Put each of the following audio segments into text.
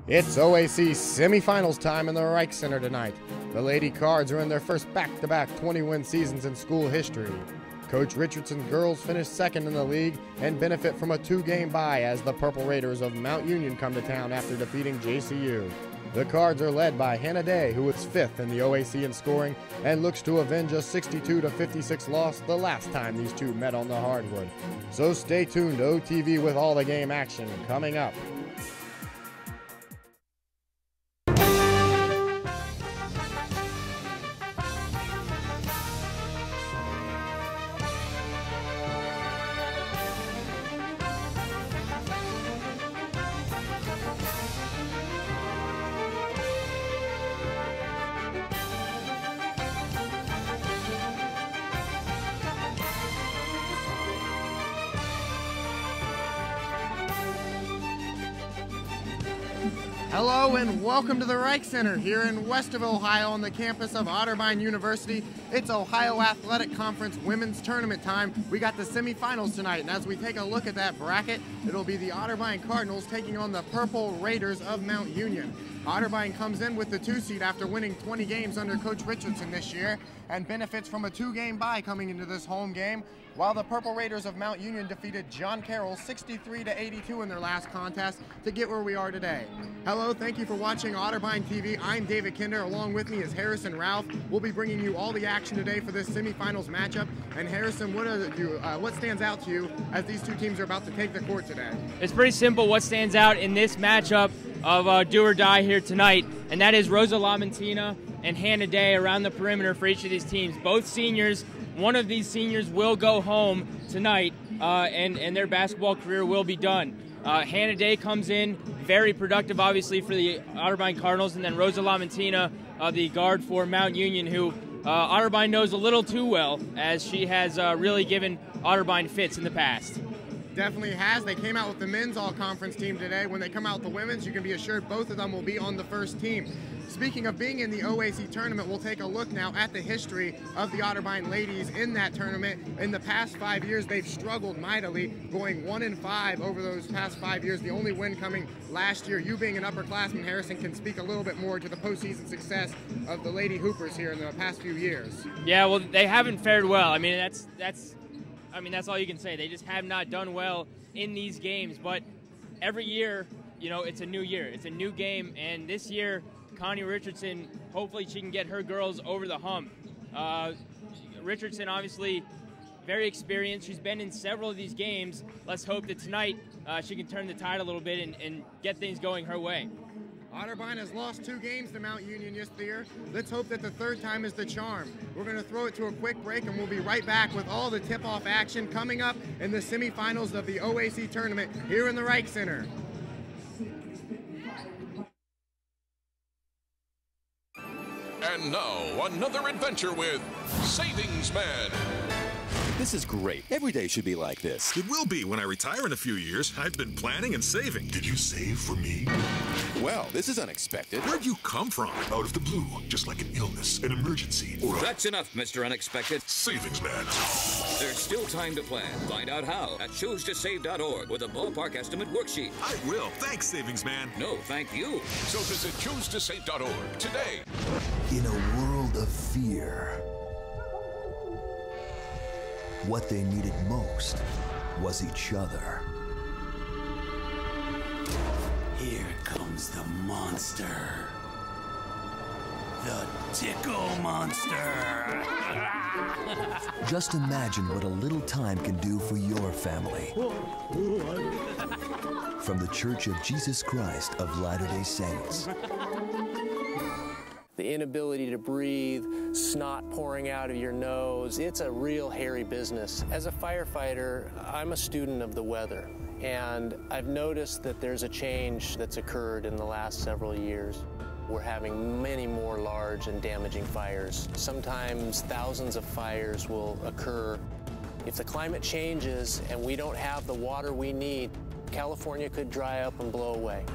It's OAC semifinals time in the Reich Center tonight. The Lady Cards are in their first back-to-back 20-win seasons in school history. Coach Richardson's girls finished second in the league and benefit from a 2-game bye as the Purple Raiders of Mount Union come to town after defeating JCU. The Cards are led by Hannah Day, who is 5th in the OAC in scoring and looks to avenge a 62-56 loss the last time these two met on the hardwood. So stay tuned to OTV with all the game action coming up. Hello and welcome to the Reich Center here in Westerville, Ohio on the campus of Otterbein University. It's Ohio Athletic Conference Women's Tournament time. We got the semifinals tonight, and as we take a look at that bracket, it'll be the Otterbein Cardinals taking on the Purple Raiders of Mount Union. Otterbein comes in with the 2 seed after winning 20 games under Coach Richardson this year and benefits from a 2-game bye coming into this home game, while the Purple Raiders of Mount Union defeated John Carroll 63-82 in their last contest to get where we are today. Hello, thank you for watching Otterbein TV. I'm David Kinder. Along with me is Harrison Ralph. We'll be bringing you all the action today for this semifinals matchup. And Harrison, what stands out to you as these two teams are about to take the court today? It's pretty simple what stands out in this matchup of do or die here tonight, and that is Rosa Lamantina and Hannah Day around the perimeter for each of these teams. Both seniors. One of these seniors will go home tonight, and their basketball career will be done. Hannah Day comes in, very productive, obviously, for the Otterbein Cardinals, and then Rosa Lamantina, the guard for Mount Union, who Otterbein knows a little too well, as she has really given Otterbein fits in the past. Definitely has. They came out with the men's all-conference team today. When they come out with the women's, you can be assured both of them will be on the first team. Speaking of being in the OAC tournament, we'll take a look now at the history of the Otterbein ladies in that tournament. In the past 5 years, they've struggled mightily, going 1-5 over those past 5 years. The only win coming last year. You being an upperclassman, Harrison, can speak a little bit more to the postseason success of the Lady Hoopers here in the past few years. Yeah, well, they haven't fared well. I mean, that's all you can say. They just have not done well in these games. But every year, you know, it's a new year. It's a new game. And this year, Connie Richardson, hopefully she can get her girls over the hump. Richardson, obviously, very experienced. She's been in several of these games. Let's hope that tonight she can turn the tide a little bit and get things going her way. Otterbein has lost 2 games to Mount Union this year. Let's hope that the third time is the charm. We're going to throw it to a quick break, and we'll be right back with all the tip-off action coming up in the semifinals of the OAC tournament here in the Reich Center. And now, another adventure with Savings Man. This is great. Every day should be like this. It will be when I retire in a few years. I've been planning and saving. Did you save for me? Well, this is unexpected. Where'd you come from? Out of the blue, just like an illness, an emergency, or a... That's enough, Mr. Unexpected. Savings Man. There's still time to plan. Find out how at choose2save.org with a ballpark estimate worksheet. I will. Thanks, Savings Man. No, thank you. So visit choose2save.org today. In a world of fear, what they needed most was each other. Here comes the monster. The Tickle Monster. Just imagine what a little time can do for your family. From the Church of Jesus Christ of Latter-day Saints. The inability to breathe, snot pouring out of your nose, it's a real hairy business. As a firefighter, I'm a student of the weather, and I've noticed that there's a change that's occurred in the last several years. We're having many more large and damaging fires. Sometimes thousands of fires will occur. If the climate changes and we don't have the water we need, California could dry up and blow away.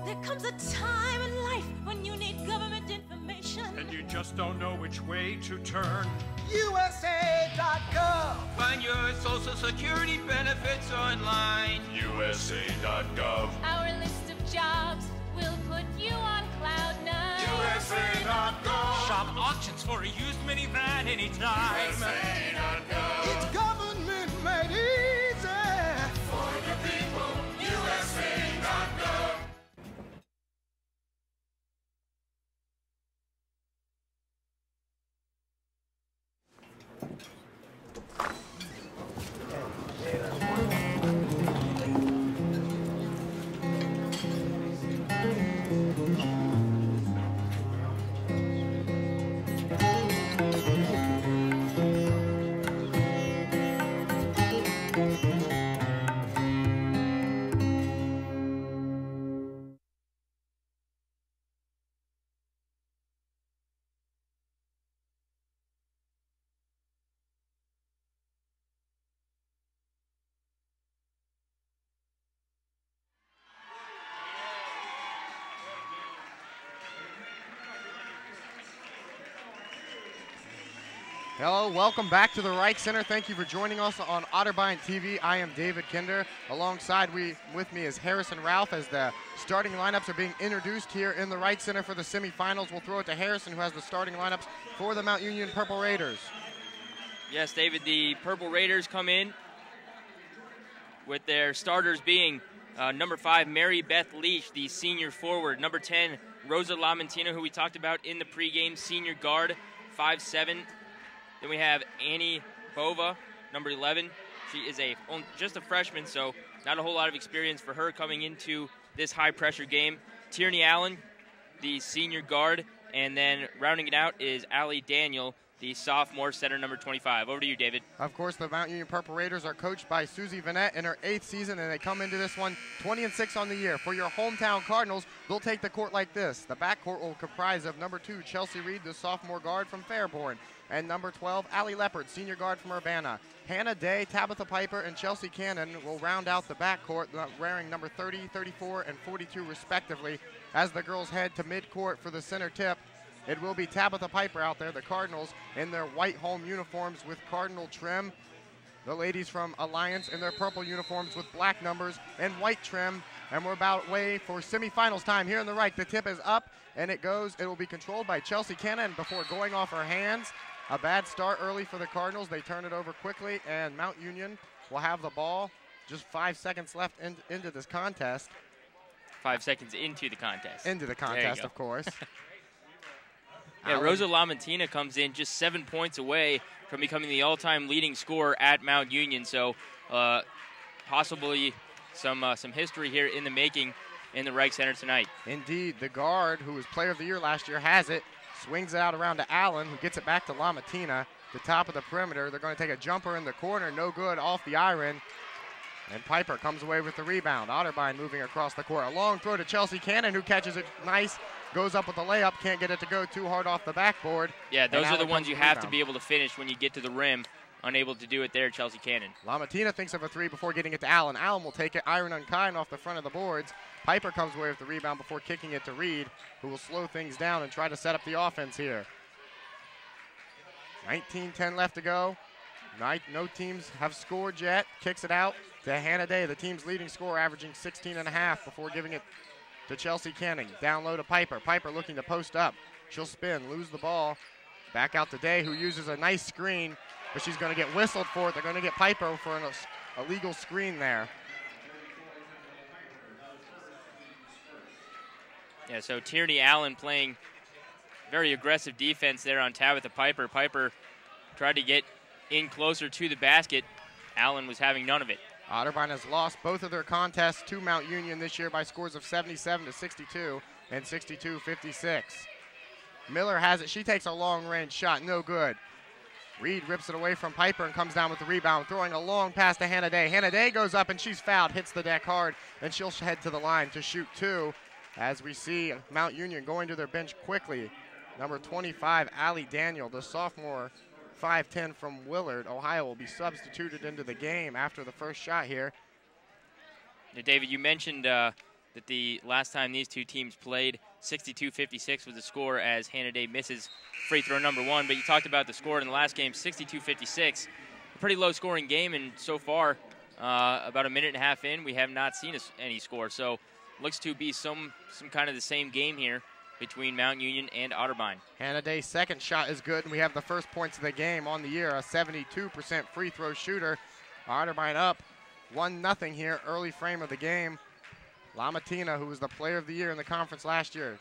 There comes a time in life when you need government information. And you just don't know which way to turn. USA.gov. Find your Social Security benefits online. USA.gov. Our list of jobs will put you on cloud nine. USA.gov. Shop auctions for a used minivan anytime. USA.gov. It's government made easy. For the people, USA.gov. Hello, welcome back to the Reich Center. Thank you for joining us on Otterbein TV. I am David Kinder. Alongside with me is Harrison Ralph as the starting lineups are being introduced here in the Reich Center for the semifinals. We'll throw it to Harrison, who has the starting lineups for the Mount Union Purple Raiders. Yes, David, the Purple Raiders come in with their starters being number 5, Mary Beth Leach, the senior forward. Number 10, Rosa Lamontina, who we talked about in the pregame, senior guard, 5'7". Then we have Annie Bova, number 11. She is just a freshman, so not a whole lot of experience for her coming into this high-pressure game. Tierney Allen, the senior guard, and then rounding it out is Allie Daniel, the sophomore, center number 25. Over to you, David. Of course, the Mount Union Purple Raiders are coached by Susie Vanette in her 8th season, and they come into this one 20-6 on the year. For your hometown Cardinals, they'll take the court like this. The backcourt will comprise of number 2, Chelsea Reed, the sophomore guard from Fairborn, and number 12, Allie Leopard, senior guard from Urbana. Hannah Day, Tabitha Piper, and Chelsea Cannon will round out the backcourt, wearing number 30, 34, and 42 respectively. As the girls head to midcourt for the center tip, it will be Tabitha Piper out there, the Cardinals, in their white home uniforms with Cardinal trim. The ladies from Alliance in their purple uniforms with black numbers and white trim. And we're about way for semifinals time here in the Reich. The tip is up, and it goes. It will be controlled by Chelsea Cannon before going off her hands. A bad start early for the Cardinals. They turn it over quickly, and Mount Union will have the ball. Just 5 seconds left into this contest. 5 seconds into the contest. Into the contest, of course. Yeah, Rosa Lamontina comes in just 7 points away from becoming the all-time leading scorer at Mount Union. So possibly some history here in the making in the Reich Center tonight. Indeed, the guard, who was player of the year last year, has it. Swings it out around to Allen, who gets it back to Lamontina. The top of the perimeter. They're going to take a jumper in the corner. No good, off the iron. And Piper comes away with the rebound. Otterbein moving across the court. A long throw to Chelsea Cannon, who catches it nice. Goes up with the layup. Can't get it to go too hard off the backboard. Yeah, those are the ones you have to be able to finish when you get to the rim. Unable to do it there, Chelsea Cannon. Lamontina thinks of a 3 before getting it to Allen. Allen will take it, iron unkind off the front of the boards. Piper comes away with the rebound before kicking it to Reed, who will slow things down and try to set up the offense here. 19-10 left to go. No teams have scored yet. Kicks it out to Hannah Day, the team's leading scorer, averaging 16.5 before giving it to Chelsea Canning. Down low to Piper. Piper looking to post up. She'll spin, lose the ball. Back out to Day, who uses a nice screen, but she's going to get whistled for it. They're going to get Piper for an illegal screen there. Yeah, so Tierney Allen playing very aggressive defense there on Tabitha Piper. Piper tried to get in closer to the basket. Allen was having none of it. Otterbein has lost both of their contests to Mount Union this year by scores of 77-62 and 62-56. Miller has it. She takes a long-range shot. No good. Reed rips it away from Piper and comes down with the rebound, throwing a long pass to Hannah Day. Hannah Day goes up, and she's fouled, hits the deck hard, and she'll head to the line to shoot 2. As we see Mount Union going to their bench quickly. Number 25, Allie Daniel, the sophomore, 5'10" from Willard, Ohio, will be substituted into the game after the first shot here. Yeah, David, you mentioned that the last time these two teams played, 62-56 was the score as Hannah Day misses free throw number 1. But you talked about the score in the last game, 62-56. A pretty low-scoring game, and so far About a minute and a half in, we have not seen any score. So looks to be some kind of the same game here between Mount Union and Otterbein. Hannah Day's second shot is good, and we have the first points of the game on the year, a 72% free throw shooter. Otterbein up 1-0 here, early frame of the game. Lamatina, who was the player of the year in the conference last year,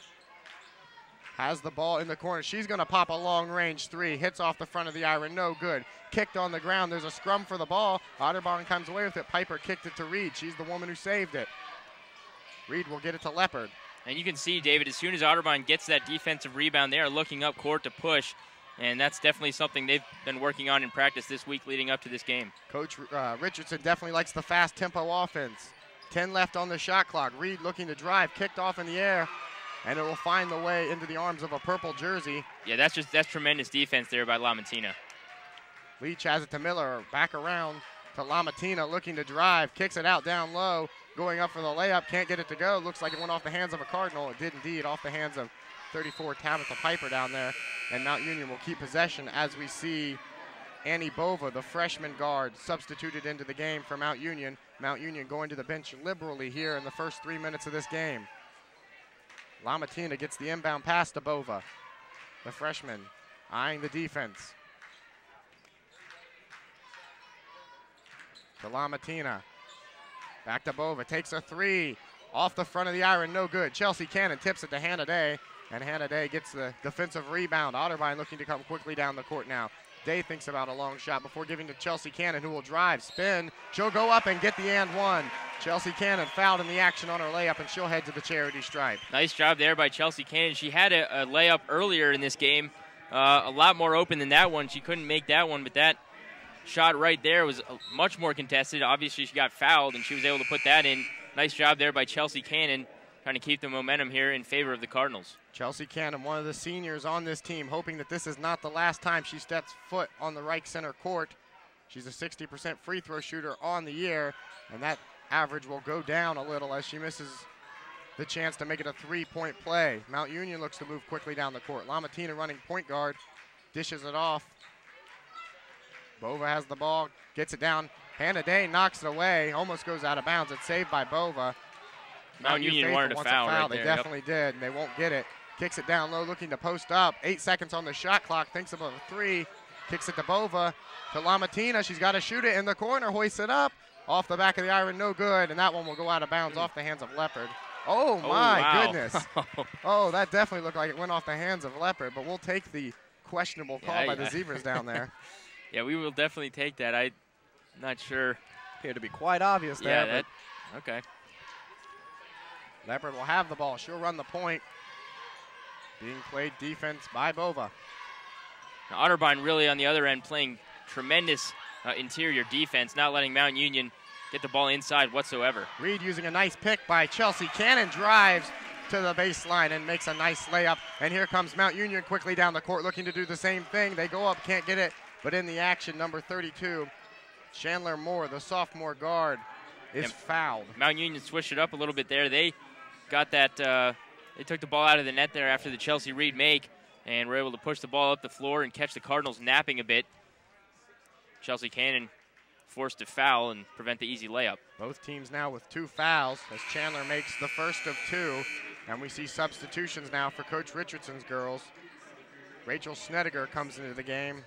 has the ball in the corner. She's going to pop a long-range three. Hits off the front of the iron. No good. Kicked on the ground. There's a scrum for the ball. Otterbein comes away with it. Piper kicked it to Reed. She's the woman who saved it. Reed will get it to Leopard. And you can see, David, as soon as Otterbein gets that defensive rebound, they are looking up court to push. And that's definitely something they've been working on in practice this week leading up to this game. Coach Richardson definitely likes the fast tempo offense. 10 left on the shot clock. Reed looking to drive. Kicked off in the air. And it will find the way into the arms of a purple jersey. Yeah, that's tremendous defense there by Lamatina. Leach has it to Miller. Back around to Lamatina, looking to drive. Kicks it out down low. Going up for the layup. Can't get it to go. Looks like it went off the hands of a Cardinal. It did indeed, off the hands of 34 Tabitha Piper down there. And Mount Union will keep possession as we see Annie Bova, the freshman guard, substituted into the game for Mount Union. Mount Union going to the bench liberally here in the first 3 minutes of this game. Lamatina gets the inbound pass to Bova, the freshman, eyeing the defense. To Lamatina. Back to Bova, takes a three. Off the front of the iron, no good. Chelsea Cannon tips it to Hannah Day, and Hannah Day gets the defensive rebound. Otterbein looking to come quickly down the court now. Day thinks about a long shot before giving to Chelsea Cannon, who will drive, spin. She'll go up and get the and one. Chelsea Cannon fouled in the action on her layup, and she'll head to the charity stripe. Nice job there by Chelsea Cannon. She had a layup earlier in this game, a lot more open than that one. She couldn't make that one, but that shot right there was much more contested. Obviously, she got fouled, and she was able to put that in. Nice job there by Chelsea Cannon, trying to keep the momentum here in favor of the Cardinals. Chelsea Cannon, one of the seniors on this team, hoping that this is not the last time she steps foot on the Reich Center court. She's a 60% free throw shooter on the year, and that average will go down a little as she misses the chance to make it a three-point play. Mount Union looks to move quickly down the court. Lamatina running point guard, dishes it off. Bova has the ball, gets it down. Hannah Day knocks it away, almost goes out of bounds. It's saved by Bova. Mount Union wanted a foul right there. They definitely did, and they won't get it. Kicks it down low, looking to post up. 8 seconds on the shot clock, thinks about a three. Kicks it to Bova, to Lamatina. She's got to shoot it in the corner, hoists it up. Off the back of the iron, no good, and that one will go out of bounds off the hands of Leopard. Oh, my wow. goodness. Oh, that definitely looked like it went off the hands of Leopard, but we'll take the questionable call by the Zebras down there. Yeah, we will definitely take that. I'm not sure. Appeared to be quite obvious there. Yeah, okay. Leopard will have the ball. She'll run the point. Being played defense by Bova. Now, Otterbein really on the other end playing tremendous interior defense, not letting Mount Union get the ball inside whatsoever. Reed using a nice pick by Chelsea. Cannon drives to the baseline and makes a nice layup. And here comes Mount Union quickly down the court looking to do the same thing. They go up, can't get it, but in the action, number 32, Chandler Moore, the sophomore guard, is fouled. Mount Union switched it up a little bit there. They got that, they took the ball out of the net there after the Chelsea Reed make and were able to push the ball up the floor and catch the Cardinals napping a bit. Chelsea Cannon forced to foul and prevent the easy layup. Both teams now with 2 fouls as Chandler makes the first of 2. And we see substitutions now for Coach Richardson's girls. Rachel Snediger comes into the game,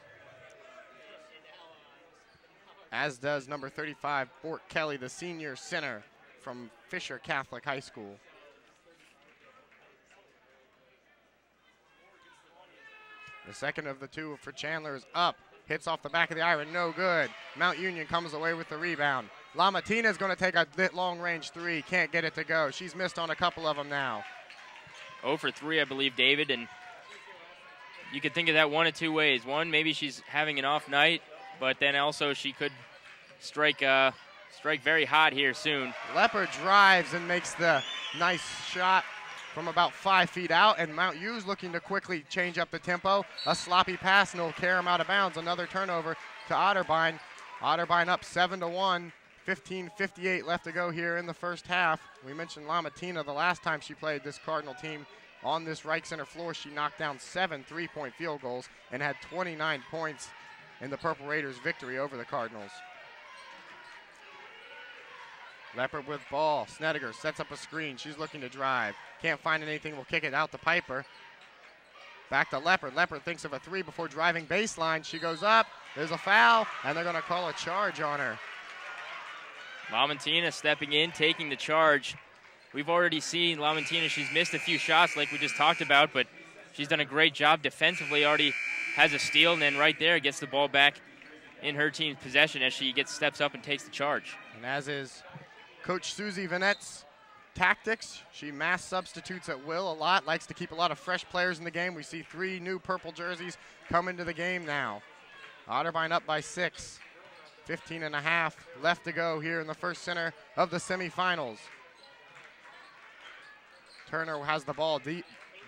as does number 35, Fort Kelly, the senior center from Fisher Catholic High School. The second of the 2 for Chandler is up. Hits off the back of the iron, no good. Mount Union comes away with the rebound. Lamatina is going to take a long-range 3. Can't get it to go. She's missed on a couple of them now. 0 for 3, I believe, David. And you could think of that one of 2 ways. One, maybe she's having an off night, but then also she could strike very hot here soon. Leopard drives and makes the nice shot from about 5 feet out, and Mount U's looking to quickly change up the tempo. A sloppy pass, and it'll carry him out of bounds. Another turnover to Otterbein. Otterbein up 7-1, 15:58 left to go here in the first half. We mentioned Lamatina the last time she played this Cardinal team on this Reich Center floor. She knocked down 7 3-point field goals and had 29 points in the Purple Raiders' victory over the Cardinals. Leopard with ball. Snedeker sets up a screen. She's looking to drive. Can't find anything. Will kick it out to Piper. Back to Leopard. Leopard thinks of a three before driving baseline. She goes up. There's a foul, and they're going to call a charge on her. Lamontina stepping in, taking the charge. We've already seen Lamontina. She's missed a few shots like we just talked about, but she's done a great job defensively. Already has a steal, and then right there gets the ball back in her team's possession as she steps up and takes the charge. And as is Coach Susie Vanette's tactics, she mass substitutes at will a lot, likes to keep a lot of fresh players in the game. We see 3 new purple jerseys come into the game now. Otterbein up by 6. 15.5 left to go here in the first center of the semifinals. Turner has the ball.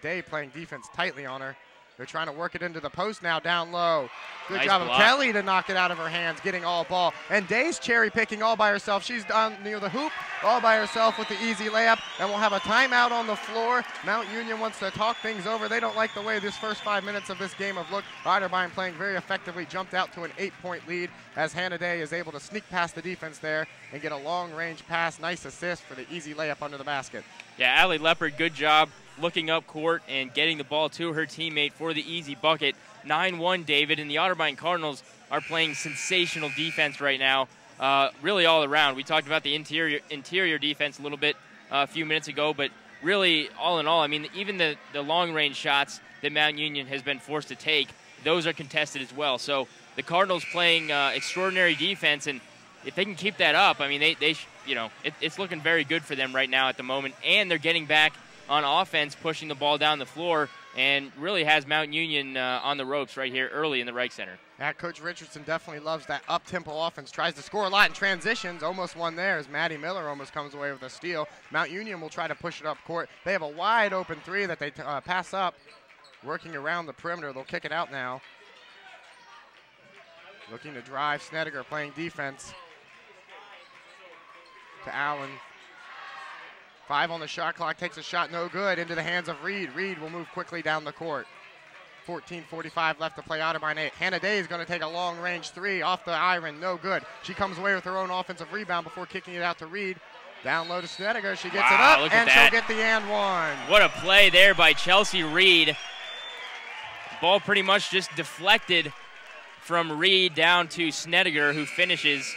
Day playing defense tightly on her. They're trying to work it into the post now, down low. Good job of Kelly to knock it out of her hands, getting all ball. And Day's cherry picking all by herself. She's down near the hoop, all by herself with the easy layup. And we'll have a timeout on the floor. Mount Union wants to talk things over. They don't like the way this first 5 minutes of this game have looked. Otterbein playing very effectively, jumped out to an 8-point lead as Hannah Day is able to sneak past the defense there and get a long-range pass. Nice assist for the easy layup under the basket. Yeah, Allie Leopard, good job looking up court and getting the ball to her teammate for the easy bucket. 9-1, David, and the Otterbein Cardinals are playing sensational defense right now, really all around. We talked about the interior defense a little bit a few minutes ago, but really, all in all, I mean, even the long-range shots that Mount Union has been forced to take, those are contested as well. So the Cardinals playing extraordinary defense, and if they can keep that up, I mean, it's looking very good for them right now at the moment, and they're getting back on offense, pushing the ball down the floor, and really has Mount Union on the ropes right here early in the Reich Center. Yeah, Coach Richardson definitely loves that up-tempo offense. Tries to score a lot in transitions. Almost one there as Maddie Miller almost comes away with a steal. Mount Union will try to push it up court. They have a wide open three that they pass up. Working around the perimeter. They'll kick it out now. Looking to drive. Snedeker playing defense. To Allen. 5 on the shot clock, takes a shot, no good, into the hands of Reed. Reed will move quickly down the court. 14:45 left to play. Otterbein 8. Hannah Day is going to take a long-range 3 off the iron, no good. She comes away with her own offensive rebound before kicking it out to Reed. Down low to Snedeker, she gets it up, and she'll get the and one. What a play there by Chelsea Reed. Ball pretty much just deflected from Reed down to Snedeker, who finishes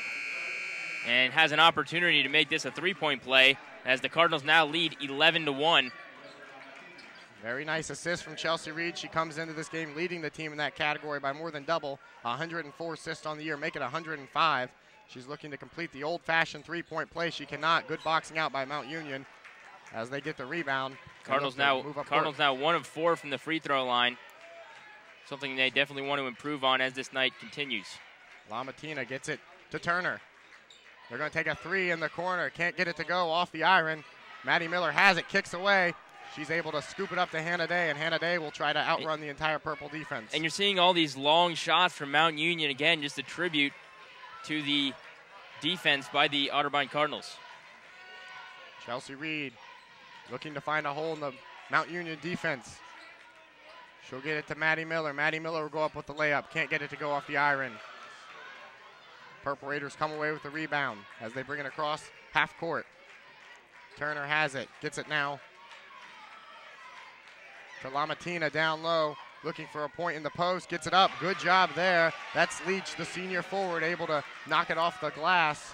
and has an opportunity to make this a 3-point play, as the Cardinals now lead 11-1. Very nice assist from Chelsea Reed. She comes into this game leading the team in that category by more than double. 104 assists on the year, make it 105. She's looking to complete the old-fashioned 3-point play. She cannot. Good boxing out by Mount Union as they get the rebound. Cardinals now 1 of 4 from the free throw line. Something they definitely want to improve on as this night continues. Lamontina gets it to Turner. They're going to take a 3 in the corner. Can't get it to go off the iron. Maddie Miller has it, kicks away. She's able to scoop it up to Hannah Day, and Hannah Day will try to outrun the entire purple defense. And you're seeing all these long shots from Mount Union, again, just a tribute to the defense by the Otterbein Cardinals. Chelsea Reed looking to find a hole in the Mount Union defense. She'll get it to Maddie Miller. Maddie Miller will go up with the layup. Can't get it to go off the iron. Purple Raiders come away with the rebound as they bring it across half court. Turner has it, gets it now to Lamontina down low, looking for a point in the post, gets it up. Good job there. That's Leach, the senior forward, able to knock it off the glass.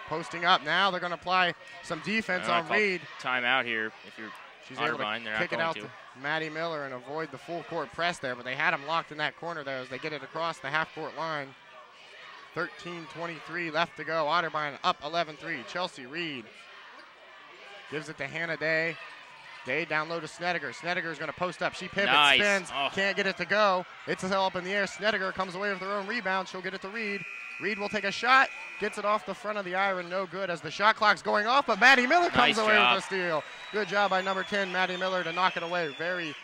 Posting up now, they're going to apply some defense on Reed. Timeout here if you're She's able to kick it out to Maddie Miller and avoid the full court press there, but they had him locked in that corner there as they get it across the half court line. 13:23 left to go. Otterbein up 11-3. Chelsea Reed gives it to Hannah Day. Day down low to Snedeker. Snedeker is going to post up. She pivots, spins, can't get it to go. It's still up in the air. Snedeker comes away with her own rebound. She'll get it to Reed. Reed will take a shot, gets it off the front of the iron, no good as the shot clock's going off, but Maddie Miller comes away with a steal. Good job by number 10, Maddie Miller, to knock it away. Very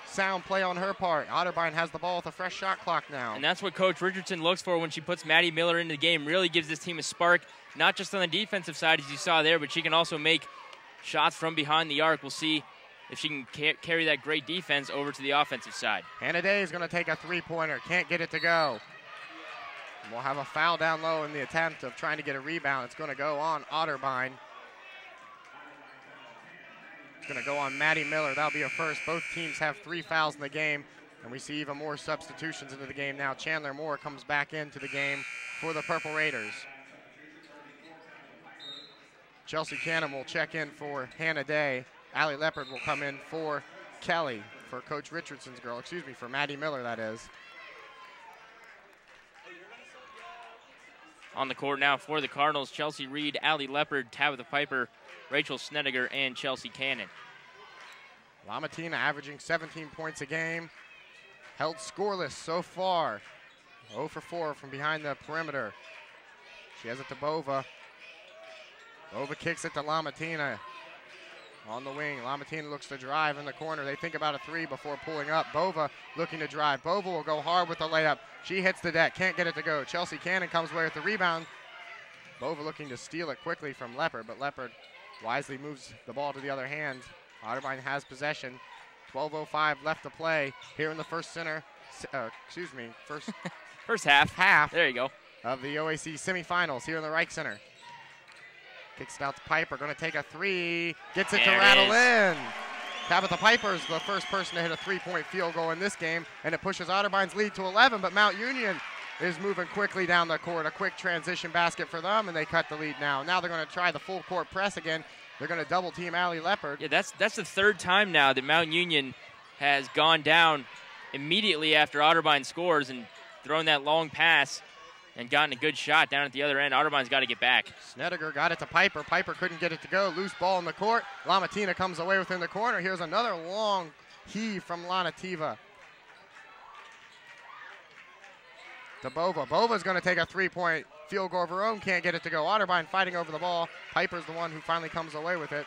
sound play on her part. Otterbein has the ball with a fresh shot clock now. And that's what Coach Richardson looks for when she puts Maddie Miller into the game. Really gives this team a spark, not just on the defensive side as you saw there, but she can also make shots from behind the arc. We'll see if she can carry that great defense over to the offensive side. Hannah Day is going to take a 3-pointer. Can't get it to go. We'll have a foul down low in the attempt of trying to get a rebound. It's going to go on Otterbein. It's going to go on Maddie Miller. That'll be a first. Both teams have 3 fouls in the game, and we see even more substitutions into the game now. Chandler Moore comes back into the game for the Purple Raiders. Chelsea Cannon will check in for Hannah Day. Allie Leopard will come in for Kelly, for Coach Richardson's girl. Excuse me, for Maddie Miller, that is. On the court now for the Cardinals, Chelsea Reed, Allie Leopard, Tabitha Piper, Rachel Snediger, and Chelsea Cannon. Lamatina averaging 17 points a game. Held scoreless so far. 0 for 4 from behind the perimeter. She has it to Bova. Bova kicks it to Lamatina. On the wing, Lamatina looks to drive in the corner. They think about a 3 before pulling up. Bova looking to drive. Bova will go hard with the layup. She hits the deck, can't get it to go. Chelsea Cannon comes away with the rebound. Bova looking to steal it quickly from Leopard, but Leopard wisely moves the ball to the other hand. Otterbein has possession. 12:05 left to play here in the first first half. There you go. Of the OAC semifinals here in the Reich Center. Kicks it out to Piper, going to take a 3, gets it to rattle in. Tabitha Piper is the first person to hit a 3-point field goal in this game, and it pushes Otterbein's lead to 11, but Mount Union is moving quickly down the court. A quick transition basket for them, and they cut the lead now. Now they're going to try the full court press again. They're going to double team Allie Leopard. Yeah, that's the 3rd time now that Mount Union has gone down immediately after Otterbein scores and thrown that long pass and gotten a good shot down at the other end. Otterbein's got to get back. Snediger got it to Piper. Piper couldn't get it to go. Loose ball in the court. Lamatina comes away within the corner. Here's another long heave from Lanativa. To Bova. Bova's going to take a 3-point field goal of her own. Can't get it to go. Otterbein fighting over the ball. Piper's the one who finally comes away with it.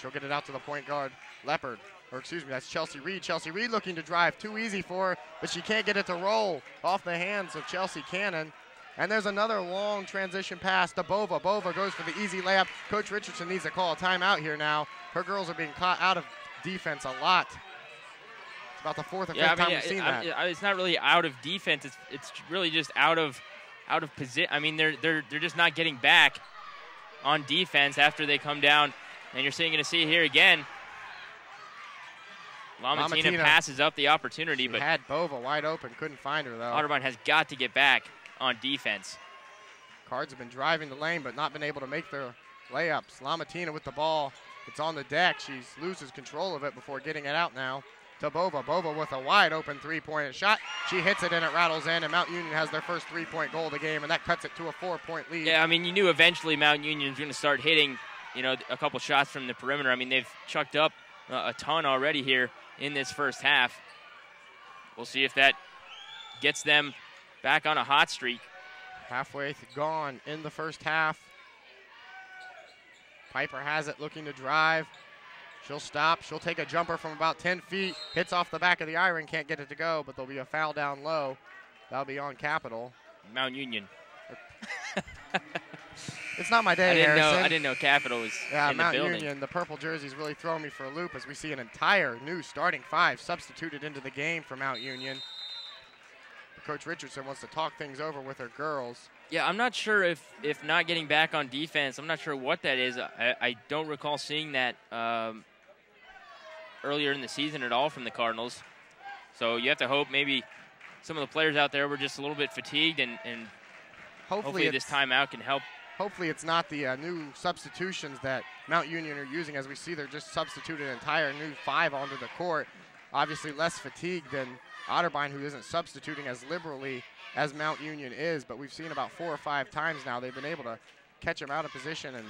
She'll get it out to the point guard, Leopard. Or excuse me, that's Chelsea Reed. Chelsea Reed looking to drive, too easy for her, but she can't get it to roll off the hands of Chelsea Cannon. And there's another long transition pass to Bova. Bova goes for the easy layup. Coach Richardson needs to call a timeout here now. Her girls are being caught out of defense a lot. It's about the 4th or 5th time we've seen that. It's not really out of defense. It's really just out of position. I mean, they're just not getting back on defense after they come down. And you're going to see here again. Lamatina passes up the opportunity, but had Bova wide open, couldn't find her though. Otterbein has got to get back on defense. Cards have been driving the lane, but not been able to make their layups. Lamatina with the ball. It's on the deck. She loses control of it before getting it out now to Bova. Bova with a wide open 3-point shot. She hits it and it rattles in, and Mount Union has their first 3-point goal of the game, and that cuts it to a 4-point lead. Yeah, I mean, you knew eventually Mount Union was going to start hitting, a couple shots from the perimeter. I mean, they've chucked up a ton already here in this first half. We'll see if that gets them back on a hot streak. Halfway gone in the first half. Piper has it, looking to drive. She'll stop. She'll take a jumper from about 10 feet. Hits off the back of the iron. Can't get it to go, but there'll be a foul down low. That'll be on Capital. Mount Union. It's not my day, Harrison. I didn't know Capital was in Mount the building. Union, the purple jersey's really throwing me for a loop as we see an entire new starting 5 substituted into the game for Mount Union. Coach Richardson wants to talk things over with her girls. Yeah, I'm not sure if not getting back on defense, I'm not sure what that is. I don't recall seeing that earlier in the season at all from the Cardinals. So you have to hope maybe some of the players out there were just a little bit fatigued, and hopefully this timeout can help. Hopefully it's not the new substitutions that Mount Union are using. As we see, they're just substituted an entire new 5 onto the court. Obviously less fatigued than Otterbein, who isn't substituting as liberally as Mount Union is, but we've seen about 4 or 5 times now they've been able to catch him out of position and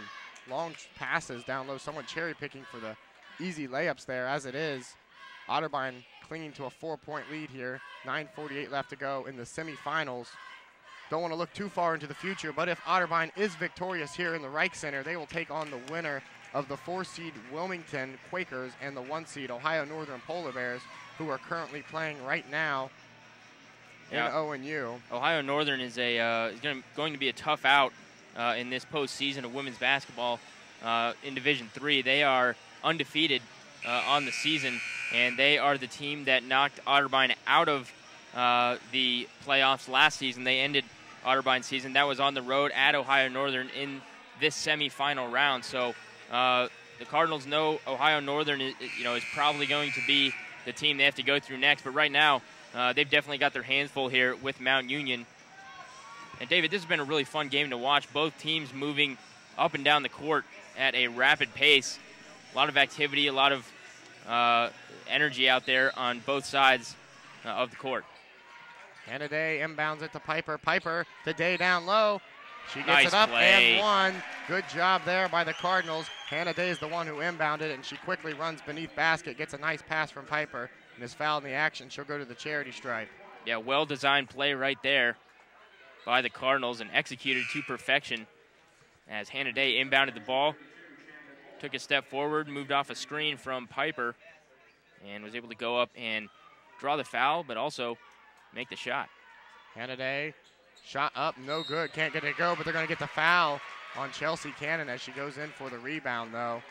long passes down low, someone cherry picking for the easy layups there. As it is, Otterbein clinging to a 4-point lead here. 9:48 left to go in the semifinals. Don't want to look too far into the future, but if Otterbein is victorious here in the Reich Center, they will take on the winner of the 4-seed Wilmington Quakers and the 1-seed Ohio Northern Polar Bears, who are currently playing right now in ONU. Ohio Northern is going to be a tough out in this postseason of women's basketball in Division III. They are undefeated on the season, and they are the team that knocked Otterbein out of the playoffs last season. They ended Otterbein season. That was on the road at Ohio Northern in this semifinal round. So the Cardinals know Ohio Northern is probably going to be the team they have to go through next. But right now, they've definitely got their hands full here with Mount Union. And David, this has been a really fun game to watch. Both teams moving up and down the court at a rapid pace. A lot of activity, a lot of energy out there on both sides of the court. Hannah-Day inbounds it to Piper. Piper to Day down low. She gets Nice it up play. and one. Good job there by the Cardinals. Hannah-Day is the one who inbounded, and she quickly runs beneath basket, gets a nice pass from Piper, and is fouled in the action. She'll go to the charity stripe. Yeah, well-designed play right there by the Cardinals and executed to perfection as Hannah-Day inbounded the ball, took a step forward, moved off a screen from Piper, and was able to go up and draw the foul, but also make the shot. Hannah-Day, shot up, no good. Can't get it to go, but they're going to get the foul on Chelsea Cannon as she goes in for the rebound, though.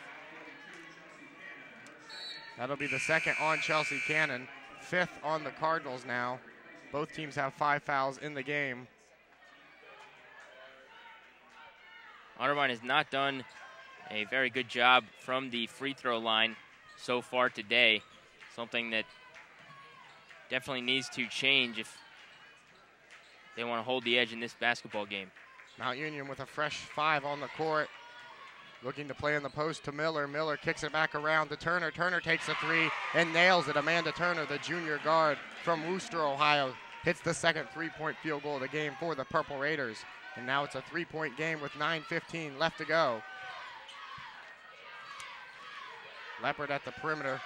That'll be the second on Chelsea Cannon, fifth on the Cardinals now. Both teams have 5 fouls in the game. Otterbein has not done a very good job from the free throw line so far today. Something that definitely needs to change if they want to hold the edge in this basketball game. Mount Union with a fresh 5 on the court. Looking to play in the post to Miller. Miller kicks it back around to Turner. Turner takes a 3 and nails it. Amanda Turner, the junior guard from Wooster, Ohio, hits the second 3-point field goal of the game for the Purple Raiders. And now it's a 3-point game with 9:15 left to go. Leopard at the perimeter.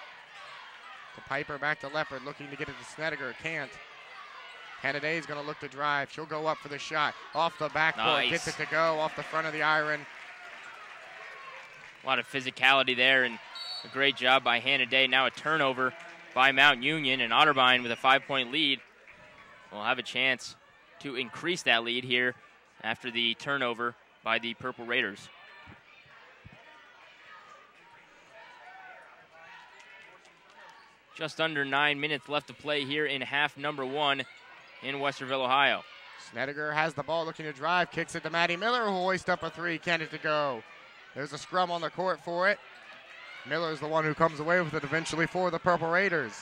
To Piper, back to Leopard, looking to get it to Snedeker. Can't. Hannah-Day is going to look to drive. She'll go up for the shot. Off the backboard, Nice. gets it to go off the front of the iron. A lot of physicality there and a great job by Hannah-Day. Now a turnover by Mount Union, and Otterbein with a 5-point lead will have a chance to increase that lead here after the turnover by the Purple Raiders. Just under 9 minutes left to play here in half number 1 in Westerville, Ohio. Snedeker has the ball, looking to drive, kicks it to Maddie Miller, who will hoist up a 3, can't it to go. There's a scrum on the court for it. Miller's the one who comes away with it eventually for the Purple Raiders.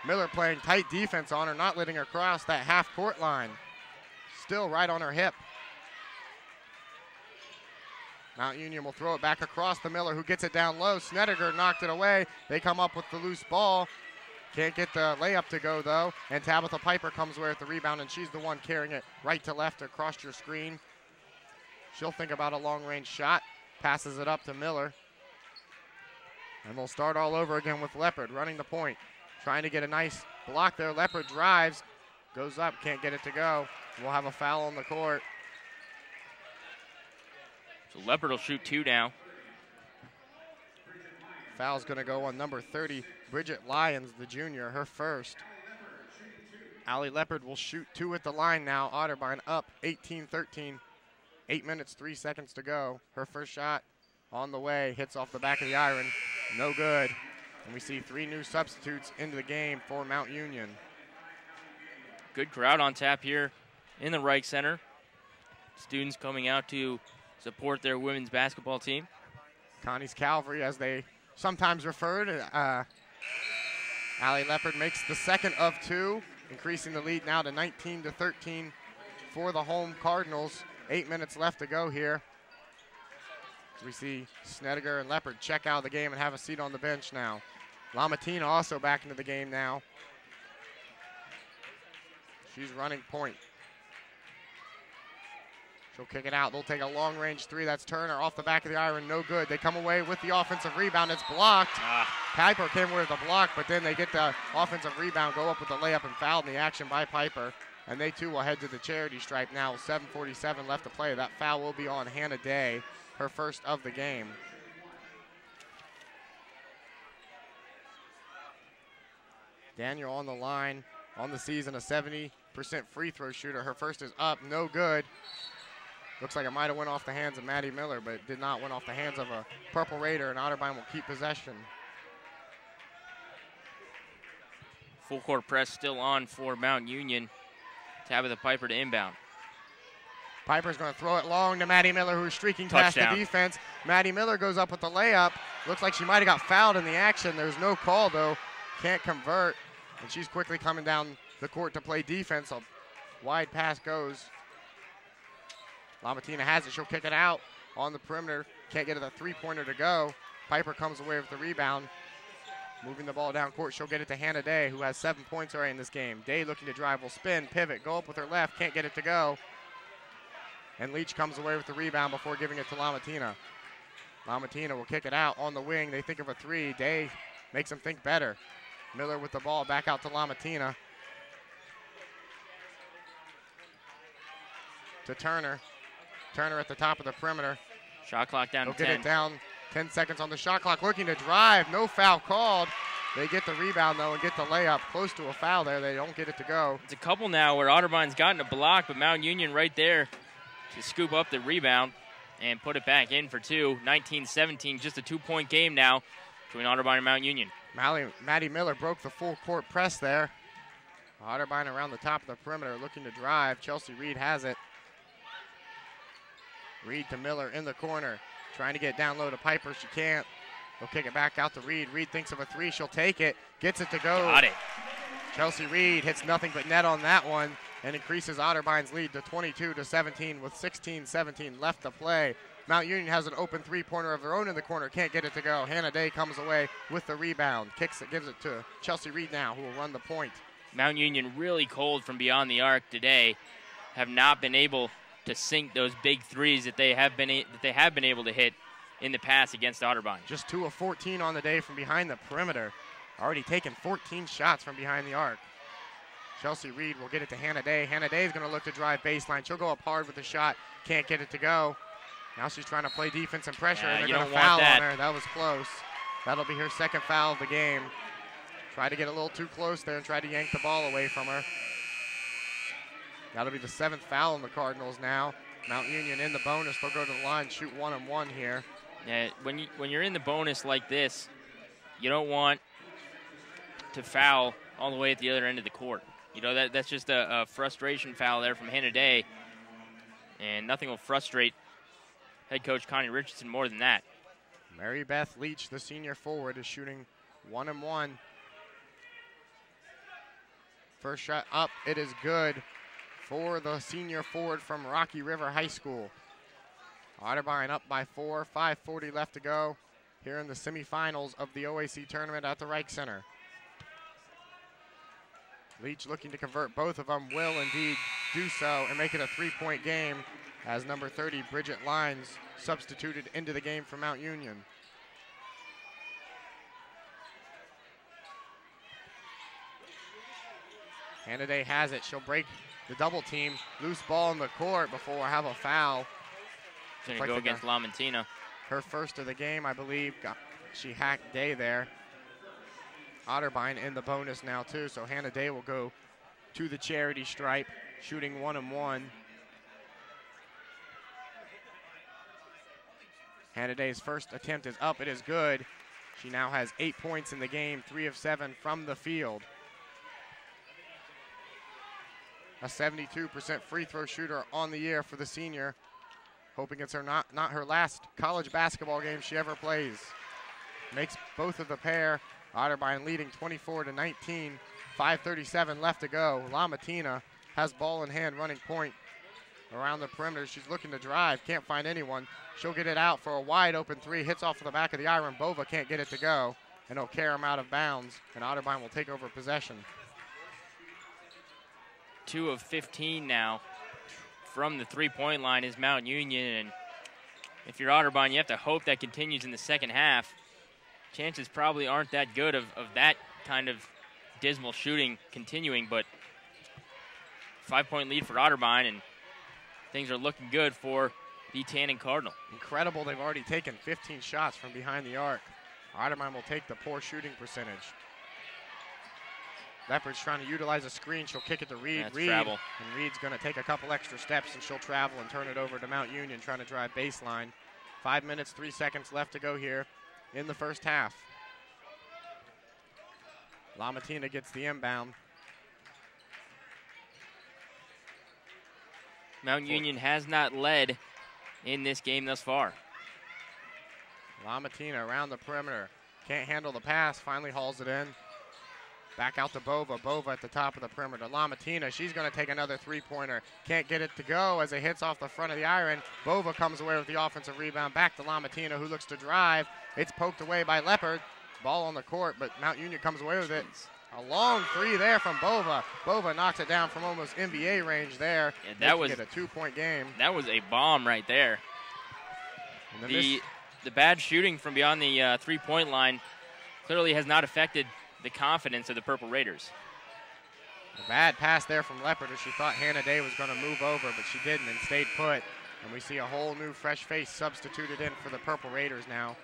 Miller playing tight defense on her, not letting her cross that half-court line. Still right on her hip. Mount Union will throw it back across to Miller, who gets it down low. Snedeker knocked it away. They come up with the loose ball. Can't get the layup to go, though. And Tabitha Piper comes away with the rebound, and she's the one carrying it right to left across your screen. She'll think about a long-range shot. Passes it up to Miller. And they'll start all over again with Leopard running the point. Trying to get a nice block there. Leopard drives. Goes up, can't get it to go. We'll have a foul on the court. So Leopard will shoot 2 now. Foul's going to go on number 30, Bridget Lyons, the junior, her first. Allie Leopard will shoot 2 at the line now. Otterbein up 18-13. 8 minutes, 3 seconds to go. Her first shot on the way, hits off the back of the iron. No good. And we see 3 new substitutes into the game for Mount Union. Good crowd on tap here in the Reich Center. Students coming out to support their women's basketball team. Connie's Calvary, as they sometimes refer to. Allie Leopard makes the second of 2, increasing the lead now to 19-13 for the home Cardinals. 8 minutes left to go here. We see Snedeker and Leopard check out of the game and have a seat on the bench now. Lamatina also back into the game now. She's running point. She'll kick it out. They'll take a long-range 3. That's Turner off the back of the iron. No good. They come away with the offensive rebound. It's blocked. Piper came with the block, but then they get the offensive rebound, go up with the layup, and fouled in the action by Piper. And they, too, will head to the charity stripe now with 7:47 left to play. That foul will be on Hannah Day, her first of the game. Daniel on the line on the season, a 70% free throw shooter. Her first is up, no good. Looks like it might have went off the hands of Maddie Miller, but it did not went off the hands of a Purple Raider, and Otterbein will keep possession. Full court press still on for Mount Union. Tabitha Piper to inbound. Piper's going to throw it long to Maddie Miller, who's streaking past the defense. Maddie Miller goes up with the layup. Looks like she might have got fouled in the action. There's no call, though. Can't convert. And she's quickly coming down the court to play defense. A wide pass goes. Lamatina has it. She'll kick it out on the perimeter. Can't get it a three-pointer to go. Piper comes away with the rebound. Moving the ball down court, she'll get it to Hannah Day, who has 7 points already in this game. Day looking to drive, will spin, pivot, go up with her left, can't get it to go. And Leach comes away with the rebound before giving it to Lamatina. Lamatina will kick it out on the wing. They think of a three. Day makes them think better. Miller with the ball back out to Lamatina. To Turner. Turner at the top of the perimeter. Shot clock down to 10. Get it down. 10 seconds on the shot clock. Looking to drive. No foul called. They get the rebound, though, and get the layup. Close to a foul there. They don't get it to go. It's a couple now where Otterbein's gotten a block, but Mount Union right there to scoop up the rebound and put it back in for two. 19-17, just a 2-point game now between Otterbein and Mount Union. Maddie Miller broke the full court press there. Otterbein around the top of the perimeter looking to drive. Chelsea Reed has it. Reed to Miller in the corner. Trying to get down low to Piper. She can't. They'll kick it back out to Reed. Reed thinks of a three. She'll take it. Gets it to go. Got it. Chelsea Reed hits nothing but net on that one and increases Otterbein's lead to 22-17 with 16-17 left to play. Mount Union has an open three-pointer of their own in the corner. Can't get it to go. Hannah Day comes away with the rebound. Kicks it, gives it to Chelsea Reed now, who will run the point. Mount Union really cold from beyond the arc today. Have not been able to sink those big threes that they have been able to hit in the past against Otterbein. Just 2 of 14 on the day from behind the perimeter. Already taken 14 shots from behind the arc. Chelsea Reed will get it to Hannah Day. Hannah Day is going to look to drive baseline. She'll go up hard with the shot. Can't get it to go. Now she's trying to play defense and pressure, and they're going to foul on her. That was close. That'll be her second foul of the game. Tried to get a little too close there and tried to yank the ball away from her. That'll be the 7th foul on the Cardinals now. Mount Union in the bonus. They'll go to the line, shoot 1-on-1 here. Yeah, when you're in the bonus like this, you don't want to foul all the way at the other end of the court. You know, that's just a frustration foul there from Hannah Day. And nothing will frustrate head coach Connie Richardson more than that. Mary Beth Leach, the senior forward, is shooting 1-on-1. First shot up, it is good for the senior forward from Rocky River High School. Otterbein up by 4, 5:40 left to go here in the semifinals of the OAC tournament at the Reich Center. Leach looking to convert both of them, will indeed do so and make it a 3-point game as number 30, Bridget Lines, substituted into the game for Mount Union. Hannah Day has it. She'll break the double team. Loose ball in the court before I have a foul. She's going to go against Lamatina. Her first of the game, I believe. She hacked Day there. Otterbein in the bonus now, too. So Hannah Day will go to the charity stripe, shooting 1-on-1. Hannah Day's first attempt is up. It is good. She now has 8 points in the game, 3 of 7 from the field. A 72% free throw shooter on the year for the senior. Hoping it's not her last college basketball game she ever plays. Makes both of the pair. Otterbein leading 24-19. 5:37 left to go. Lamatina has ball in hand, running point around the perimeter. She's looking to drive, can't find anyone. She'll get it out for a wide open three. Hits off of the back of the iron. Bova can't get it to go, and he'll carry him out of bounds, and Otterbein will take over possession. 2 of 15 now from the three-point line is Mount Union, and if you're Otterbein, you have to hope that continues in the second half. Chances probably aren't that good of that kind of dismal shooting continuing, but 5-point lead for Otterbein, and things are looking good for the Tannen Cardinal. Incredible, they've already taken 15 shots from behind the arc. Otterbein will take the poor shooting percentage. Leopard's trying to utilize a screen. She'll kick it to Reed. That's travel. And Reed's going to take a couple extra steps, and she'll travel and turn it over to Mount Union, trying to drive baseline. 5 minutes, 3 seconds left to go here in the first half. LaMattina gets the inbound. Mount Union has not led in this game thus far. LaMattina around the perimeter. Can't handle the pass, finally hauls it in. Back out to Bova. Bova at the top of the perimeter. LaMattina, she's going to take another three-pointer. Can't get it to go as it hits off the front of the iron. Bova comes away with the offensive rebound. Back to LaMattina, who looks to drive. It's poked away by Leopard. Ball on the court, but Mount Union comes away with it. A long three there from Bova. Bova knocks it down from almost NBA range there. Yeah, that was a 2-point game. That was a bomb right there. The bad shooting from beyond the three-point line clearly has not affected the confidence of the Purple Raiders. A bad pass there from Leopard as she thought Hannah Day was going to move over, but she didn't and stayed put. And we see a whole new fresh face substituted in for the Purple Raiders now.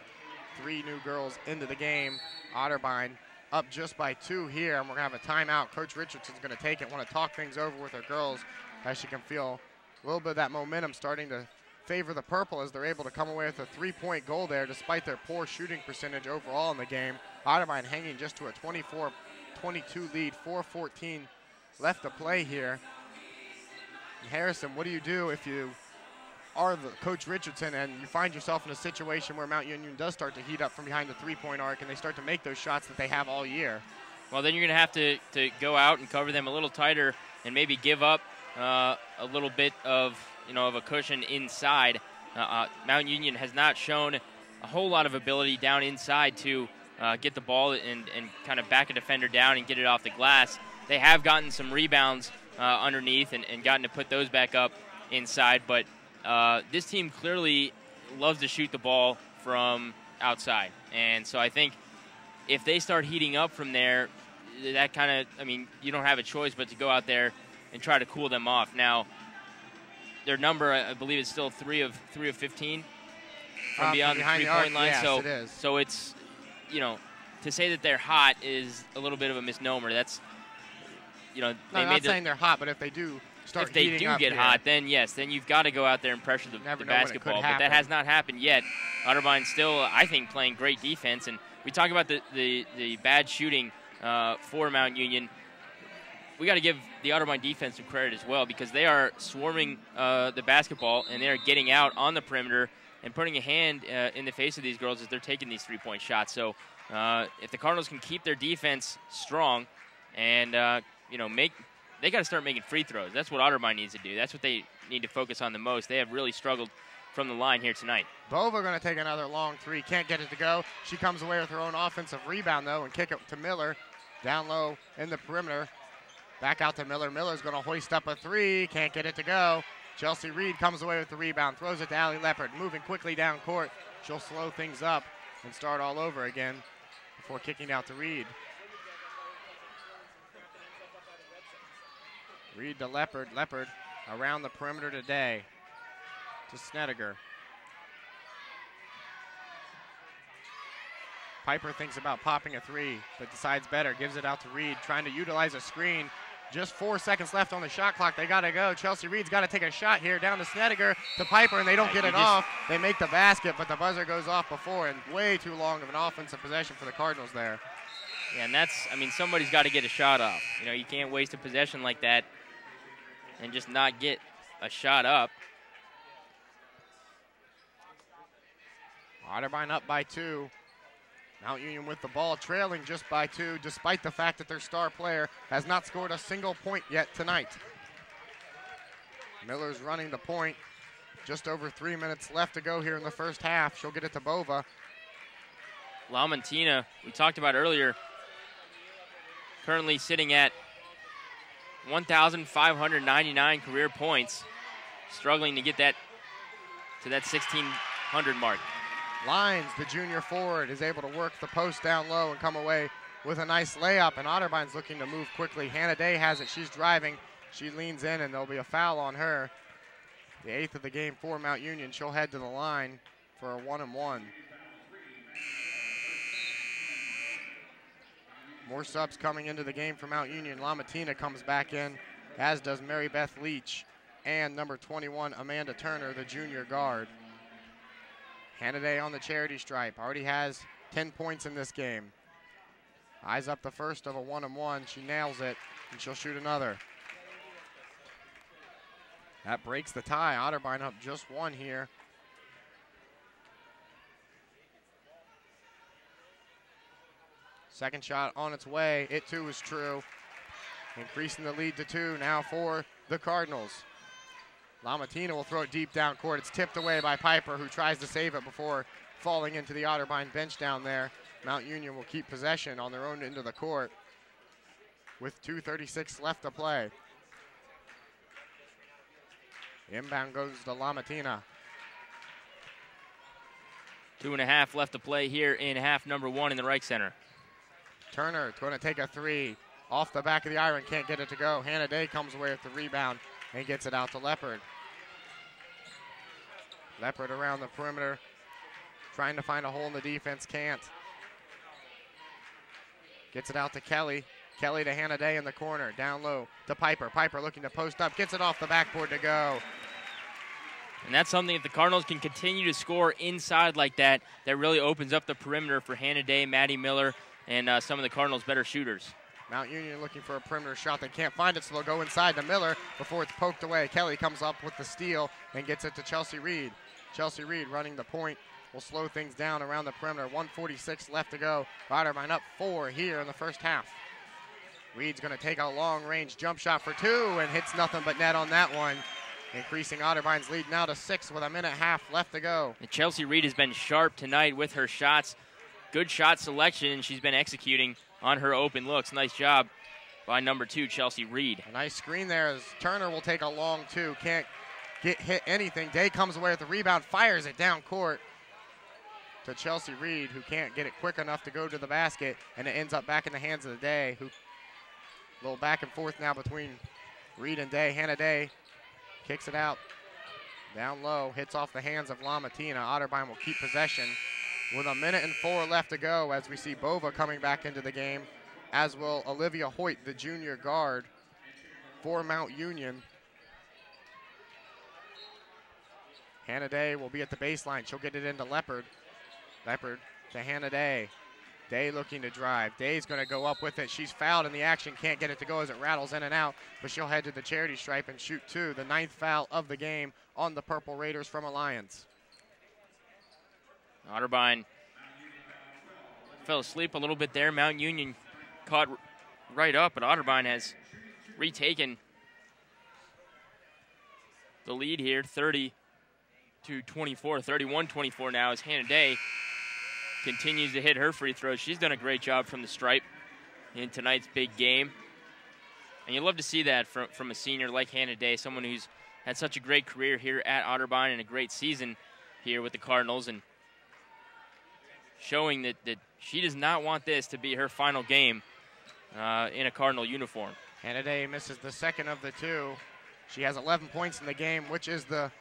3 new girls into the game. Otterbein up just by 2 here, and we're going to have a timeout. Coach Richardson's going to take it, want to talk things over with her girls as she can feel a little bit of that momentum starting to favor the Purple as they're able to come away with a 3-point goal there despite their poor shooting percentage overall in the game. Otterbein hanging just to a 24-22 lead, 4:14 left to play here. And Harrison, what do you do if you are the Coach Richardson and you find yourself in a situation where Mount Union does start to heat up from behind the three-point arc and they start to make those shots that they have all year? Well, then you're going to have to go out and cover them a little tighter and maybe give up a little bit of a cushion inside. Mount Union has not shown a whole lot of ability down inside to get the ball and kind of back a defender down and get it off the glass. They have gotten some rebounds underneath and gotten to put those back up inside, but this team clearly loves to shoot the ball from outside. And so I think if they start heating up from there, that kind of, you don't have a choice but to go out there and try to cool them off. Now, their number, I believe, is still 3 of 15 from beyond the three-point line. Yes, so, it is. So it's, to say that they're hot is a little bit of a misnomer. That's, no, I'm not saying they're hot, but if they do start if they heating do up get here, hot, then yes, then you've got to go out there and pressure the basketball. But that has not happened yet. Otterbein still, I think, playing great defense. And we talk about the bad shooting for Mount Union. We got to give the Otterbein defense some credit as well because they are swarming the basketball and they are getting out on the perimeter and putting a hand in the face of these girls as they're taking these three-point shots. So if the Cardinals can keep their defense strong and they got to start making free throws. That's what Otterbein needs to do. That's what they need to focus on the most. They have really struggled from the line here tonight. Bova going to take another long three. Can't get it to go. She comes away with her own offensive rebound, though, and kick it to Miller. Down low in the perimeter. Back out to Miller. Miller's going to hoist up a three. Can't get it to go. Chelsea Reed comes away with the rebound. Throws it to Allie Leopard. Moving quickly down court. She'll slow things up and start all over again before kicking out to Reed. Reed to Leopard. Leopard around the perimeter today to Snedeker. Piper thinks about popping a three, but decides better. Gives it out to Reed, trying to utilize a screen. Just 4 seconds left on the shot clock. They got to go. Chelsea Reed's got to take a shot here down to Snedeker to Piper, and they don't get it off. They make the basket, but the buzzer goes off before, and way too long of an offensive possession for the Cardinals there. Yeah, and that's, somebody's got to get a shot off. You can't waste a possession like that and just not get a shot up. Otterbein up by 2. Mount Union with the ball, trailing just by 2, despite the fact that their star player has not scored a single point yet tonight. Miller's running the point. Just over 3 minutes left to go here in the first half. She'll get it to Bova. LaMattina, we talked about earlier, currently sitting at 1,599 career points, struggling to get that to that 1,600 mark. Lines, the junior forward, is able to work the post down low and come away with a nice layup, and Otterbein's looking to move quickly. Hannah Day has it. She's driving. She leans in, and there'll be a foul on her. The 8th of the game for Mount Union. She'll head to the line for a 1-and-1. More subs coming into the game for Mount Union. LaMattina comes back in, as does Mary Beth Leach and number 21, Amanda Turner, the junior guard. Hannah Day on the charity stripe. Already has 10 points in this game. Eyes up the first of a 1-and-1. She nails it, and she'll shoot another. That breaks the tie. Otterbein up just one here. Second shot on its way. It too is true. Increasing the lead to 2 now for the Cardinals. Lamatina will throw it deep down court. It's tipped away by Piper, who tries to save it before falling into the Otterbein bench down there. Mount Union will keep possession on their own end of the court with 2:36 left to play. Inbound goes to Lamatina. 2.5 left to play here in half number 1 in the Reich Center. Turner going to take a 3 off the back of the iron, can't get it to go. Hannah Day comes away with the rebound and gets it out to Leopard. Leopard around the perimeter, trying to find a hole in the defense, can't. Gets it out to Kelly. Kelly to Hannah Day in the corner, down low to Piper. Piper looking to post up, gets it off the backboard to go. And that's something, if the Cardinals can continue to score inside like that, that really opens up the perimeter for Hannah Day, Maddie Miller, and some of the Cardinals' better shooters. Mount Union looking for a perimeter shot. They can't find it, so they'll go inside to Miller before it's poked away. Kelly comes up with the steal and gets it to Chelsea Reed. Chelsea Reed running the point will slow things down around the perimeter. 1:46 left to go. Otterbein up 4 here in the first half. Reed's going to take a long-range jump shot for 2 and hits nothing but net on that one, increasing Otterbein's lead now to 6 with a minute and a half left to go. And Chelsea Reed has been sharp tonight with her shots. Good shot selection, and she's been executing on her open looks. Nice job by number 2, Chelsea Reed. A nice screen there as Turner will take a long 2. Can't hit anything. Day comes away with the rebound, fires it down court to Chelsea Reed, who can't get it quick enough to go to the basket, and it ends up back in the hands of the Day, who a little back and forth now between Reed and Day. Hannah Day kicks it out down low, hits off the hands of Lamatina. Otterbein will keep possession with a minute and 4 left to go as we see Bova coming back into the game, as will Olivia Hoyt, the junior guard for Mount Union. Hannah Day will be at the baseline. She'll get it into Leopard. Leopard to Hannah Day. Day looking to drive. Day's going to go up with it. She's fouled in the action. Can't get it to go as it rattles in and out, but she'll head to the charity stripe and shoot 2. The 9th foul of the game on the Purple Raiders from Alliance. Otterbein fell asleep a little bit there. Mount Union caught right up, but Otterbein has retaken the lead here, 30-24, 31-24 now, as Hannah Day continues to hit her free throws. She's done a great job from the stripe in tonight's big game. And you love to see that from a senior like Hannah Day, someone who's had such a great career here at Otterbein and a great season here with the Cardinals, and showing that she does not want this to be her final game in a Cardinal uniform. Hannah Day misses the second of the 2. She has 11 points in the game, which is the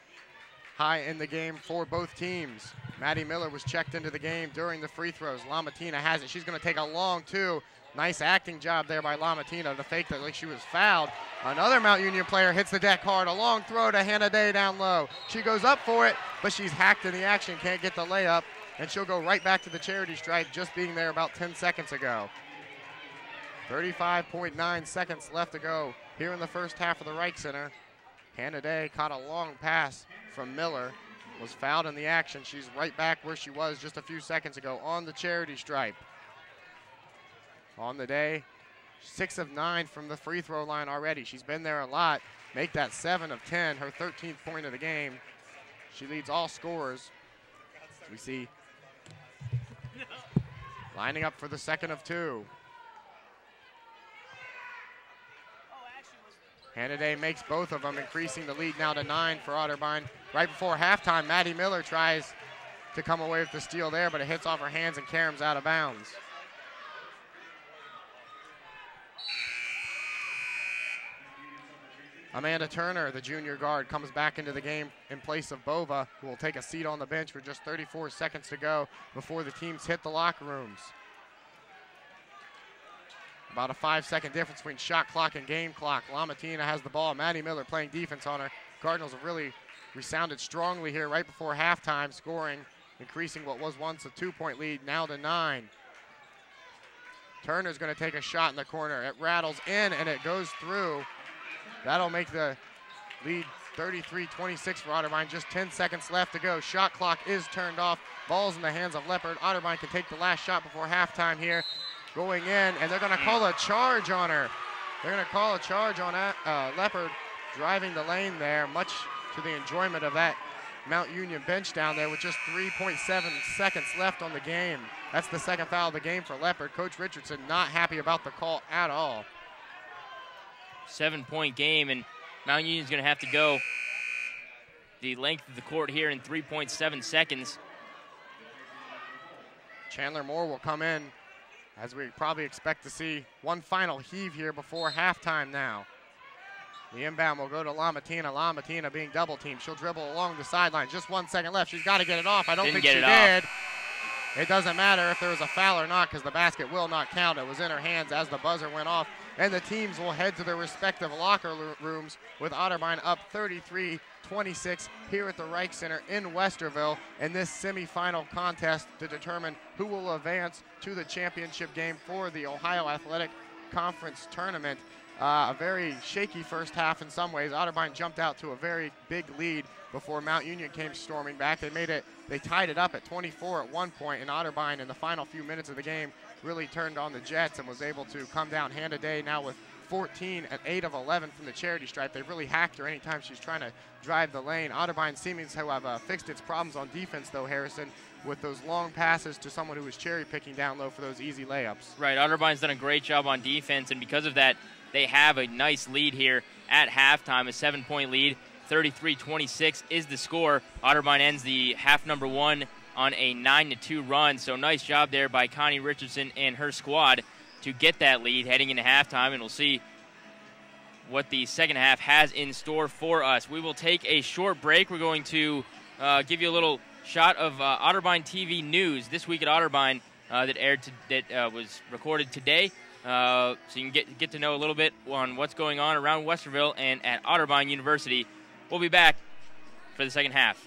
high in the game for both teams. Maddie Miller was checked into the game during the free throws. Lamatina has it. She's going to take a long 2. Nice acting job there by Lamatina to fake that like she was fouled. Another Mount Union player hits the deck hard. A long throw to Hannah Day down low. She goes up for it, but she's hacked in the action. Can't get the layup, and she'll go right back to the charity stripe, just being there about 10 seconds ago. 35.9 seconds left to go here in the first half of the Reich Center. Hannah Day caught a long pass from Miller, was fouled in the action. She's right back where she was just a few seconds ago on the charity stripe. On the day, 6 of 9 from the free throw line already. She's been there a lot. Make that 7 of 10, her 13th point of the game. She leads all scorers. We see lining up for the second of 2. Hannah Day makes both of them, increasing the lead now to 9 for Otterbein. Right before halftime, Maddie Miller tries to come away with the steal there, but it hits off her hands and caroms out of bounds. Amanda Turner, the junior guard, comes back into the game in place of Bova, who will take a seat on the bench with just 34 seconds to go before the teams hit the locker rooms. About a 5-second difference between shot clock and game clock. Lamatina has the ball. Maddie Miller playing defense on her. Cardinals have really resounded strongly here right before halftime, scoring, increasing what was once a 2-point lead, now to 9. Turner's going to take a shot in the corner. It rattles in and it goes through. That'll make the lead 33-26 for Otterbein. Just 10 seconds left to go. Shot clock is turned off. Ball's in the hands of Leopard. Otterbein can take the last shot before halftime here. Going in, and they're going to call a charge on her. They're going to call a charge on Leopard driving the lane there, much to the enjoyment of that Mount Union bench down there with just 3.7 seconds left on the game. That's the second foul of the game for Leopard. Coach Richardson not happy about the call at all. 7-point game, and Mount Union's going to have to go the length of the court here in 3.7 seconds. Chandler Moore will come in, as we probably expect to see one final heave here before halftime now. The inbound will go to LaMattina. LaMattina being double teamed. She'll dribble along the sideline. Just 1 second left. She's got to get it off. I don't think she did. It doesn't matter if there was a foul or not because the basket will not count. It was in her hands as the buzzer went off. And the teams will head to their respective locker rooms with Otterbein up 33-26 here at the Reich Center in Westerville in this semifinal contest to determine who will advance to the championship game for the Ohio Athletic Conference Tournament. A very shaky first half in some ways. Otterbein jumped out to a very big lead before Mount Union came storming back. They tied it up at 24 at one point, and Otterbein in the final few minutes of the game really turned on the Jets and was able to come down hand a day now with 14 and 8 of 11 from the charity stripe. They've really hacked her anytime she's trying to drive the lane. Otterbein seems to have fixed its problems on defense though, Harrison, with those long passes to someone who was cherry picking down low for those easy layups. Right, Otterbein's done a great job on defense, and because of that, they have a nice lead here at halftime, a 7-point lead. 33-26 is the score. Otterbein ends the half number one on a 9-2 run, so nice job there by Connie Richardson and her squad to get that lead heading into halftime, and we'll see what the second half has in store for us. We will take a short break. We're going to give you a little shot of Otterbein TV news this week at Otterbein that was recorded today. So you can get to know a little bit on what's going on around Westerville and at Otterbein University. We'll be back for the second half.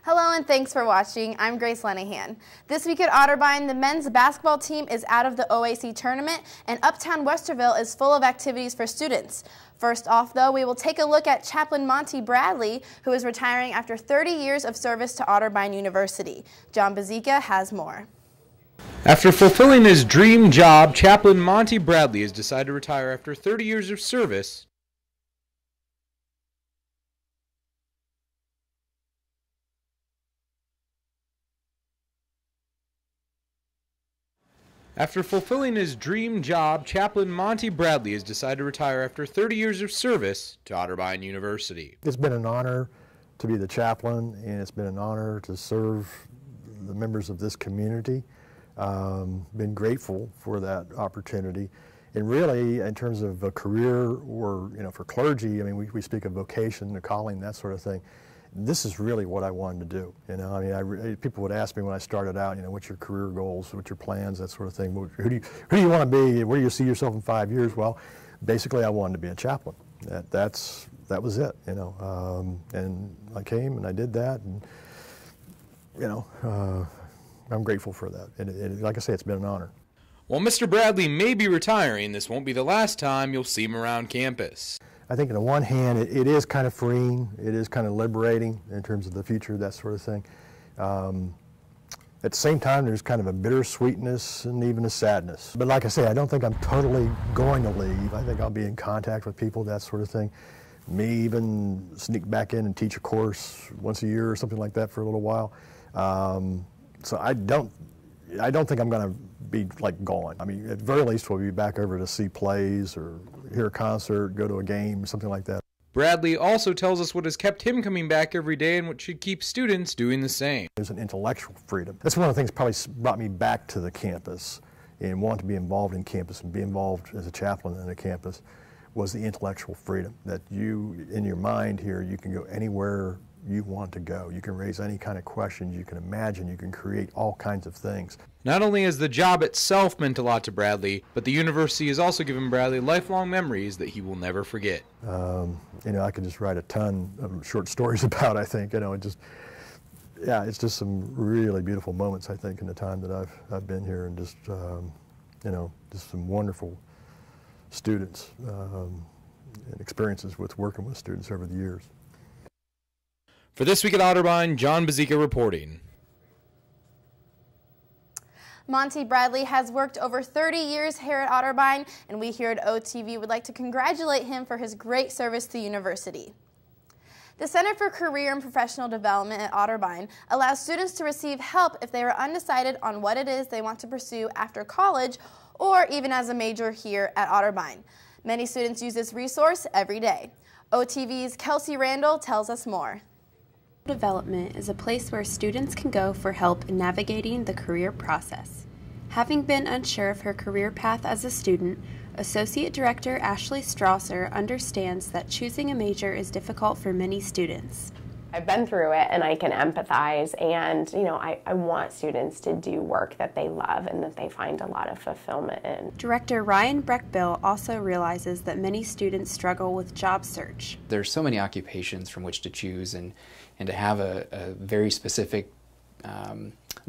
Hello and thanks for watching. I'm Grace Lenahan. This week at Otterbein, the men's basketball team is out of the OAC tournament and Uptown Westerville is full of activities for students. First off, though, we will take a look at Chaplain Monty Bradley, who is retiring after 30 years of service to Otterbein University. John Bazika has more. After fulfilling his dream job, Chaplain Monty Bradley has decided to retire after 30 years of service. After fulfilling his dream job, Chaplain Monty Bradley has decided to retire after 30 years of service to Otterbein University. It's been an honor to be the chaplain, and it's been an honor to serve the members of this community. Been grateful for that opportunity. And really, in terms of a career or, for clergy, I mean, we speak of vocation, a calling, that sort of thing. This is really what I wanted to do. People would ask me when I started out, what's your career goals, what's your plans, that sort of thing. Who do you want to be? Where do you see yourself in 5 years? Well, basically, I wanted to be a chaplain. That was it, And I came and I did that, and I'm grateful for that. And like I say, it's been an honor. While Mr. Bradley may be retiring, this won't be the last time you'll see him around campus. I think on the one hand, it is kind of freeing, it is kind of liberating in terms of the future, that sort of thing. At the same time, there's kind of a bittersweetness and even a sadness. But like I say, I don't think I'm totally going to leave. I think I'll be in contact with people, that sort of thing. May even sneak back in and teach a course once a year or something like that for a little while. So I don't think I'm going to be gone. I mean, at the very least, we'll be back over to see plays or hear a concert, go to a game, something like that. Bradley also tells us what has kept him coming back every day and what should keep students doing the same. There's an intellectual freedom. That's one of the things that probably brought me back to the campus and wanted to be involved in campus and be involved as a chaplain in a campus was the intellectual freedom. That you, in your mind here, you can go anywhere you want to go. You can raise any kind of questions you can imagine. You can create all kinds of things. Not only has the job itself meant a lot to Bradley, but the university has also given Bradley lifelong memories that he will never forget. I could just write a ton of short stories about, I think, it's just some really beautiful moments, I think, in the time that I've been here, and just, just some wonderful students and experiences with working with students over the years. For This Week at Otterbein, John Bazika reporting. Monty Bradley has worked over 30 years here at Otterbein, and we here at OTV would like to congratulate him for his great service to the university. The Center for Career and Professional Development at Otterbein allows students to receive help if they are undecided on what it is they want to pursue after college or even as a major here at Otterbein. Many students use this resource every day. OTV's Kelsey Randall tells us more. Development is a place where students can go for help in navigating the career process. Having been unsure of her career path as a student, Associate Director Ashley Strasser understands that choosing a major is difficult for many students. I've been through it and I can empathize, and I want students to do work that they love and that they find a lot of fulfillment in. Director Ryan Breckbill also realizes that many students struggle with job search. There's so many occupations from which to choose, and to have a very specific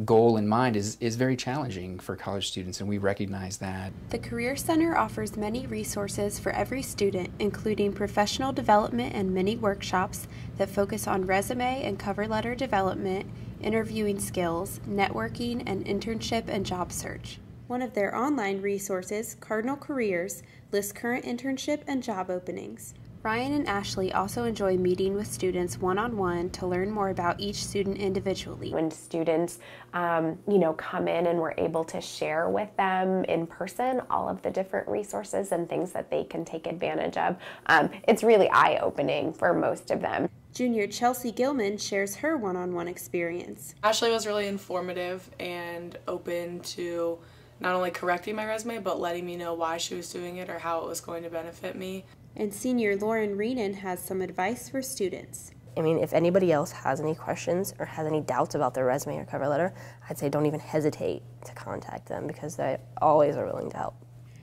goal in mind is very challenging for college students, and we recognize that. The Career Center offers many resources for every student, including professional development and many workshops that focus on resume and cover letter development, interviewing skills, networking, and internship and job search. One of their online resources, Cardinal Careers, lists current internship and job openings. Ryan and Ashley also enjoy meeting with students one-on-one to learn more about each student individually. When students, come in and we're able to share with them in person all of the different resources and things that they can take advantage of, it's really eye-opening for most of them. Junior Chelsea Gilman shares her one-on-one experience. Ashley was really informative and open to not only correcting my resume, but letting me know why she was doing it or how it was going to benefit me. And senior Lauren Reenan has some advice for students. If anybody else has any questions or has any doubts about their resume or cover letter, I'd say don't even hesitate to contact them, because they always are willing to help.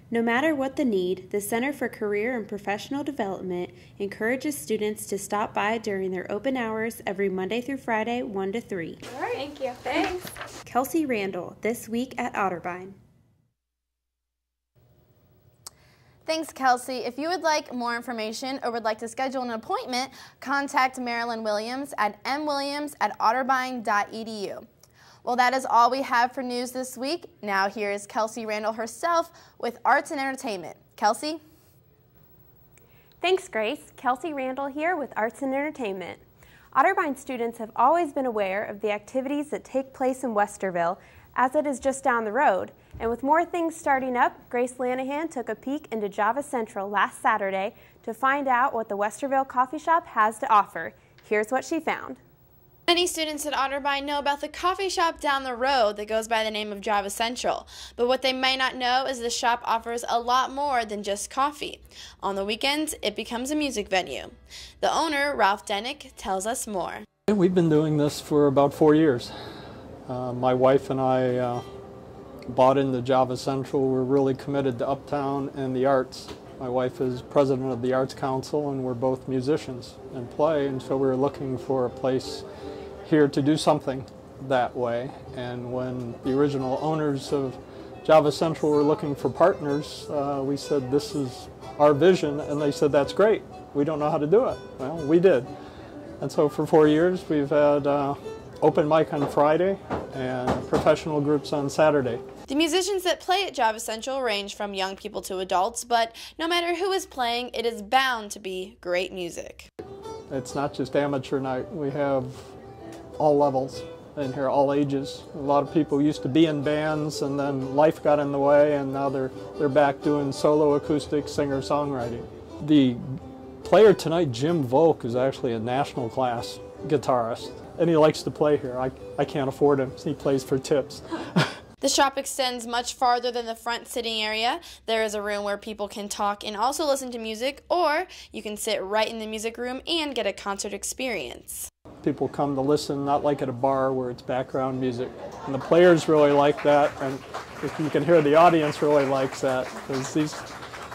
No matter what the need, the Center for Career and Professional Development encourages students to stop by during their open hours every Monday through Friday, 1 to 3. All right, thank you. Thanks. Kelsey Randall, This Week at Otterbein. Thanks, Kelsey. If you would like more information or would like to schedule an appointment, contact Marilyn Williams at mwilliams@otterbein.edu. Well, that is all we have for news this week. Now here is Kelsey Randall herself with Arts and Entertainment. Kelsey? Thanks, Grace. Kelsey Randall here with Arts and Entertainment. Otterbein students have always been aware of the activities that take place in Westerville, as it is just down the road. And with more things starting up, Grace Lanahan took a peek into Java Central last Saturday to find out what the Westerville Coffee Shop has to offer. Here's what she found. Many students at Otterbein know about the coffee shop down the road that goes by the name of Java Central. But what they might not know is the shop offers a lot more than just coffee. On the weekends, it becomes a music venue. The owner, Ralph Denick, tells us more. We've been doing this for about 4 years. My wife and I bought into Java Central. We're really committed to Uptown and the arts. My wife is president of the Arts Council, and we're both musicians and play, and so we were looking for a place here to do something that way. And when the original owners of Java Central were looking for partners, we said, this is our vision, and they said, that's great. We don't know how to do it. Well, we did. And so for 4 years, we've had open mic on Friday and professional groups on Saturday. The musicians that play at Java Central range from young people to adults, but no matter who is playing, it is bound to be great music. It's not just amateur night. We have all levels in here, all ages. A lot of people used to be in bands, and then life got in the way, and now they're back doing solo acoustic singer-songwriting. The player tonight, Jim Volk, is actually a national class guitarist, and he likes to play here. I can't afford him, so he plays for tips. The shop extends much farther than the front sitting area. There is a room where people can talk and also listen to music, or you can sit right in the music room and get a concert experience. People come to listen, not like at a bar where it's background music. And the players really like that, and you can hear the audience really likes that, because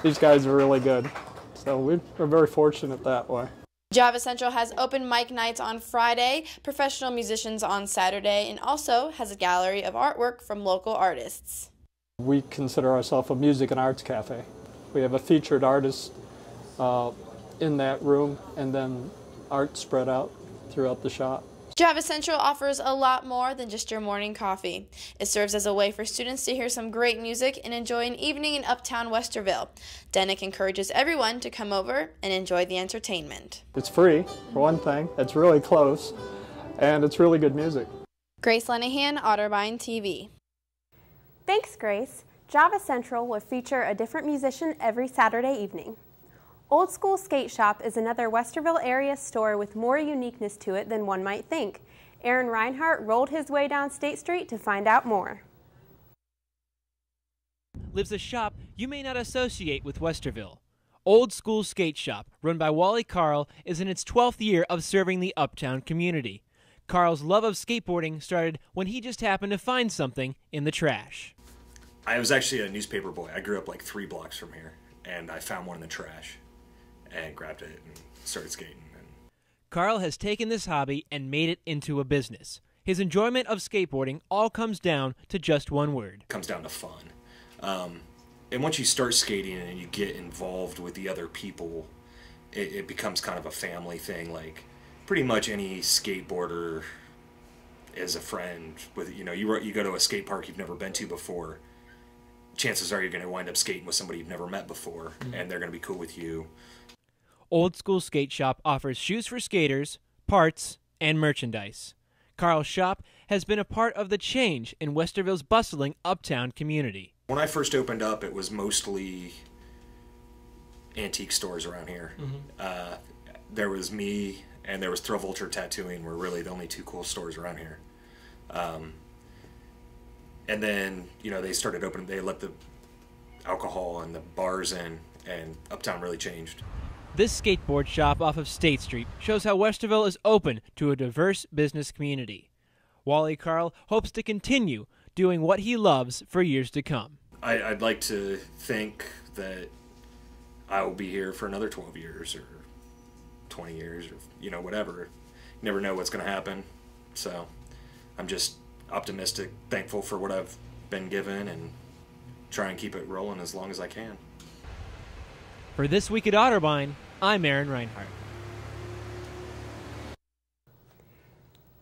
these guys are really good. So we're very fortunate that way. Java Central has open mic nights on Friday, professional musicians on Saturday, and also has a gallery of artwork from local artists. We consider ourselves a music and arts cafe. We have a featured artist in that room, and then art spread out throughout the shop. Java Central offers a lot more than just your morning coffee. It serves as a way for students to hear some great music and enjoy an evening in uptown Westerville. Denick encourages everyone to come over and enjoy the entertainment. It's free, for one thing. It's really close, and it's really good music. Grace Lenahan, Otterbein TV. Thanks, Grace. Java Central will feature a different musician every Saturday evening. Old School Skate Shop is another Westerville area store with more uniqueness to it than one might think. Aaron Reinhardt rolled his way down State Street to find out more. Lives a shop you may not associate with Westerville. Old School Skate Shop, run by Wally Carl, is in its 12th year of serving the uptown community. Carl's love of skateboarding started when he just happened to find something in the trash. I was actually a newspaper boy. I grew up like 3 blocks from here, and I found one in the trash and grabbed it and started skating. Carl has taken this hobby and made it into a business. His enjoyment of skateboarding all comes down to just one word. It comes down to fun. And once you start skating and you get involved with the other people, it becomes kind of a family thing. Like pretty much any skateboarder is a friend. With you go to a skate park you've never been to before, chances are you're going to wind up skating with somebody you've never met before, and they're going to be cool with you. Old School Skate Shop offers shoes for skaters, parts, and merchandise. Carl's shop has been a part of the change in Westerville's bustling uptown community. When I first opened up, it was mostly antique stores around here. There was me, and there was Thrill Vulture Tattooing were really the only 2 cool stores around here. And then, they started opening, they let the alcohol and the bars in, and uptown really changed. This skateboard shop off of State Street shows how Westerville is open to a diverse business community. Wally Carl hopes to continue doing what he loves for years to come. I'd like to think that I will be here for another 12 years or 20 years or, whatever. You never know what's going to happen. So I'm just optimistic, thankful for what I've been given, and try and keep it rolling as long as I can. For This Week at Otterbein, I'm Aaron Reinhardt.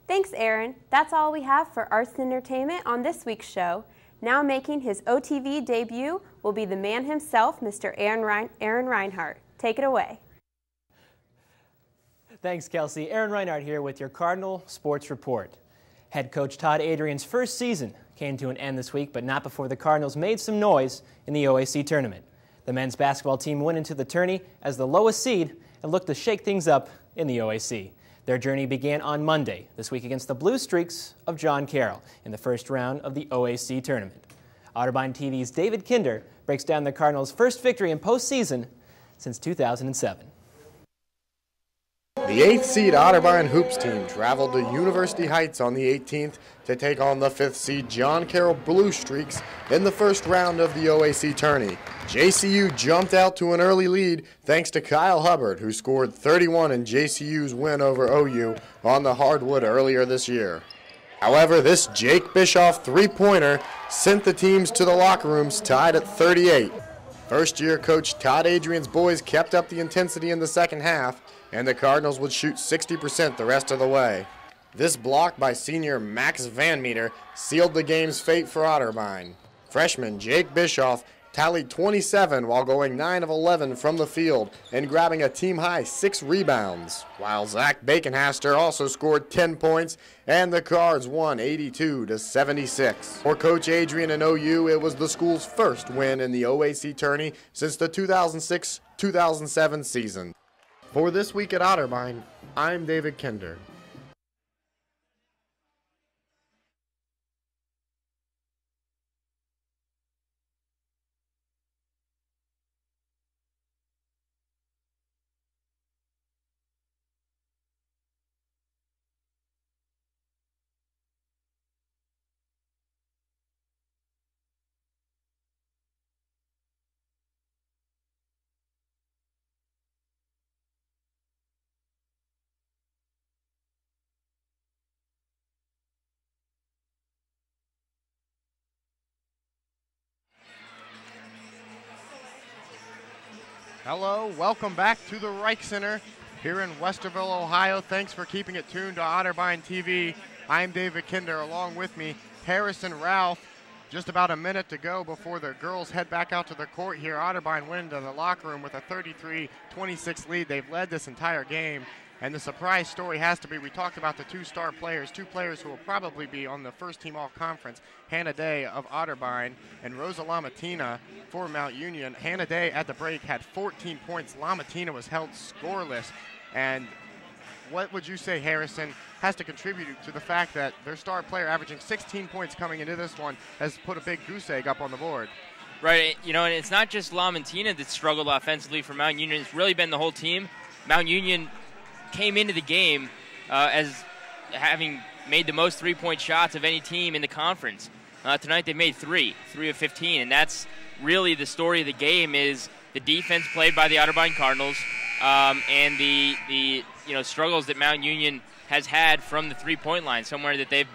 Thanks, Aaron. That's all we have for arts and entertainment on this week's show. Now making his OTV debut will be the man himself, Mr. Aaron Reinhardt. Take it away. Thanks, Kelsey. Aaron Reinhardt here with your Cardinal Sports Report. Head coach Todd Adrian's first season came to an end this week, but not before the Cardinals made some noise in the OAC tournament. The men's basketball team went into the tourney as the lowest seed and looked to shake things up in the OAC. Their journey began on Monday, this week against the Blue Streaks of John Carroll in the first round of the OAC tournament. Otterbein TV's David Kinder breaks down the Cardinals' first victory in postseason since 2007. The 8th seed Otterbein Hoops team traveled to University Heights on the 18th to take on the 5th seed John Carroll Blue Streaks in the first round of the OAC tourney. JCU jumped out to an early lead thanks to Kyle Hubbard, who scored 31 in JCU's win over OU on the hardwood earlier this year. However, this Jake Bischoff three-pointer sent the teams to the locker rooms tied at 38. First-year coach Todd Adrian's boys kept up the intensity in the second half, and the Cardinals would shoot 60% the rest of the way. This block by senior Max Van Meter sealed the game's fate for Otterbein. Freshman Jake Bischoff tallied 27 while going 9 of 11 from the field and grabbing a team-high 6 rebounds, while Zach Baconhaster also scored 10 points, and the Cards won 82-76. For Coach Adrian and OU, it was the school's first win in the OAC tourney since the 2006-2007 season. For This Week at Otterbein, I'm David Kinder. Hello, welcome back to the Reich Center here in Westerville, Ohio. Thanks for keeping it tuned to Otterbein TV. I'm David Kinder, along with me, Harrison Ralph. Just about a minute to go before the girls head back out to the court here. Otterbein went into the locker room with a 33-26 lead. They've led this entire game. And the surprise story has to be, we talked about the two star players, two players who will probably be on the first team all-conference, Hannah Day of Otterbein and Rosa Lamatina for Mount Union. Hannah Day at the break had 14 points. Lamatina was held scoreless. And what would you say, Harrison, has to contribute to the fact that their star player averaging 16 points coming into this one has put a big goose egg up on the board? Right, you know, and it's not just Lamatina that struggled offensively for Mount Union. It's really been the whole team. Mount Union came into the game as having made the most three-point shots of any team in the conference. Tonight they made three of 15, and that's really the story of the game, is the defense played by the Otterbein Cardinals and the struggles that Mount Union has had from the three-point line, somewhere that they've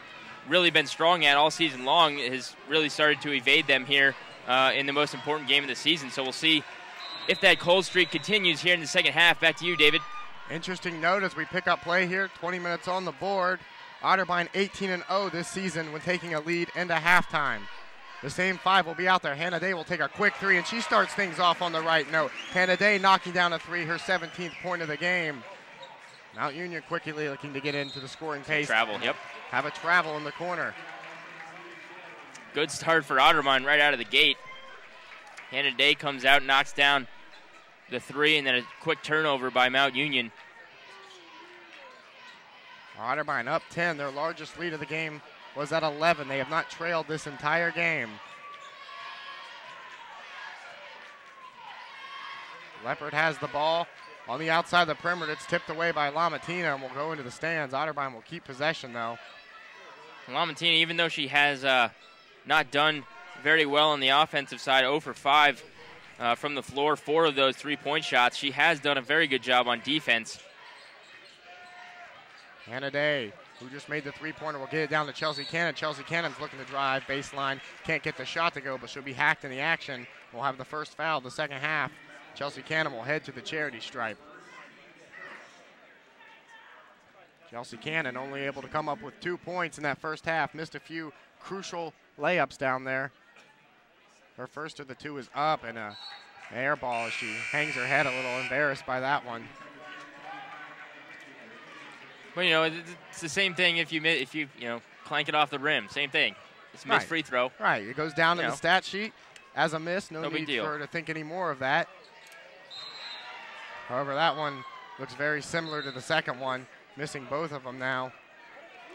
really been strong at all season long, has really started to evade them here in the most important game of the season. So we'll see if that cold streak continues here in the second half. Back to you, David. Interesting note as we pick up play here, 20 minutes on the board. Otterbein 18-0 this season when taking a lead into halftime. The same five will be out there. Hannah Day will take a quick three, and she starts things off on the right note. Hannah Day knocking down a three, her 17th point of the game. Mount Union quickly looking to get into the scoring pace. Travel, yep. Have a travel in the corner. Good start for Otterbein right out of the gate. Hannah Day comes out, knocks down the three, and then a quick turnover by Mount Union. Otterbein up 10. Their largest lead of the game was at 11. They have not trailed this entire game. Leopard has the ball on the outside of the perimeter. It's tipped away by Lamatina and will go into the stands. Otterbein will keep possession, though. Lamatina, even though she has not done very well on the offensive side, 0 for 5 from the floor, 4 of those three-point shots, she has done a very good job on defense. Hannah Day, who just made the three-pointer, will get it down to Chelsea Cannon. Chelsea Cannon's looking to drive baseline. Can't get the shot to go, but she'll be hacked in the action. We'll have the first foul of the second half. Chelsea Cannon will head to the charity stripe. Chelsea Cannon only able to come up with 2 points in that first half. Missed a few crucial layups down there. Her first of the two is up, and an air ball as she hangs her head a little embarrassed by that one. Well, you know, it's the same thing if you clank it off the rim. Same thing. It's a missed free throw. Right. It goes down in the stat sheet as a miss. No need deal for her to think any more of that. However, that one looks very similar to the second one, missing both of them now.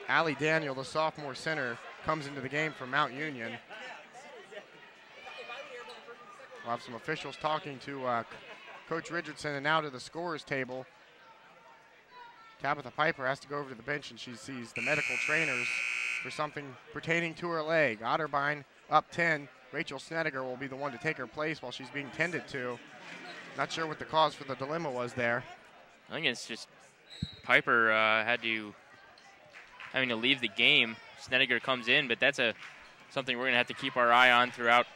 Allie Daniel, the sophomore center, comes into the game for Mount Union. We'll have some officials talking to Coach Richardson and now to the scorers table. Tabitha Piper has to go over to the bench, and she sees the medical trainers for something pertaining to her leg. Otterbein up 10. Rachel Snediger will be the one to take her place while she's being tended to. Not sure what the cause for the dilemma was there. I think it's just Piper having to leave the game. Snediger comes in, but that's something we're going to have to keep our eye on throughout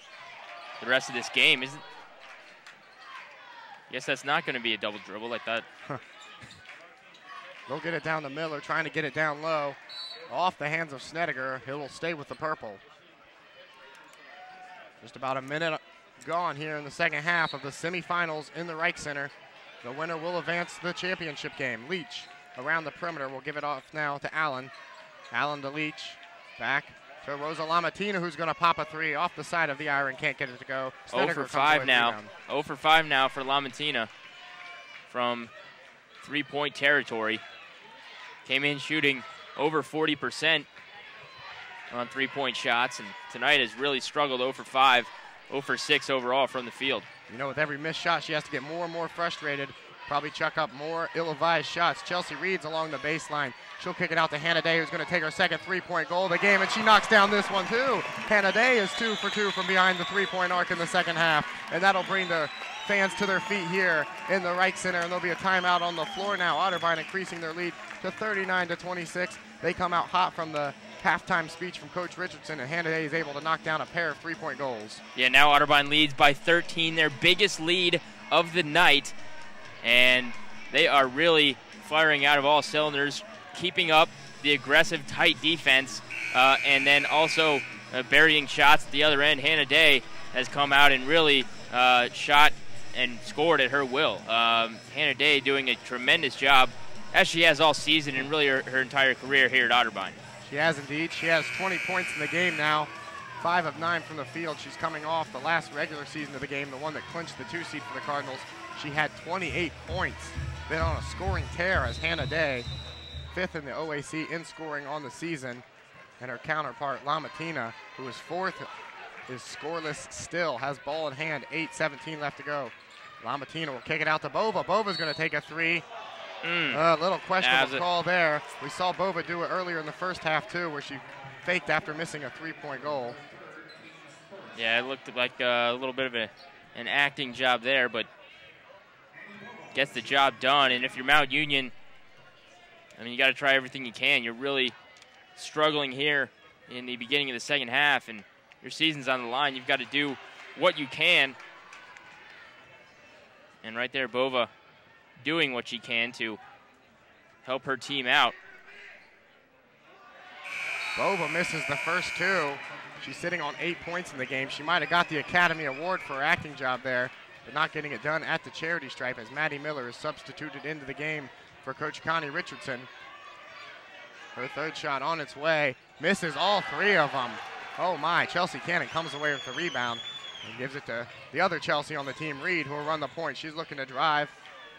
the rest of this game. I guess that's not going to be a double dribble like that. They'll get it down to Miller, trying to get it down low. Off the hands of Snediger. He will stay with the purple. Just about a minute gone here in the second half of the semifinals in the Reich Center. The winner will advance to the championship game. Leach around the perimeter. We'll give it off now to Allen. Allen to Leach. Back to Rosa Lamatina, who's going to pop a three off the side of the iron. Can't get it to go. 0 for 5 now. 0 for 5 now for Lamatina from three-point territory. Came in shooting over 40% on three-point shots, and tonight has really struggled. 0 for 5, 0 for 6 overall from the field. You know, with every missed shot, she has to get more and more frustrated. Probably chuck up more ill-advised shots. Chelsea Reed's along the baseline. She'll kick it out to Hannah Day, who's going to take her second three-point goal of the game, and she knocks down this one too. Hannah Day is 2 for 2 from behind the three-point arc in the second half, and that'll bring the fans to their feet here in the Reich Center, and there'll be a timeout on the floor now. Otterbein increasing their lead to 39-26. They come out hot from the halftime speech from Coach Richardson, and Hannah Day is able to knock down a pair of three-point goals. Yeah, now Otterbein leads by 13, their biggest lead of the night, and they are really firing out of all cylinders, keeping up the aggressive, tight defense, and then also burying shots at the other end. Hannah Day has come out and really shot and scored at her will. Hannah Day doing a tremendous job, as she has all season and really her entire career here at Otterbein. She has indeed. She has 20 points in the game now, 5 of 9 from the field. She's coming off the last regular season of the game, the one that clinched the 2 seed for the Cardinals. She had 28 points. Been on a scoring tear as Hannah Day, 5th in the OAC in scoring on the season. And her counterpart, Lamatina, who is 4th, is scoreless still, has ball in hand, 8:17 left to go. Lamatina will kick it out to Bova. Bova's going to take a three. A little questionable call there. We saw Bova do it earlier in the first half, too, where she faked after missing a three-point goal. Yeah, it looked like a little bit of an acting job there, but gets the job done. And if you're Mount Union, I mean, you got to try everything you can. You're really struggling here in the beginning of the second half, and your season's on the line. You've got to do what you can. And right there, Bova doing what she can to help her team out. Bova misses the first 2. She's sitting on 8 points in the game. She might have got the Academy Award for her acting job there, but not getting it done at the charity stripe as Maddie Miller is substituted into the game for Coach Connie Richardson. Her third shot on its way. Misses all 3 of them. Oh my, Chelsea Cannon comes away with the rebound and gives it to the other Chelsea on the team, Reed, who will run the point. She's looking to drive,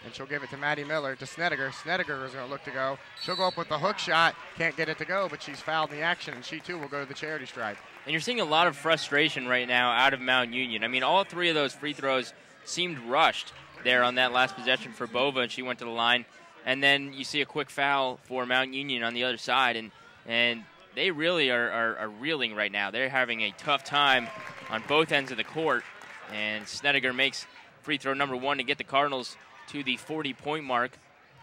and she'll give it to Maddie Miller, to Snedeker. Snedeker is going to look to go. She'll go up with the hook shot. Can't get it to go, but she's fouled in the action, and she too will go to the charity stripe. And you're seeing a lot of frustration right now out of Mount Union. I mean, all 3 of those free throws seemed rushed there on that last possession for Bova, and she went to the line. And then you see a quick foul for Mount Union on the other side, and they really are reeling right now. They're having a tough time on both ends of the court, and Snedeker makes free throw number 1 to get the Cardinals to the 40-point mark.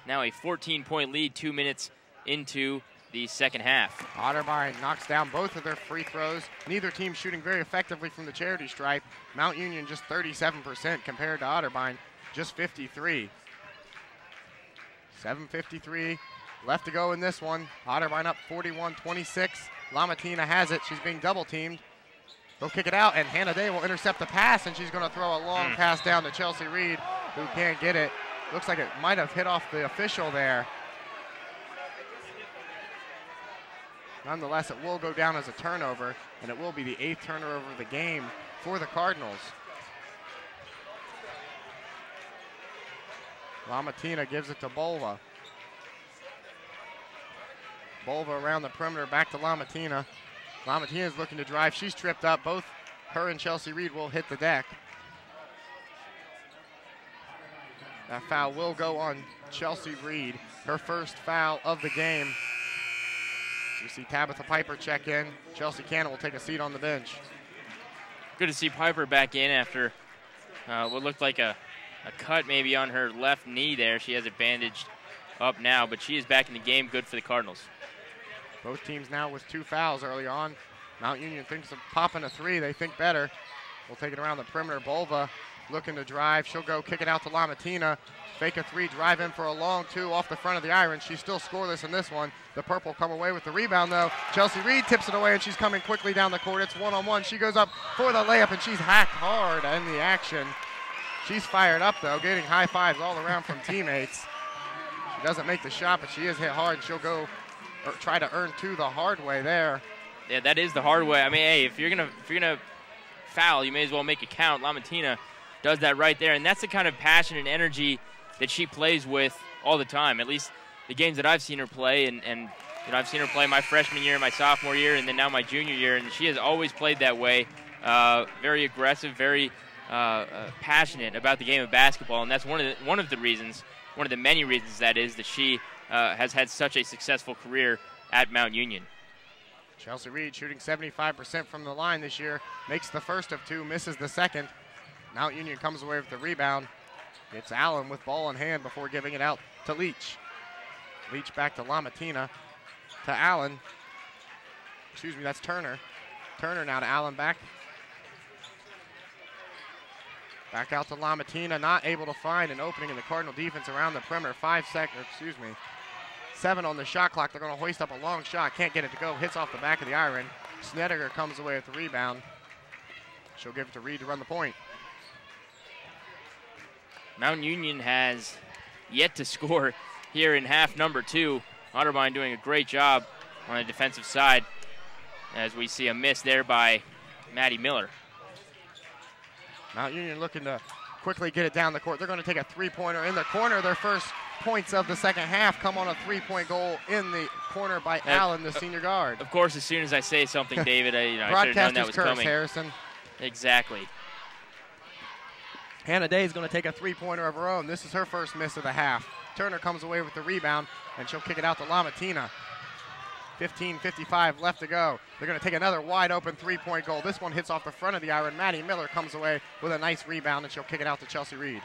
Now a 14-point lead 2 minutes into the second half. Otterbein knocks down both of their free throws. Neither team shooting very effectively from the charity stripe. Mount Union just 37% compared to Otterbein, just 53. 7:53 left to go in this one. Otterbein up 41-26. Lamatina has it. She's being double teamed. They'll kick it out, and Hannah Day will intercept the pass, and she's going to throw a long pass down to Chelsea Reed, who can't get it. Looks like it might have hit off the official there. Nonetheless, it will go down as a turnover, and it will be the 8th turnover of the game for the Cardinals. Lamatina gives it to Bova. Bova around the perimeter, back to Lamatina. Lamatina's looking to drive. She's tripped up. Both her and Chelsea Reed will hit the deck. That foul will go on Chelsea Reed, her first foul of the game. You see Tabitha Piper check in. Chelsea Cannon will take a seat on the bench. Good to see Piper back in after what looked like a cut maybe on her left knee there. She has it bandaged up now, but she is back in the game, good for the Cardinals. Both teams now with 2 fouls early on. Mount Union thinks of popping a 3. They think better. We'll take it around the perimeter. Bova looking to drive. She'll go kick it out to Lamatina. Fake a 3, drive in for a long 2 off the front of the iron. She's still scoreless in this one. The purple come away with the rebound, though. Chelsea Reed tips it away, and she's coming quickly down the court. It's one-on-one. She goes up for the layup, and she's hacked hard in the action. She's fired up, though, getting high fives all around from teammates. She doesn't make the shot, but she is hit hard. She'll go or try to earn 2 the hard way there. Yeah, that is the hard way. I mean, hey, if you're gonna foul, you may as well make it count. Lamatina does that right there, and that's the kind of passion and energy that she plays with all the time. At least the games that I've seen her play, and you know, I've seen her play my freshman year, my sophomore year, and then now my junior year, and she has always played that way. Very aggressive, very passionate about the game of basketball, and that's one of the reasons, one of the many reasons that is that she has had such a successful career at Mount Union. Chelsea Reed shooting 75% from the line this year, makes the first of 2, misses the second. Mount Union comes away with the rebound. It's Allen with ball in hand before giving it out to Leach. Leach back to Lamatina, to Allen. excuse me, that's Turner. Turner now to Allen back. Back out to Lamatina, not able to find an opening in the Cardinal defense around the perimeter. 7 on the shot clock. They're going to hoist up a long shot. Can't get it to go. Hits off the back of the iron. Snedeker comes away with the rebound. She'll give it to Reed to run the point. Mount Union has yet to score here in half number 2. Otterbein doing a great job on the defensive side as we see a miss there by Maddie Miller. Mount Union looking to quickly get it down the court. They're going to take a three-pointer in the corner. Their first points of the second half come on a three-point goal in the corner by Allen, the senior guard. Of course, as soon as I say something, David, I should have known that was coming. Harrison. Exactly. Hannah Day is going to take a three-pointer of her own. This is her first miss of the half. Turner comes away with the rebound, and she'll kick it out to Lamatina. 15:55 left to go. They're going to take another wide-open three-point goal. This one hits off the front of the iron. Maddie Miller comes away with a nice rebound, and she'll kick it out to Chelsea Reed.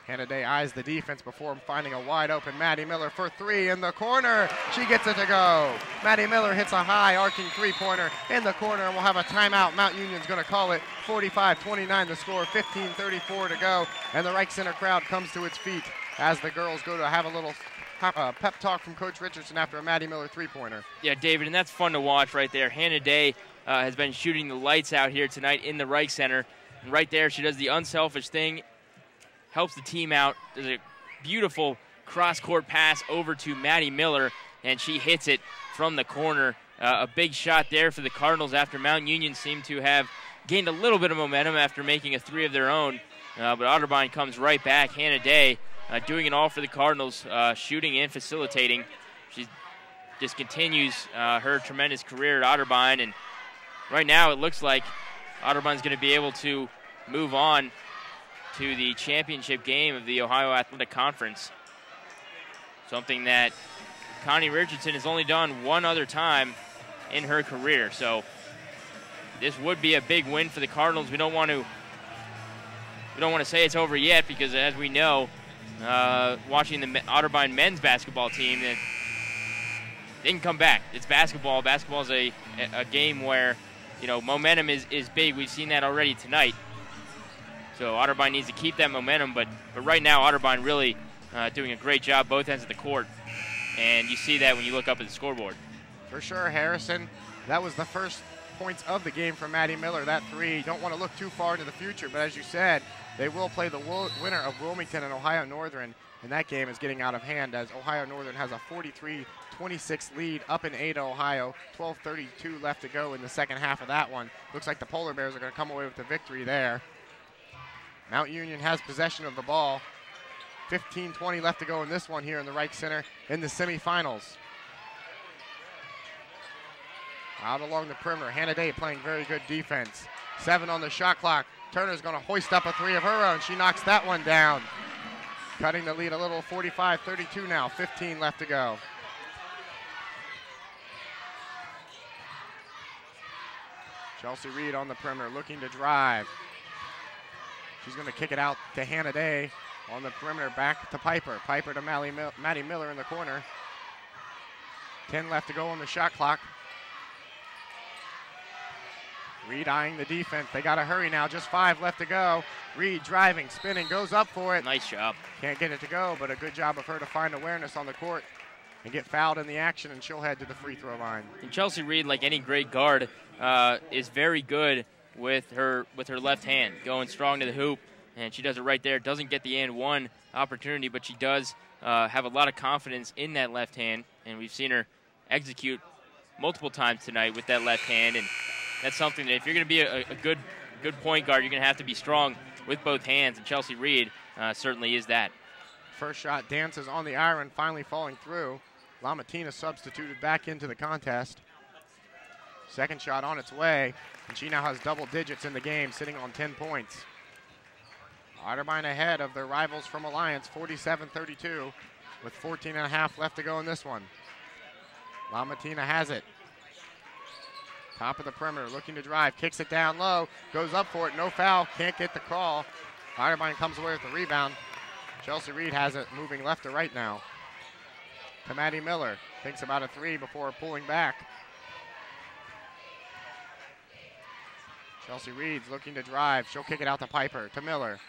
Hannah Day eyes the defense before finding a wide-open Maddie Miller for three in the corner. She gets it to go. Maddie Miller hits a high arcing three-pointer in the corner, and we'll have a timeout. Mount Union's going to call it. 45-29 the score, 15:34 to go, and the Reich Center crowd comes to its feet as the girls go to have a little pep talk from Coach Richardson after a Maddie Miller three-pointer. Yeah, David, and that's fun to watch right there. Hannah Day has been shooting the lights out here tonight in the Reich Center. And right there, she does the unselfish thing, helps the team out, does a beautiful cross-court pass over to Maddie Miller, and she hits it from the corner. A big shot there for the Cardinals after Mount Union seemed to have gained a little bit of momentum after making a three of their own. But Otterbein comes right back. Hannah Day doing it all for the Cardinals, shooting and facilitating. She just continues her tremendous career at Otterbein, and right now it looks like Otterbein's going to be able to move on to the championship game of the Ohio Athletic Conference, something that Connie Richardson has only done one other time in her career. So this would be a big win for the Cardinals. We don't want to say it's over yet, because as we know, watching the Otterbein men's basketball team, that didn't come back. It's basketball. Basketball is a game where, you know, momentum is big. We've seen that already tonight. So Otterbein needs to keep that momentum, but right now Otterbein really doing a great job both ends of the court, and you see that when you look up at the scoreboard. For sure, Harrison. That was the first points of the game for Maddie Miller. That three, don't want to look too far into the future, but as you said, they will play the winner of Wilmington and Ohio Northern, and that game is getting out of hand as Ohio Northern has a 43-26 lead up in Ada, Ohio. 12:32 left to go in the second half of that one. Looks like the Polar Bears are going to come away with the victory there. Mount Union has possession of the ball. 15:20 left to go in this one here in the Reich Center in the semifinals. Out along the perimeter, Hannah Day playing very good defense. 7 on the shot clock. Turner's going to hoist up a three of her own. She knocks that one down. Cutting the lead a little, 45-32 now, 15 left to go. Chelsea Reed on the perimeter looking to drive. She's going to kick it out to Hannah Day on the perimeter, back to Piper. Piper to Maddie Miller in the corner. 10 left to go on the shot clock. Reed eyeing the defense. They got to hurry now. Just 5 left to go. Reed driving, spinning, goes up for it. Nice job. Can't get it to go, but a good job of her to find awareness on the court and get fouled in the action, and she'll head to the free throw line. And Chelsea Reed, like any great guard, is very good with her left hand, going strong to the hoop, and she does it right there. Doesn't get the and one opportunity, but she does have a lot of confidence in that left hand, and we've seen her execute multiple times tonight with that left hand, and that's something that if you're going to be a good point guard, you're going to have to be strong with both hands, and Chelsea Reed certainly is that. First shot dances on the iron, finally falling through. Lamatina substituted back into the contest. Second shot on its way, and she now has double digits in the game, sitting on 10 points. Otterbein ahead of their rivals from Alliance, 47-32, with 14.5 left to go in this one. Lamatina has it. Top of the perimeter, looking to drive, kicks it down low, goes up for it, no foul, can't get the call. Otterbein comes away with the rebound. Chelsea Reed has it moving left to right now. to Maddie Miller. Thinks about a three before pulling back. Chelsea Reed's looking to drive. She'll kick it out to Piper, to Miller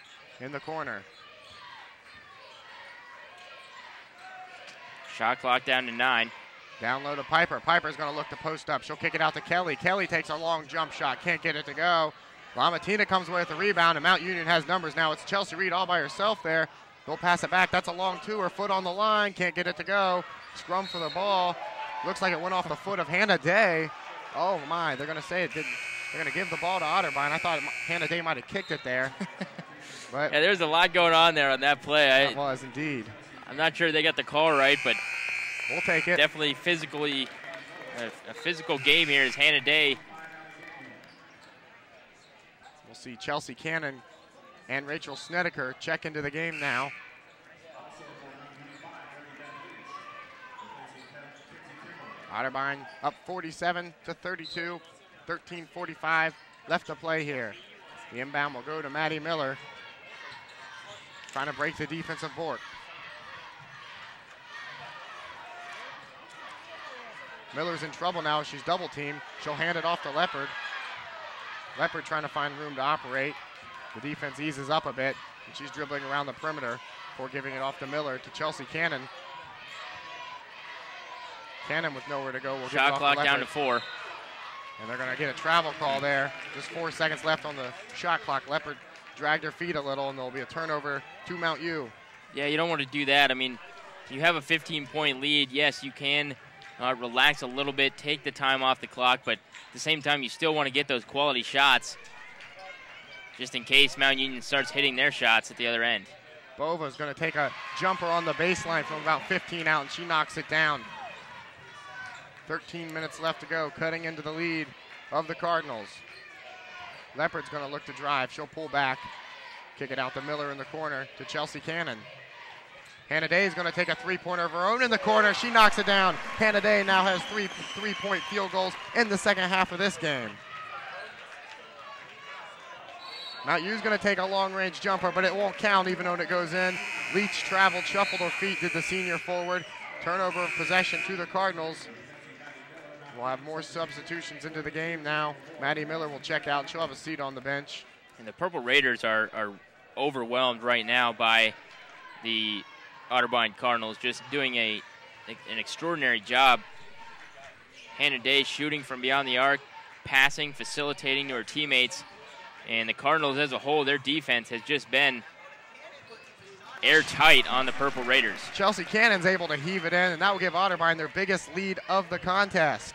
in the corner. Shot clock down to 9. Down low to Piper. Piper's going to look to post up. She'll kick it out to Kelly. Kelly takes a long jump shot. Can't get it to go. Lamatina comes away with the rebound, and Mount Union has numbers now. It's Chelsea Reed all by herself there. They'll pass it back. That's a long two. Her foot on the line. Can't get it to go. Scrum for the ball. Looks like it went off the foot of Hannah Day. Oh, my. They're going to say it did. They're going to give the ball to Otterbein. I thought Hannah Day might have kicked it there. But Yeah, there's a lot going on there on that play. That was indeed. I'm not sure they got the call right, but we'll take it. Definitely physically a physical game here as Hannah Day. We'll see Chelsea Cannon and Rachel Snedeker check into the game now. Otterbein up 47-32, 13:45 left to play here. The inbound will go to Maddie Miller, trying to break the defensive board. Miller's in trouble now. She's double teamed. She'll hand it off to Leopard. Leopard trying to find room to operate. The defense eases up a bit, and she's dribbling around the perimeter before giving it off to Miller to Chelsea Cannon. Cannon with nowhere to go. Will Shot clock down to 4. And they're going to get a travel call there. Just 4 seconds left on the shot clock. Leopard dragged her feet a little, and there'll be a turnover to Mount U. Yeah, you don't want to do that. I mean, you have a 15-point lead. Yes, you can relax a little bit, take the time off the clock, but at the same time, you still want to get those quality shots just in case Mount Union starts hitting their shots at the other end. Bova's going to take a jumper on the baseline from about 15 out, and she knocks it down. 13 minutes left to go, cutting into the lead of the Cardinals. Leopard's going to look to drive. She'll pull back, kick it out to Miller in the corner to Chelsea Cannon. Hannah Day is going to take a three-pointer of her own in the corner. She knocks it down. Hannah Day now has three-point field goals in the second half of this game. Mount U's going to take a long-range jumper, but it won't count even though it goes in. Leach traveled, shuffled her feet, did the senior forward. Turnover of possession to the Cardinals. We'll have more substitutions into the game now. Maddie Miller will check out. She'll have a seat on the bench. And the Purple Raiders are overwhelmed right now by the Otterbein Cardinals, just doing an extraordinary job. Hannah Day shooting from beyond the arc, passing, facilitating to her teammates. And the Cardinals as a whole, their defense has just been airtight on the Purple Raiders. Chelsea Cannon's able to heave it in, and that will give Otterbein their biggest lead of the contest.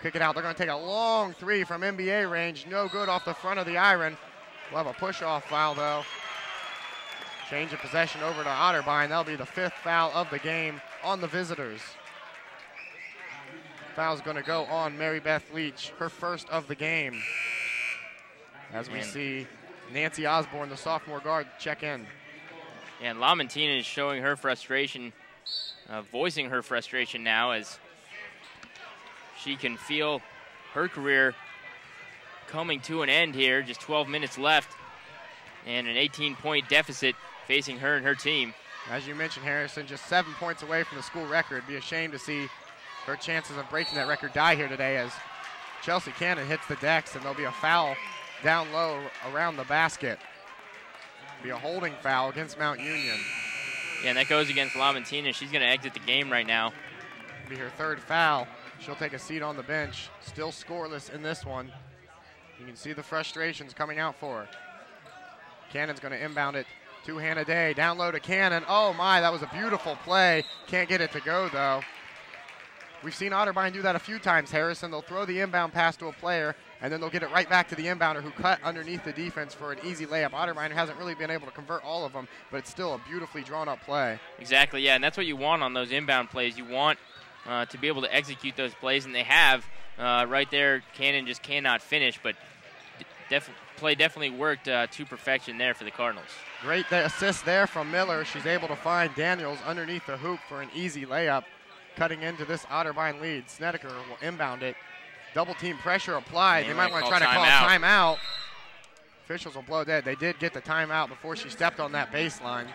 Kick it out. They're going to take a long three from NBA range. No good off the front of the iron. We'll have a push-off foul, though. Change of possession over to Otterbein. That'll be the 5th foul of the game on the visitors. Foul's going to go on Mary Beth Leach, her first of the game. As we see Nancy Osborne, the sophomore guard, check in. And Lamentina is showing her frustration, voicing her frustration now as she can feel her career coming to an end here. Just 12 minutes left and an 18-point deficit facing her and her team. As you mentioned, Harrison, just 7 points away from the school record. Be a shame to see her chances of breaking that record die here today as Chelsea Cannon hits the decks, and there'll be a foul down low around the basket. Be a holding foul against Mount Union. Yeah, and that goes against Lamentina. She's going to exit the game right now. Be her 3rd foul. She'll take a seat on the bench. Still scoreless in this one. You can see the frustrations coming out for her. Cannon's going to inbound it to Hannah Day. Down low to Cannon. Oh my, that was a beautiful play. Can't get it to go though. We've seen Otterbein do that a few times, Harrison. They'll throw the inbound pass to a player, and then they'll get it right back to the inbounder who cut underneath the defense for an easy layup. Otterbein hasn't really been able to convert all of them, but it's still a beautifully drawn-up play. Exactly, yeah, and that's what you want on those inbound plays. You want to be able to execute those plays, and they have right there. Cannon just cannot finish, but play definitely worked to perfection there for the Cardinals. Great assist there from Miller. She's able to find Daniels underneath the hoop for an easy layup, cutting into this Otterbein lead. Snedeker will inbound it. Double team pressure applied. They might want to try to call a timeout. Officials will blow dead. They did get the timeout before she stepped on that baseline.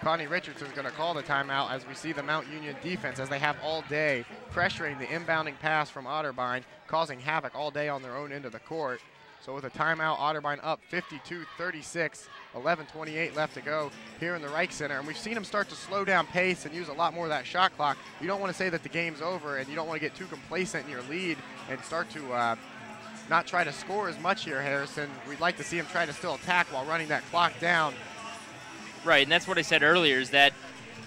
Connie Richardson's going to call the timeout as we see the Mount Union defense, as they have all day, pressuring the inbounding pass from Otterbein, causing havoc all day on their own end of the court. So with a timeout, Otterbein up 52-36, 11:28 left to go here in the Reich Center. And we've seen them start to slow down pace and use a lot more of that shot clock. You don't want to say that the game's over, and you don't want to get too complacent in your lead and start to not try to score as much here, Harrison. We'd like to see them try to still attack while running that clock down. Right, and that's what I said earlier is that,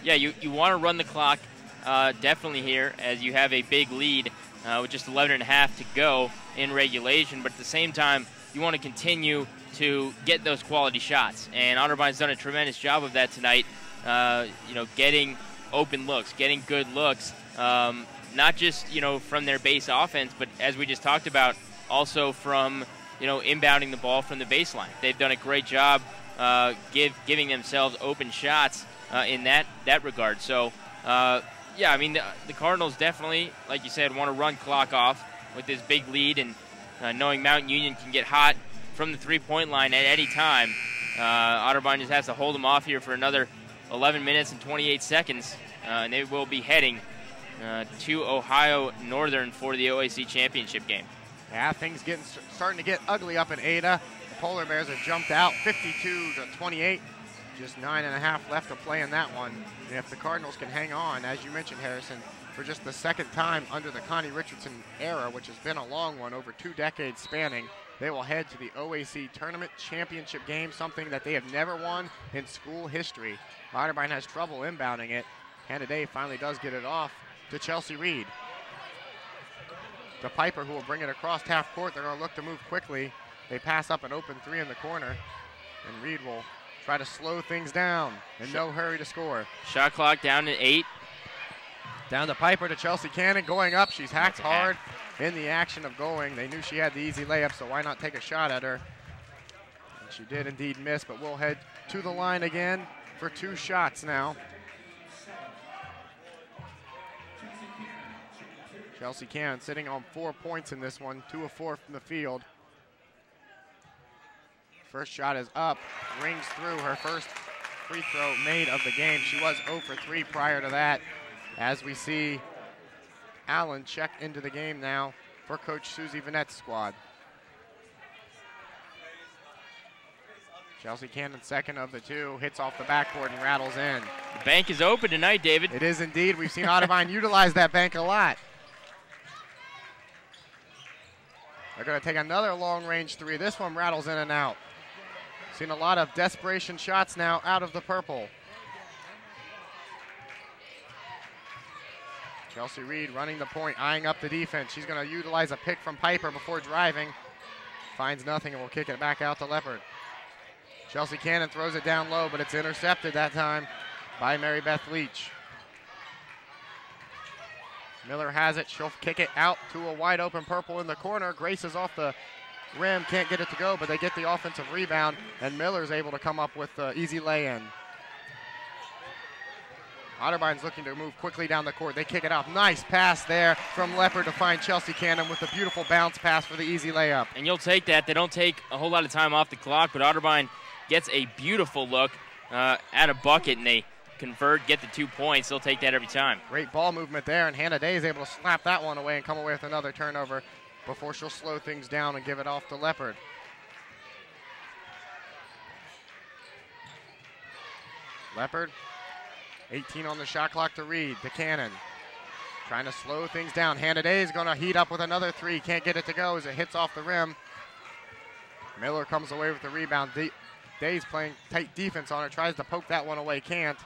yeah, you want to run the clock definitely here as you have a big lead with just 11 and a half to go in regulation, but at the same time, you want to continue to get those quality shots. And Otterbein's done a tremendous job of that tonight, getting open looks, getting good looks, not just, from their base offense, but as we just talked about, also from, inbounding the ball from the baseline. They've done a great job giving themselves open shots in that regard. So, yeah, I mean, the Cardinals definitely, like you said, want to run clock off with this big lead, and knowing Mount Union can get hot from the three-point line at any time. Otterbein just has to hold them off here for another 11 minutes and 28 seconds, and they will be heading to Ohio Northern for the OAC championship game. Yeah, things starting to get ugly up in Ada. The Polar Bears have jumped out 52-28. Just 9.5 left to play in that one. And if the Cardinals can hang on, as you mentioned, Harrison, for just the second time under the Connie Richardson era, which has been a long one, over 2 decades spanning, they will head to the OAC Tournament Championship game, something that they have never won in school history. Otterbein has trouble inbounding it. Hannah Day finally does get it off to Chelsea Reed. To Piper, who will bring it across half court. They're going to look to move quickly. They pass up an open three in the corner, and Reed will try to slow things down. In no hurry to score. Shot clock down to 8. Down to Piper to Chelsea Cannon. Going up, she's hacked hard in the action of going. They knew she had the easy layup, so why not take a shot at her? And she did indeed miss, but we'll head to the line again for 2 shots now. Chelsea Cannon sitting on 4 points in this one, 2 of 4 from the field. First shot is up, rings through. Her first free throw made of the game. She was 0 for 3 prior to that. As we see Allen check into the game now for Coach Susie Vanette's squad. Chelsea Cannon, second of the 2, hits off the backboard and rattles in. The bank is open tonight, David. It is indeed. We've seen Otterbein utilize that bank a lot. They're going to take another long-range 3. This one rattles in and out. Seen a lot of desperation shots now out of the purple. Chelsea Reed running the point, eyeing up the defense. She's going to utilize a pick from Piper before driving. Finds nothing and will kick it back out to Leopard. Chelsea Cannon throws it down low, but it's intercepted that time by Mary Beth Leach. Miller has it. She'll kick it out to a wide open purple in the corner. Grace is off the rim, can't get it to go, but they get the offensive rebound, and Miller's able to come up with the easy lay-in. Otterbein's looking to move quickly down the court. They kick it off. Nice pass there from Leopard to find Chelsea Cannon with a beautiful bounce pass for the easy layup. And you'll take that. They don't take a whole lot of time off the clock, but Otterbein gets a beautiful look at a bucket, and they convert, get the 2 points. They'll take that every time. Great ball movement there, and Hannah Day is able to slap that one away and come away with another turnover before she'll slow things down and give it off to Leopard. Leopard, 18 on the shot clock to Reed, to Cannon. Trying to slow things down. Hannah Day is going to heat up with another 3. Can't get it to go as it hits off the rim. Miller comes away with the rebound. Day's playing tight defense on her, tries to poke that one away, can't.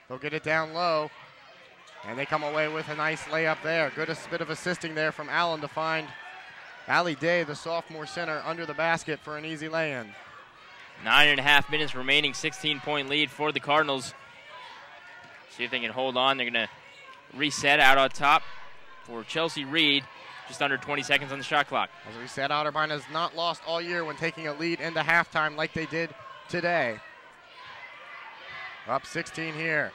They'll get it down low, and they come away with a nice layup there. Good bit of assisting there from Allen to find Allie Day, the sophomore center, under the basket for an easy lay-in. 9.5 minutes remaining, 16-point lead for the Cardinals. See if they can hold on. They're going to reset out on top for Chelsea Reed. Just under 20 seconds on the shot clock. As we said, Otterbein has not lost all year when taking a lead into halftime like they did today. Up 16 here.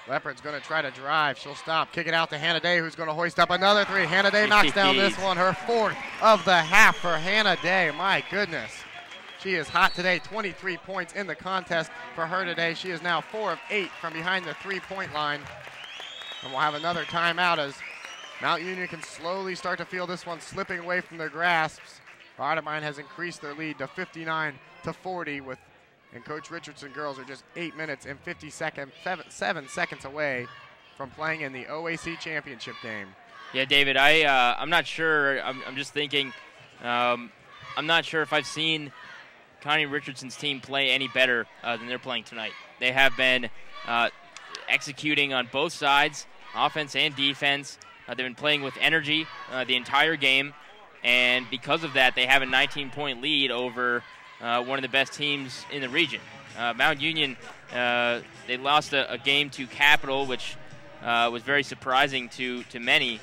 Leopard's going to try to drive. She'll stop. Kick it out to Hannah Day, who's going to hoist up another 3. Hannah Day knocks down this one. Her 4th of the half for Hannah Day. My goodness. She is hot today, 23 points in the contest for her today. She is now 4 of 8 from behind the three-point line. And we'll have another timeout as Mount Union can slowly start to feel this one slipping away from their grasps. Otterbein has increased their lead to 59-40 and Coach Richardson girls are just 8 minutes and 7 seconds away from playing in the OAC championship game. Yeah, David, I'm not sure. I'm just thinking, I'm not sure if I've seen Connie Richardson's team play any better than they're playing tonight. They have been executing on both sides, offense and defense. They've been playing with energy the entire game, and because of that, they have a 19-point lead over one of the best teams in the region. Mount Union, they lost a game to Capital, which was very surprising to many,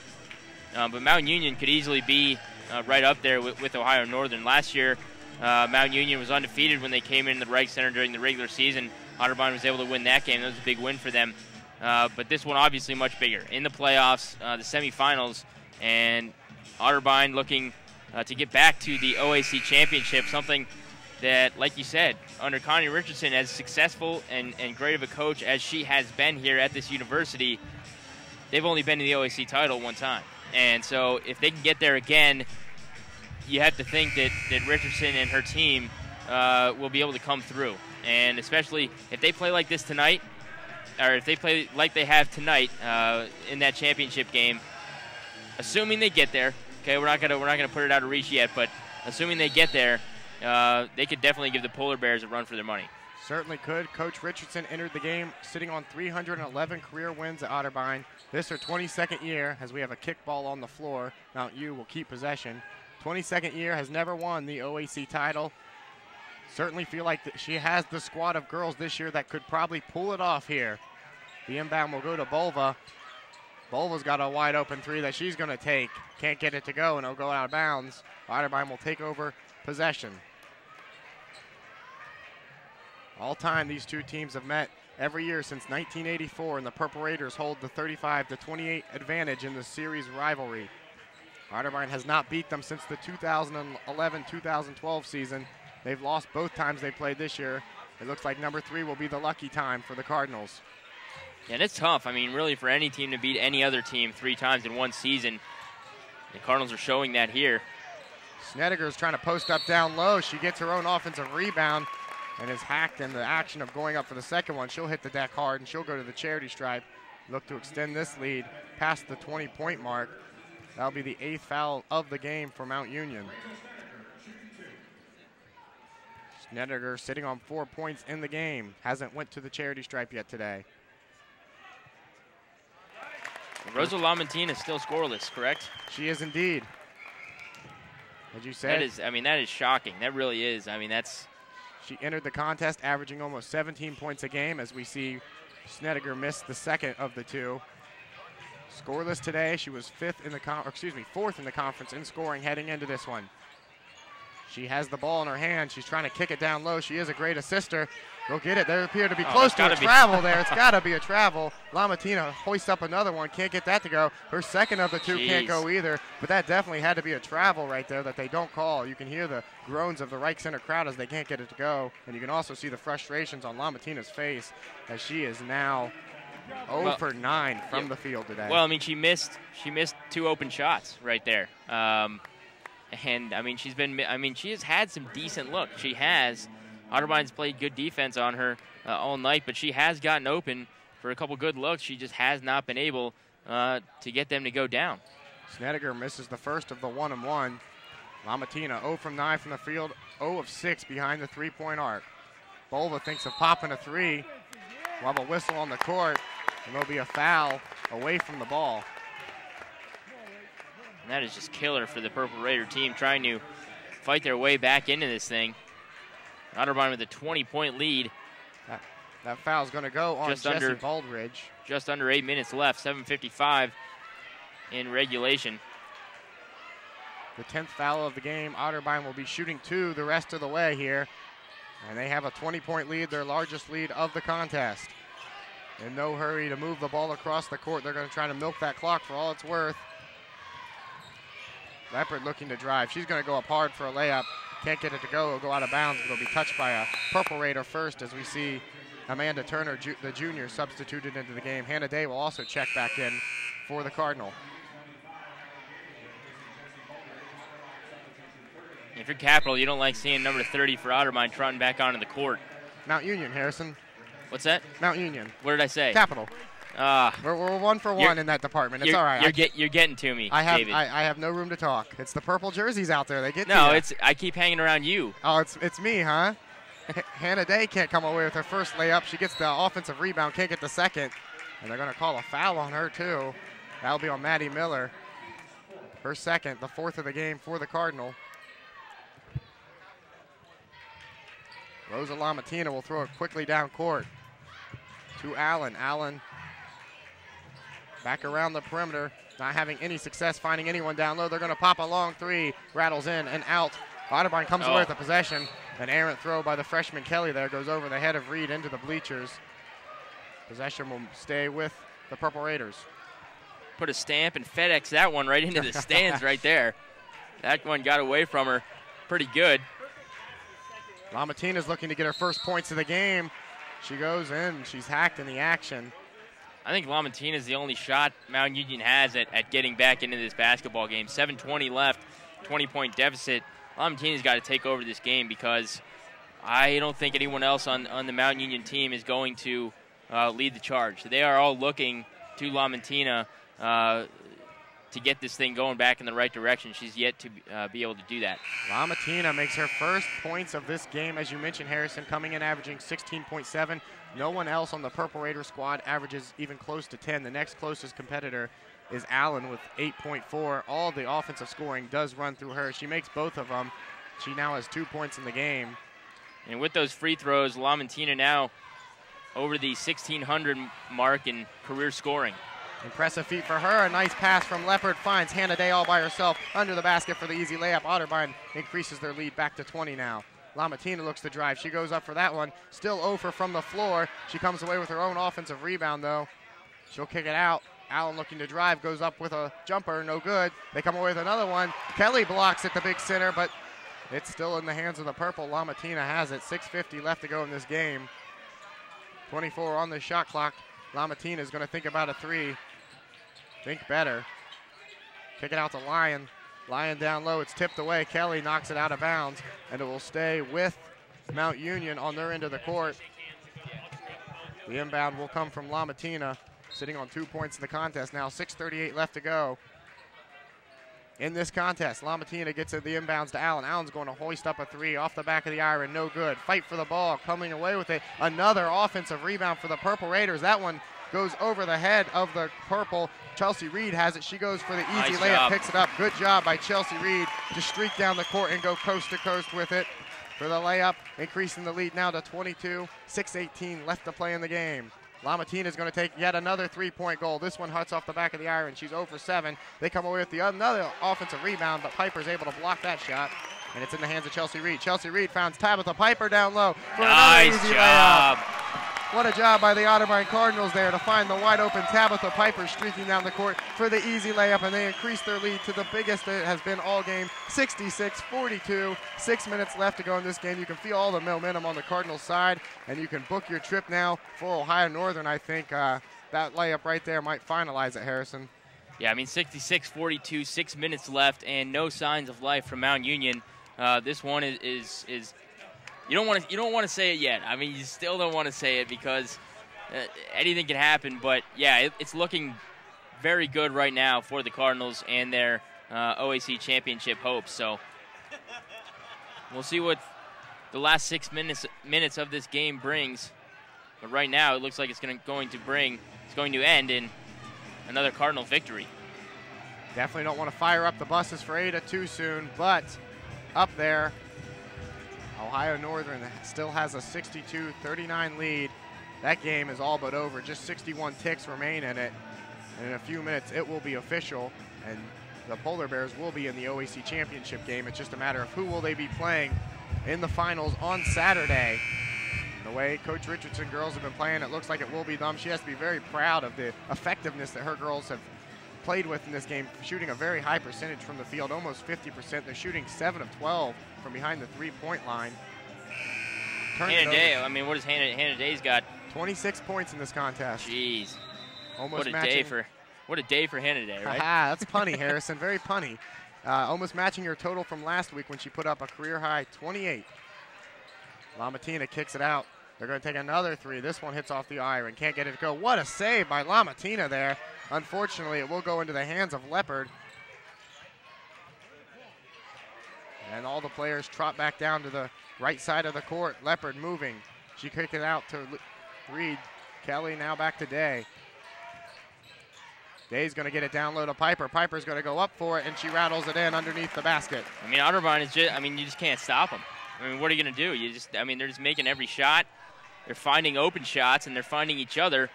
but Mount Union could easily be right up there with Ohio Northern. Last year, Mount Union was undefeated when they came in the Reich Center during the regular season. Otterbein was able to win that game. That was a big win for them. But this one obviously much bigger. In the playoffs, the semifinals, and Otterbein looking to get back to the OAC championship, something that, like you said, under Connie Richardson, as successful and great of a coach as she has been here at this university, they've only been in the OAC title one time. And so if they can get there again, you have to think that Richardson and her team will be able to come through. And especially if they play like this tonight, or if they play like they have tonight in that championship game, assuming they get there, okay, we're not gonna put it out of reach yet, but assuming they get there, they could definitely give the Polar Bears a run for their money. Certainly could. Coach Richardson entered the game sitting on 311 career wins at Otterbein. This her 22nd year, as we have a kickball on the floor. Mount U will keep possession. 22nd year, has never won the OAC title. Certainly feel like she has the squad of girls this year that could probably pull it off here. The inbound will go to Bolva. Bolva's got a wide open three that she's going to take. Can't get it to go, and it'll go out of bounds. Otterbein will take over possession. All time, these two teams have met every year since 1984, and the Purple Raiders hold the 35-28 advantage in the series rivalry. Otterbein has not beat them since the 2011-2012 season. They've lost both times they played this year. It looks like number 3 will be the lucky time for the Cardinals. Yeah, and it's tough. I mean, really, for any team to beat any other team 3 times in one season. The Cardinals are showing that here. Snedeker's trying to post up down low. She gets her own offensive rebound and is hacked in the action of going up for the second one. She'll hit the deck hard, and she'll go to the charity stripe. Look to extend this lead past the 20-point mark. That'll be the 8th foul of the game for Mount Union. Snedeker sitting on 4 points in the game. Hasn't went to the charity stripe yet today. Rosa Lamontina is still scoreless, correct? She is indeed. As you said. That is, I mean, that is shocking. That really is. I mean, that's... She entered the contest averaging almost 17 points a game, as we see Snedeker miss the second of the two. Scoreless today. She was fourth in the conference in scoring heading into this one. She has the ball in her hand. She's trying to kick it down low. She is a great assister. Go get it. There appeared to be close to a travel there. It's got to be a travel. Lamontina hoists up another one. Can't get that to go. Her second of the two can't go either. But that definitely had to be a travel right there that they don't call. You can hear the groans of the Reich Center crowd as they can't get it to go. And you can also see the frustrations on Lamontina's face as she is now 0 for 9 from the field today. Well, I mean, she missed 2 open shots right there. And I mean, she has had some decent looks. She has. Otterbein's played good defense on her all night, but she has gotten open for a couple good looks. She just has not been able to get them to go down. Snedeker misses the first of the 1-and-1. Lamontina 0 from 9 from the field, 0 of 6 behind the three-point arc. Bolva thinks of popping a three. We'll have a whistle on the court, and there'll be a foul away from the ball. And that is just killer for the Purple Raider team trying to fight their way back into this thing. Otterbein with a 20-point lead. That foul's going to go on Jesse Baldridge. Just under 8 minutes left, 7:55 in regulation. The 10th foul of the game. Otterbein will be shooting 2 the rest of the way here. And they have a 20-point lead, their largest lead of the contest. In no hurry to move the ball across the court. They're going to try to milk that clock for all it's worth. Leopard looking to drive. She's going to go up hard for a layup. Can't get it to go. It'll go out of bounds, but it'll be touched by a Purple Raider first as we see Amanda Turner, the junior, substituted into the game. Hannah Day will also check back in for the Cardinal. If you're Capital, you don't like seeing number 30 for Otterbein trotting back onto the court. Mount Union, Harrison. What's that? Mount Union. What did I say? Capital. We're 1 for 1 in that department. It's all right. You're getting to me, David. David. I have no room to talk. It's the purple jerseys out there. They get no. to It's I keep hanging around you. Oh, it's me, huh? Hannah Day can't come away with her first layup. She gets the offensive rebound, can't get the second, and they're going to call a foul on her too. That'll be on Maddie Miller. Her second, the 4th of the game for the Cardinal. Rosa Lamatina will throw it quickly down court to Allen. Allen back around the perimeter, not having any success finding anyone down low. They're going to pop a long three, rattles in and out. Otterbein comes away with the possession. An errant throw by the freshman Kelly there goes over the head of Reed into the bleachers. Possession will stay with the Purple Raiders. Put a stamp and FedEx that one right into the stands right there. That one got away from her pretty good. Lamatina's looking to get her first points of the game. She goes in. She's hacked in the action. I think Lamatina is the only shot Mount Union has at getting back into this basketball game. 7:20 left, 20-point deficit. Lamatina's got to take over this game because I don't think anyone else on the Mount Union team is going to lead the charge. They are all looking to Lamatina to get this thing going back in the right direction. She's yet to be able to do that. Lamatina makes her first points of this game, as you mentioned, Harrison, coming in averaging 16.7. No one else on the Purple Raider squad averages even close to 10. The next closest competitor is Allen with 8.4. All the offensive scoring does run through her. She makes both of them. She now has 2 points in the game. And with those free throws, Lamatina now over the 1,600 mark in career scoring. Impressive feat for her. A nice pass from Leopard finds Hannah Day all by herself under the basket for the easy layup. Otterbein increases their lead back to 20 now. Lamatina looks to drive. She goes up for that one. Still over from the floor. She comes away with her own offensive rebound, though. She'll kick it out. Allen looking to drive, goes up with a jumper, no good. They come away with another one. Kelly blocks at the big center, but it's still in the hands of the purple. Lamatina has it. 6:50 left to go in this game. 24 on the shot clock. Lamatina is going to think about a three. Think better. Kick it out to Lyon. Lyon down low. It's tipped away. Kelly knocks it out of bounds, and it will stay with Mount Union on their end of the court. The inbound will come from Lamatina, sitting on 2 points in the contest now. 6:38 left to go in this contest. Lamatina gets the inbounds to Allen. Allen's going to hoist up a three off the back of the iron. No good. Fight for the ball. Coming away with it. Another offensive rebound for the Purple Raiders. That one goes over the head of the purple. Chelsea Reed has it. She goes for the easy Nice layup, job. picks it up. Good job by Chelsea Reed to streak down the court and go coast to coast with it for the layup, increasing the lead now to 22. 6:18 left to play in the game. Lamatina is going to take yet another three-point goal. This one huts off the back of the iron. She's 0 for 7. They come away with another offensive rebound, but Piper's able to block that shot, and it's in the hands of Chelsea Reed. Chelsea Reed finds Tabitha Piper down low for Nice another easy job. layup. What a job by the Otterbein Cardinals there to find the wide open Tabitha Piper streaking down the court for the easy layup, and they increase their lead to the biggest it has been all game, 66-42. 6 minutes left to go in this game. You can feel all the momentum on the Cardinals side, and you can book your trip now for Ohio Northern. I think that layup right there might finalize it, Harrison. Yeah, I mean 66-42, 6 minutes left, and no signs of life from Mount Union. This one is you don't want to say it yet. I mean, you still don't want to say it because anything can happen. But yeah, it's looking very good right now for the Cardinals and their OAC championship hopes. So we'll see what the last 6 minutes of this game brings. But right now, it looks like it's going to end in another Cardinal victory. Definitely don't want to fire up the buses for Ada too soon, but up there, Ohio Northern still has a 62-39 lead. That game is all but over. Just 61 ticks remain in it. And in a few minutes, it will be official, and the Polar Bears will be in the OAC championship game. It's just a matter of who will they be playing in the finals on Saturday. The way Coach Richardson girls have been playing, it looks like it will be them. She has to be very proud of the effectiveness that her girls have played with in this game, shooting a very high percentage from the field, almost 50%. They're shooting 7 of 12 from behind the three-point line. Hannah Day, I mean, what has Hannah Day's got? 26 points in this contest. Jeez. Almost what a matching. day for Hannah Day, right? That's punny, Harrison, very punny. Almost matching her total from last week when she put up a career-high 28. Lamatina kicks it out. They're going to take another three. This one hits off the iron. Can't get it to go. What a save by Lamatina there. Unfortunately, it will go into the hands of Leopard. And all the players trot back down to the right side of the court. Leopard moving. She kicked it out to Reed. Kelly now back to Day. Day's going to get it down low to Piper. Piper's going to go up for it, and she rattles it in underneath the basket. I mean, Otterbein is just, I mean, you just can't stop them. I mean, what are you going to do? I mean, they're just making every shot. They're finding open shots, and they're finding each other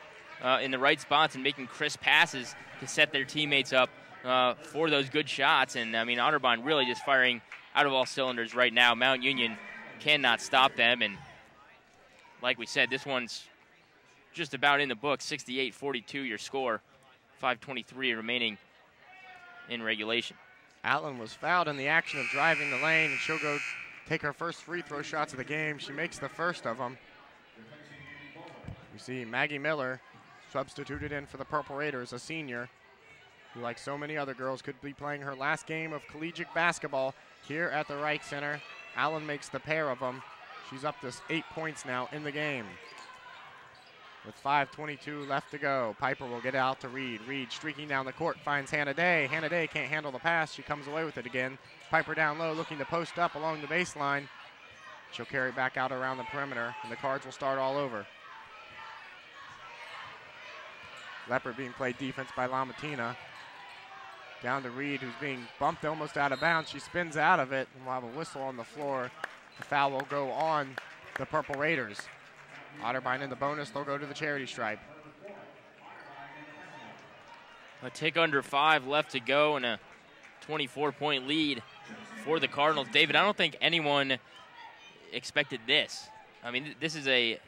in the right spots and making crisp passes to set their teammates up for those good shots. And, I mean, Otterbein really just firing out of all cylinders right now. Mount Union cannot stop them. And like we said, this one's just about in the book, 68-42 your score, 5:23 remaining in regulation. Allen was fouled in the action of driving the lane, and she'll go take her first free throw shots of the game. She makes the first of them. You see Maggie Miller substituted in for the Purple Raiders, a senior who, like so many other girls, could be playing her last game of collegiate basketball here at the Reich Center. Allen makes the pair of them. She's up to 8 points now in the game. With 5:22 left to go, Piper will get out to Reed. Reed streaking down the court, finds Hannah Day. Hannah Day can't handle the pass. She comes away with it again. Piper down low, looking to post up along the baseline. She'll carry back out around the perimeter, and the Cards will start all over. Leopard being played defense by Lamatina. Down to Reed, who's being bumped almost out of bounds. She spins out of it, and we'll have a whistle on the floor. The foul will go on the Purple Raiders. Otterbein in the bonus, they'll go to the charity stripe. A tick under 5 left to go and a 24-point lead for the Cardinals. David, I don't think anyone expected this. I mean, this is a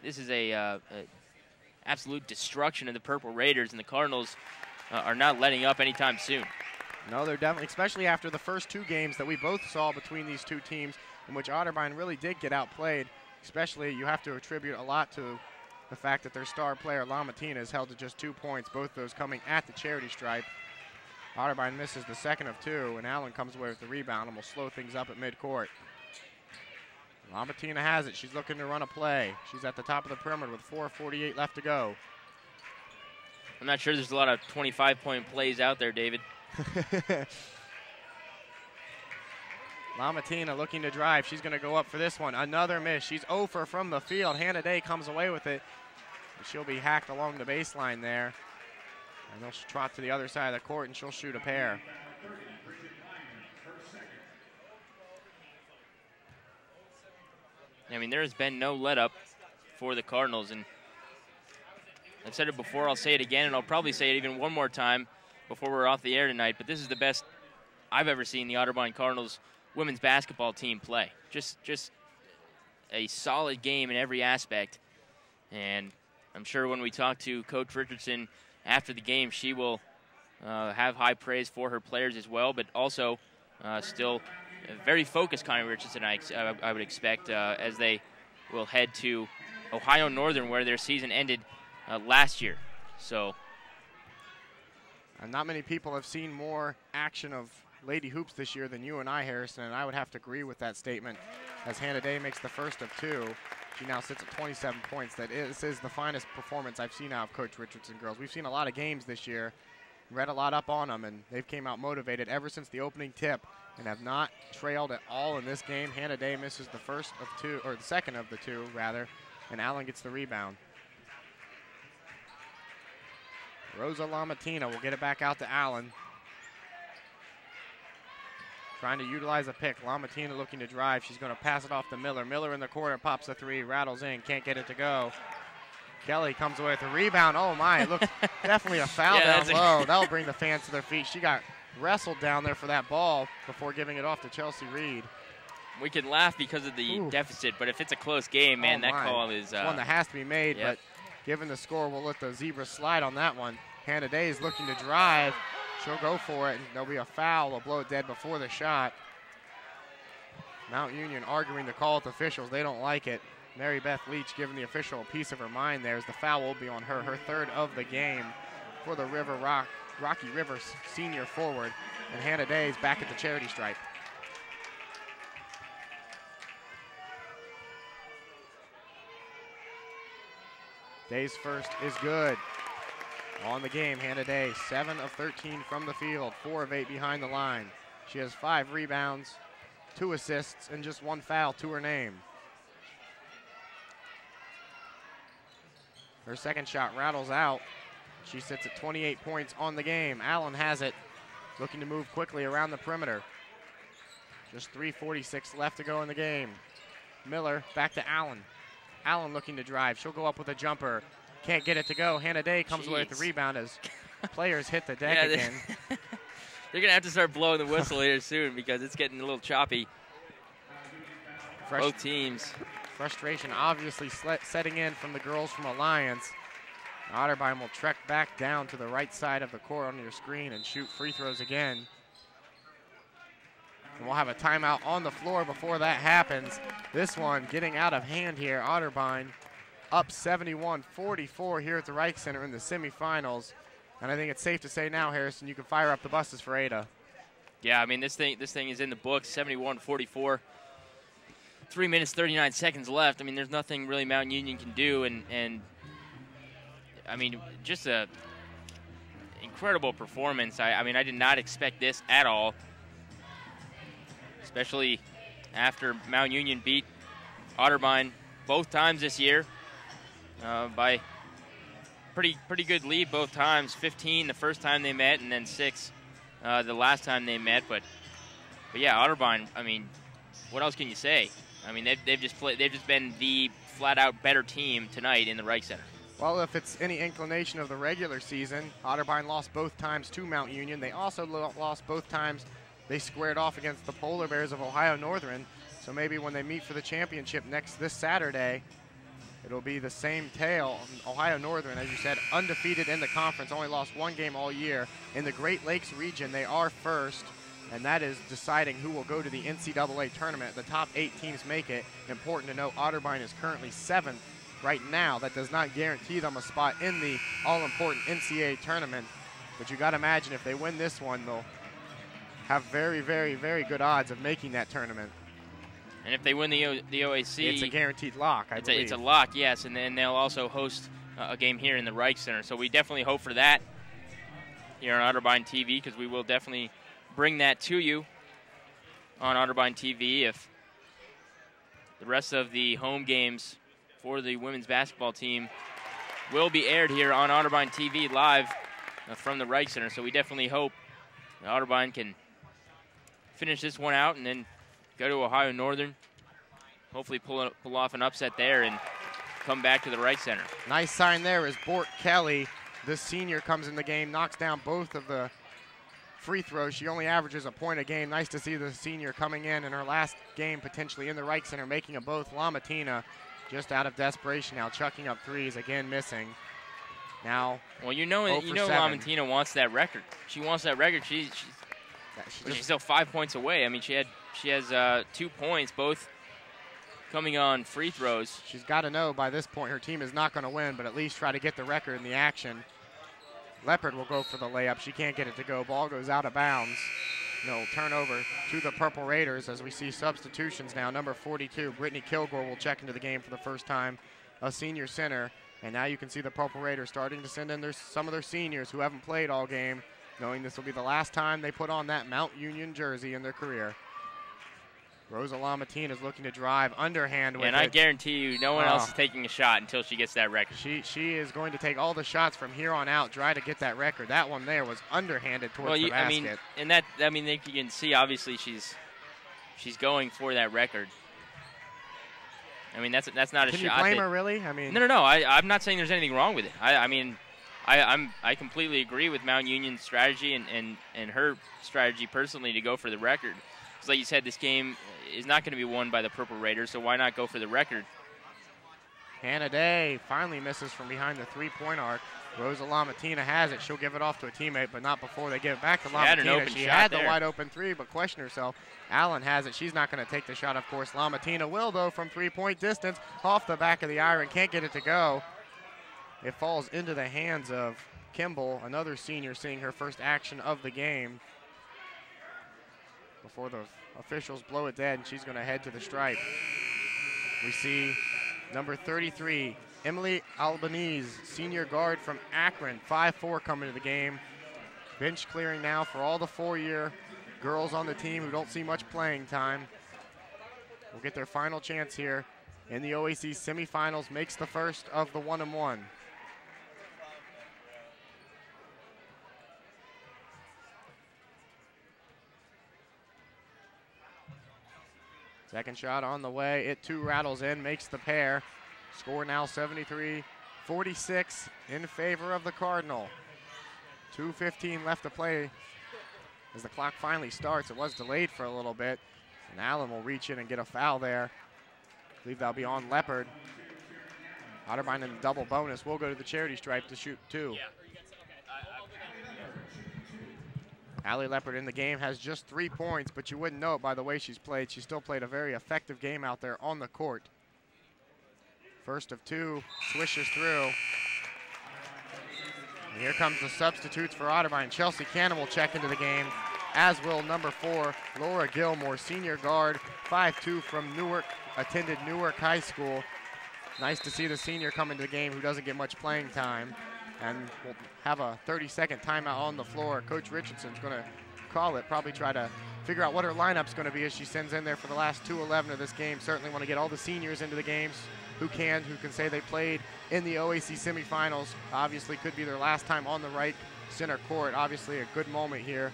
absolute destruction of the Purple Raiders, and the Cardinals are not letting up anytime soon. No, they're definitely, especially after the first two games that we both saw between these two teams, in which Otterbein really did get outplayed. Especially, you have to attribute a lot to the fact that their star player, Lamatina, is held to just 2 points, both those coming at the charity stripe. Otterbein misses the second of 2, and Allen comes away with the rebound and will slow things up at midcourt. Lamatina has it. She's looking to run a play. She's at the top of the perimeter with 4:48 left to go. I'm not sure there's a lot of 25-point plays out there, David. Lamatina looking to drive. She's going to go up for this one. Another miss. She's 0 for from the field. Hannah Day comes away with it. She'll be hacked along the baseline there. And they'll trot to the other side of the court, and she'll shoot a pair. I mean, there has been no let-up for the Cardinals, and I've said it before, I'll say it again, and I'll probably say it even one more time before we're off the air tonight, but this is the best I've ever seen the Otterbein Cardinals women's basketball team play. Just a solid game in every aspect, and I'm sure when we talk to Coach Richardson after the game, she will have high praise for her players as well, but also still very focused Connie Richardson, I would expect, as they will head to Ohio Northern, where their season ended last year. So, and not many people have seen more action of Lady Hoops this year than you and I, Harrison, and I would have to agree with that statement as Hannah Day makes the first of 2. She now sits at 27 points. This is the finest performance I've seen out of Coach Richardson girls. We've seen a lot of games this year, read a lot up on them, and they've came out motivated ever since the opening tip and have not trailed at all in this game. Hannah Day misses the first of 2, or the second of the 2, rather, and Allen gets the rebound. Rosa Lamatina will get it back out to Allen. Trying to utilize a pick. Lamatina looking to drive. She's going to pass it off to Miller. Miller in the corner, pops a 3, rattles in, can't get it to go. Kelly comes away with a rebound. Oh my, it looks definitely a foul down low. That'll bring the fans to their feet. She got wrestled down there for that ball before giving it off to Chelsea Reed. We can laugh because of the deficit, but if it's a close game, man, that call is one that has to be made, but given the score, we'll let the Zebras slide on that one. Hannah Day is looking to drive. She'll go for it, and there'll be a foul. They'll blow it dead before the shot. Mount Union arguing the call with officials. They don't like it. Mary Beth Leach giving the official a piece of her mind there as the foul will be on her, her third of the game for the Rocky River senior forward. And Hannah Day is back at the charity stripe. Day's first is good. On the game, Hannah Day, 7 of 13 from the field, 4 of 8 behind the line. She has 5 rebounds, 2 assists, and just 1 foul to her name. Her second shot rattles out. She sits at 28 points on the game. Allen has it, looking to move quickly around the perimeter. Just 3:46 left to go in the game. Miller back to Allen. Allen looking to drive. She'll go up with a jumper. Can't get it to go. Hannah Day comes away with the rebound as players hit the deck again. They're going to have to start blowing the whistle here soon because it's getting a little choppy. Both teams. Frustration obviously setting in from the girls from Alliance. Otterbein will trek back down to the right side of the court on your screen and shoot free throws again. And we'll have a timeout on the floor before that happens. This one getting out of hand here. Otterbein up 71-44 here at the Reich Center in the semifinals. And I think it's safe to say now, Harrison, you can fire up the buses for Ada. Yeah, I mean, this thing is in the books, 71-44. 3 minutes, 39 seconds left. I mean, there's nothing really Mount Union can do. And I mean, just a incredible performance. I mean, I did not expect this at all, especially after Mount Union beat Otterbein both times this year by pretty good lead both times. 15 the first time they met, and then 6 the last time they met. But yeah, Otterbein. I mean, what else can you say? I mean, they've just been the flat-out better team tonight in the Reich Center. Well, if it's any inclination of the regular season, Otterbein lost both times to Mount Union. They also lost both times they squared off against the Polar Bears of Ohio Northern. So maybe when they meet for the championship this Saturday, it'll be the same tale. Ohio Northern, as you said, undefeated in the conference, only lost 1 game all year. In the Great Lakes region, they are first, and that is deciding who will go to the NCAA tournament. The top 8 teams make it. Important to note, Otterbein is currently 7th right now. That does not guarantee them a spot in the all-important NCAA tournament. But you got to imagine if they win this one, they'll have very, very, very good odds of making that tournament. And if they win the OAC, it's a guaranteed lock, I believe. It's a lock, yes, and then they'll also host a game here in the Reich Center. So we definitely hope for that here on Otterbein TV, because we will definitely bring that to you on Otterbein TV. If the rest of the home games for the women's basketball team will be aired here on Otterbein TV live from the Reich Center. So we definitely hope that Otterbein can finish this one out and then go to Ohio Northern, hopefully pull off an upset there and come back to the Reich Center. Nice sign there as Bort Kelly, the senior, comes in the game, knocks down both of the free throws. She only averages a point a game. Nice to see the senior coming in her last game potentially in the Reich Center, making them both. LaMattina just out of desperation now, chucking up threes, again missing. Now, well, you know LaMattina wants that record. She wants that record. She's still 5 points away. I mean, she has 2 points, both coming on free throws. She's got to know by this point her team is not going to win, but at least try to get the record in the action. Leopard will go for the layup. She can't get it to go. Ball goes out of bounds. No, turnover to the Purple Raiders as we see substitutions now. Number 42, Brittany Kilgore, will check into the game for the first time, a senior center. And now you can see the Purple Raiders starting to send in some of their seniors who haven't played all game, knowing this will be the last time they put on that Mount Union jersey in their career. Rosa LaMattina is looking to drive underhand with it. And I guarantee you no one else is taking a shot until she gets that record. She is going to take all the shots from here on out, try to get that record. That one there was underhanded towards the basket. I mean, you can see obviously she's going for that record. I mean, that's not a shot. Can you blame her, really? I mean, no. I'm not saying there's anything wrong with it. I completely agree with Mount Union's strategy and her strategy personally to go for the record. Because like you said, this game is not going to be won by the Purple Raiders, so why not go for the record? Hannah Day finally misses from behind the three-point arc. Rosa Lamatina has it. She'll give it off to a teammate, but not before they give it back to Lamatina. Had an open she shot had there. the wide open three, but questioned herself. Allen has it. She's not going to take the shot, of course. Lamatina will, though, from three-point distance. Off the back of the iron. Can't get it to go. It falls into the hands of Kimball, another senior, seeing her first action of the game. Before the officials blow it dead, and she's going to head to the stripe. We see number 33, Emily Albanese, senior guard from Akron, 5'4", coming to the game. Bench clearing now for all the four-year girls on the team who don't see much playing time. Will get their final chance here in the OAC semifinals. Makes the first of the 1-on-1. Second shot on the way. It too rattles in, makes the pair. Score now 73-46 in favor of the Cardinal. 2:15 left to play as the clock finally starts. It was delayed for a little bit, and Allen will reach in and get a foul there. I believe that'll be on Leopard. Otterbein in the double bonus will go to the charity stripe to shoot two. Allie Leopard in the game has just 3 points, but you wouldn't know it by the way she's played. She still played a very effective game out there on the court. First of two, swishes through. And here comes the substitutes for Otterbein. Chelsea Cannon will check into the game, as will number 4, Laura Gilmore, senior guard, 5'2", from Newark, attended Newark High School. Nice to see the senior come into the game who doesn't get much playing time. And we'll have a 30-second timeout on the floor. Coach Richardson's going to call it, probably try to figure out what her lineup's going to be as she sends in there for the last 2:11 of this game. Certainly want to get all the seniors into the games who can say they played in the OAC semifinals. Obviously could be their last time on the right center court. Obviously a good moment here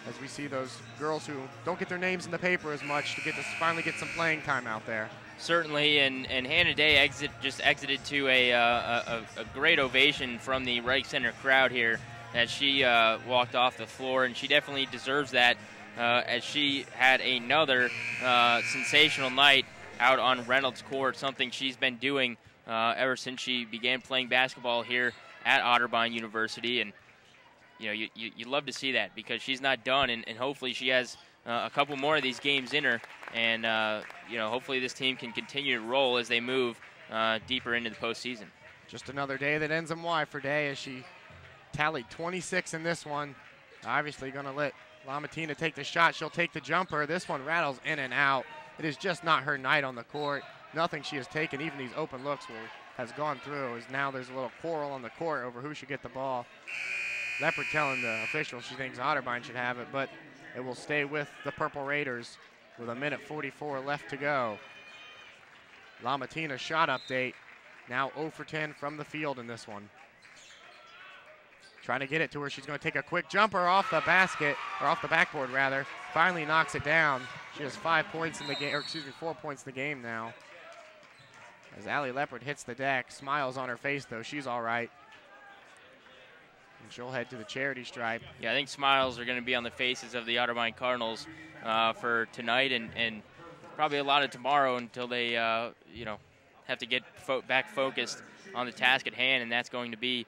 as we see those girls who don't get their names in the paper as much to finally get some playing time out there. Certainly, and Hannah Day just exited to a great ovation from the right center crowd here as she walked off the floor, and she definitely deserves that as she had another sensational night out on Reynolds Court, something she's been doing ever since she began playing basketball here at Otterbein University. And you know, you love to see that because she's not done, and hopefully she has a couple more of these games in her, and you know, hopefully this team can continue to roll as they move deeper into the postseason. Just another day that ends in Y for Day as she tallied 26 in this one. Obviously going to let Lamatina take the shot. She'll take the jumper. This one rattles in and out. It is just not her night on the court. Nothing she has taken, even these open looks, has gone through. As now there's a little quarrel on the court over who should get the ball. Leopard telling the official she thinks Otterbein should have it, but it will stay with the Purple Raiders with 1:44 left to go. Lamatina shot update. Now 0 for 10 from the field in this one. Trying to get it to her. She's going to take a quick jumper off the basket, or off the backboard rather. Finally knocks it down. She has 5 points in the game, or excuse me, 4 points in the game now. As Allie Leopard hits the deck, smiles on her face though. She's all right. And she'll head to the charity stripe. Yeah, I think smiles are going to be on the faces of the Otterbein Cardinals for tonight and probably a lot of tomorrow until they, you know, have to get back focused on the task at hand, and that's going to be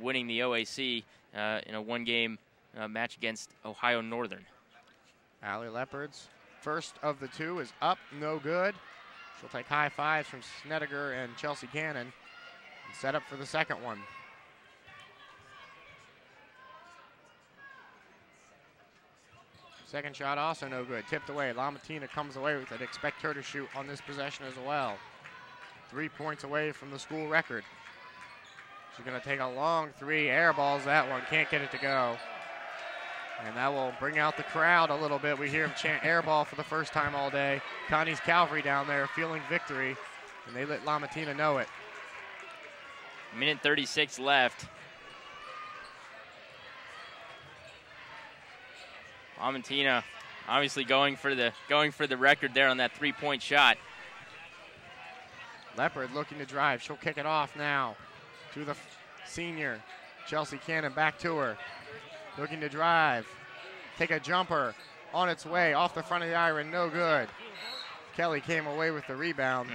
winning the OAC in a one-game match against Ohio Northern. Allie Leopard's first of the two is up, no good. She'll take high fives from Snedeker and Chelsea Cannon and set up for the second one. Second shot also no good, tipped away. Lamatina comes away with it. Expect her to shoot on this possession as well. 3 points away from the school record. She's going to take a long three, airballs that one, can't get it to go. And that will bring out the crowd a little bit. We hear them chant airball for the first time all day. Connie's Calvary down there feeling victory, and they let Lamatina know it. 1:36 left. Lamatina obviously going for the record there on that 3-point shot. Leopard looking to drive. She'll kick it off now to the senior. Chelsea Cannon back to her. Looking to drive. Take a jumper on its way off the front of the iron. No good. Kelly came away with the rebound.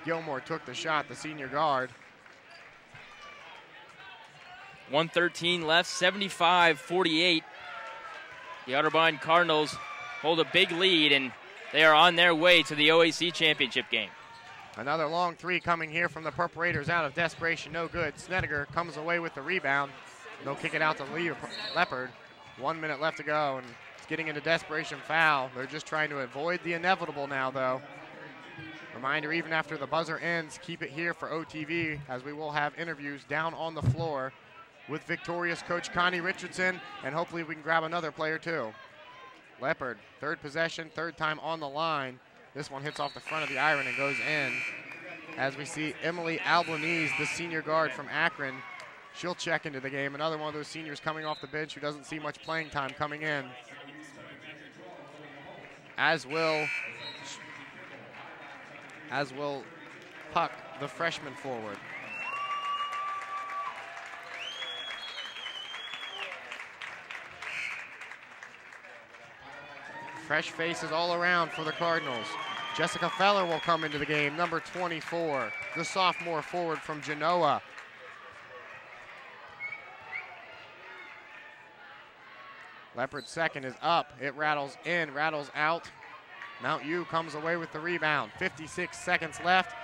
Gilmore took the shot, the senior guard. 1:13 left, 75-48. The Otterbein Cardinals hold a big lead, and they are on their way to the OAC championship game. Another long three coming here from the Purple Raiders out of desperation, no good. Snedeker comes away with the rebound. They'll kick it out to Leopard. 1 minute left to go, and it's getting into desperation foul. They're just trying to avoid the inevitable now, though. Reminder, even after the buzzer ends, keep it here for OTV, as we will have interviews down on the floor with victorious coach Connie Richardson, and hopefully we can grab another player too. Leopard, third possession, third time on the line. This one hits off the front of the iron and goes in. As we see Emily Albanese, the senior guard from Akron, she'll check into the game. Another one of those seniors coming off the bench who doesn't see much playing time coming in. As will Puck, the freshman forward. Fresh faces all around for the Cardinals. Jessica Feller will come into the game, number 24, the sophomore forward from Genoa. Leopard's second is up. It rattles in, rattles out. Mount U comes away with the rebound. 56 seconds left.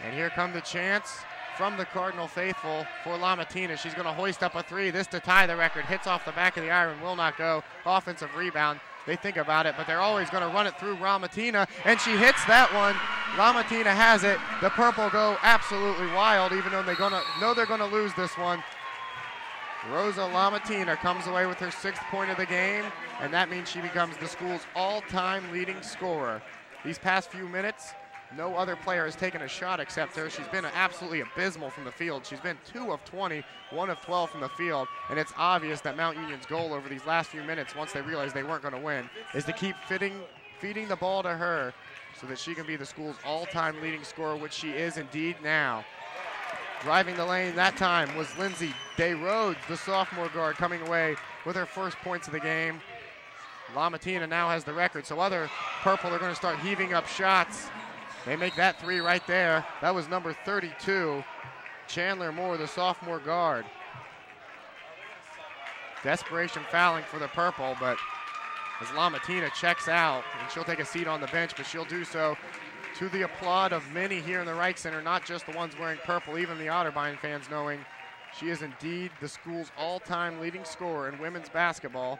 And here comes the chance from the Cardinal faithful for LaMattina. She's going to hoist up a three. This to tie the record. Hits off the back of the iron, will not go. Offensive rebound. They think about it, but they're always going to run it through LaMattina, and she hits that one. LaMattina has it. The Purple go absolutely wild, even though they're going to lose this one. Rosa LaMattina comes away with her 6th point of the game, and that means she becomes the school's all-time leading scorer. These past few minutes, no other player has taken a shot except her. She's been absolutely abysmal from the field. She's been 2 of 20, 1 of 12 from the field, and it's obvious that Mount Union's goal over these last few minutes, once they realized they weren't going to win, is to keep feeding the ball to her so that she can be the school's all-time leading scorer, which she is indeed now. Driving the lane that time was Lindsay Day Rhodes, the sophomore guard, coming away with her first points of the game. LaMattina now has the record, so other Purple are going to start heaving up shots. They make that three right there. That was number 32, Chandler Moore, the sophomore guard. Desperation fouling for the Purple, but as LaMattina checks out, and she'll take a seat on the bench, but she'll do so to the applaud of many here in the Reich Center, not just the ones wearing purple, even the Otterbein fans knowing she is indeed the school's all-time leading scorer in women's basketball.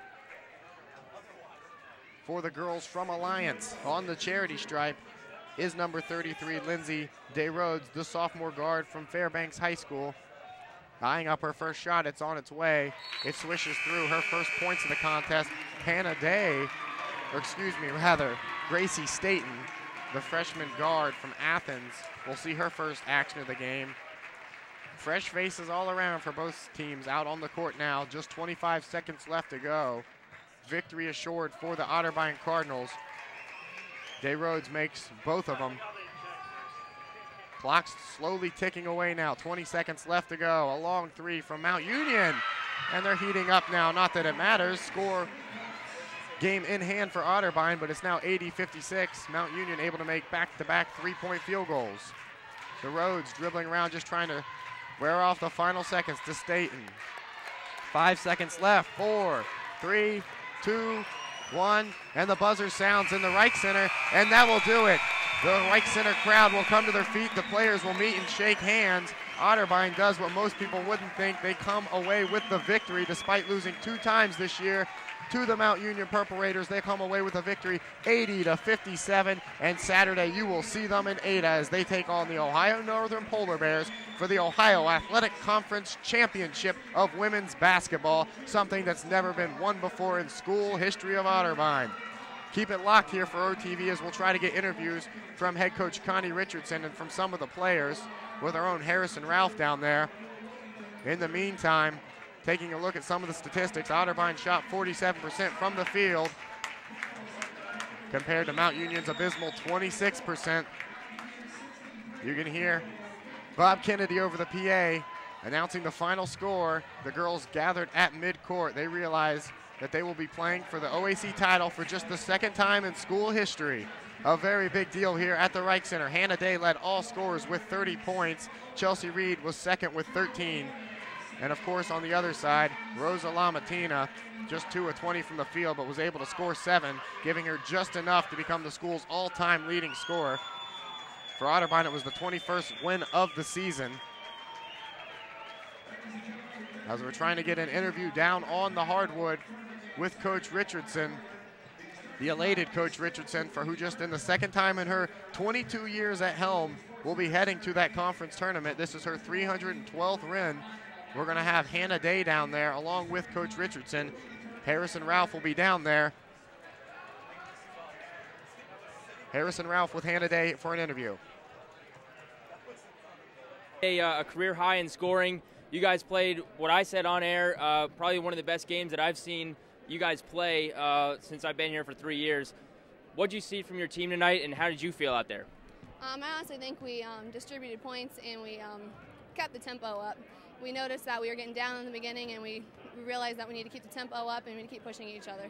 For the girls from Alliance, on the charity stripe is number 33, Lindsay Day Rhodes, the sophomore guard from Fairbanks High School. Eyeing up her first shot, it's on its way. It swishes through her first points of the contest. Gracie Staten, the freshman guard from Athens, will see her first action of the game. Fresh faces all around for both teams out on the court now. Just 25 seconds left to go. Victory assured for the Otterbein Cardinals. Day Rhodes makes both of them. Clock's slowly ticking away now. 20 seconds left to go. A long three from Mount Union. And they're heating up now. Not that it matters. Score game in hand for Otterbein, but it's now 80-56. Mount Union able to make back-to-back three-point field goals. The Rhodes dribbling around, just trying to wear off the final seconds to Staten. 5 seconds left. 4, 3, 2, 1, and the buzzer sounds in the Reich Center, and that will do it. The Reich Center crowd will come to their feet. The players will meet and shake hands. Otterbein does what most people wouldn't think. They come away with the victory despite losing 2 times this year to the Mount Union Purple Raiders. They come away with a victory 80-57, and Saturday you will see them in Ada as they take on the Ohio Northern Polar Bears for the Ohio Athletic Conference Championship of Women's Basketball, something that's never been won before in school history of Otterbein. Keep it locked here for OTV as we'll try to get interviews from head coach Connie Richardson and from some of the players with our own Harrison Ralph down there. In the meantime, taking a look at some of the statistics, Otterbein shot 47% from the field compared to Mount Union's abysmal 26%. You can hear Bob Kennedy over the PA announcing the final score. The girls gathered at midcourt. They realize that they will be playing for the OAC title for just the 2nd time in school history. A very big deal here at the Reich Center. Hannah Day led all scorers with 30 points. Chelsea Reed was second with 13. And of course, on the other side, Rosa Lamatina, just 2 of 20 from the field, but was able to score 7, giving her just enough to become the school's all-time leading scorer. For Otterbein, it was the 21st win of the season. As we're trying to get an interview down on the hardwood with Coach Richardson, the elated Coach Richardson, for who just in the second time in her 22 years at helm will be heading to that conference tournament. This is her 312th win. We're going to have Hannah Day down there along with Coach Richardson. Harrison Ralph will be down there. Harrison Ralph with Hannah Day for an interview. A career high in scoring. You guys played, what I said on air, probably one of the best games that I've seen you guys play since I've been here for 3 years. What did you see from your team tonight, and how did you feel out there? I honestly think we distributed points and we kept the tempo up. We noticed that we were getting down in the beginning, and we realized that we need to keep the tempo up and we need to keep pushing each other.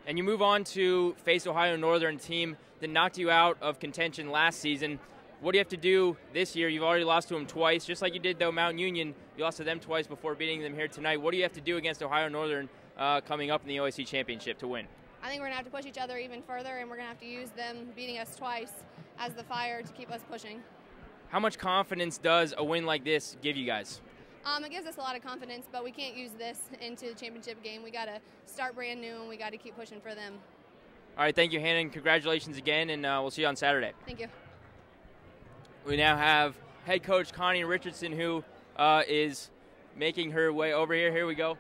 And you move on to face Ohio Northern, team that knocked you out of contention last season. What do you have to do this year? You've already lost to them twice, just like you did, though, Mount Union. You lost to them twice before beating them here tonight. What do you have to do against Ohio Northern coming up in the OAC Championship to win? I think we're going to have to push each other even further, and we're going to have to use them beating us twice as the fire to keep us pushing. How much confidence does a win like this give you guys? It gives us a lot of confidence, but we can't use this into the championship game. We got to start brand new, and we got to keep pushing for them. All right, thank you, Hannah, and congratulations again, and we'll see you on Saturday. Thank you. We now have head coach Connie Richardson, who is making her way over here. Here we go.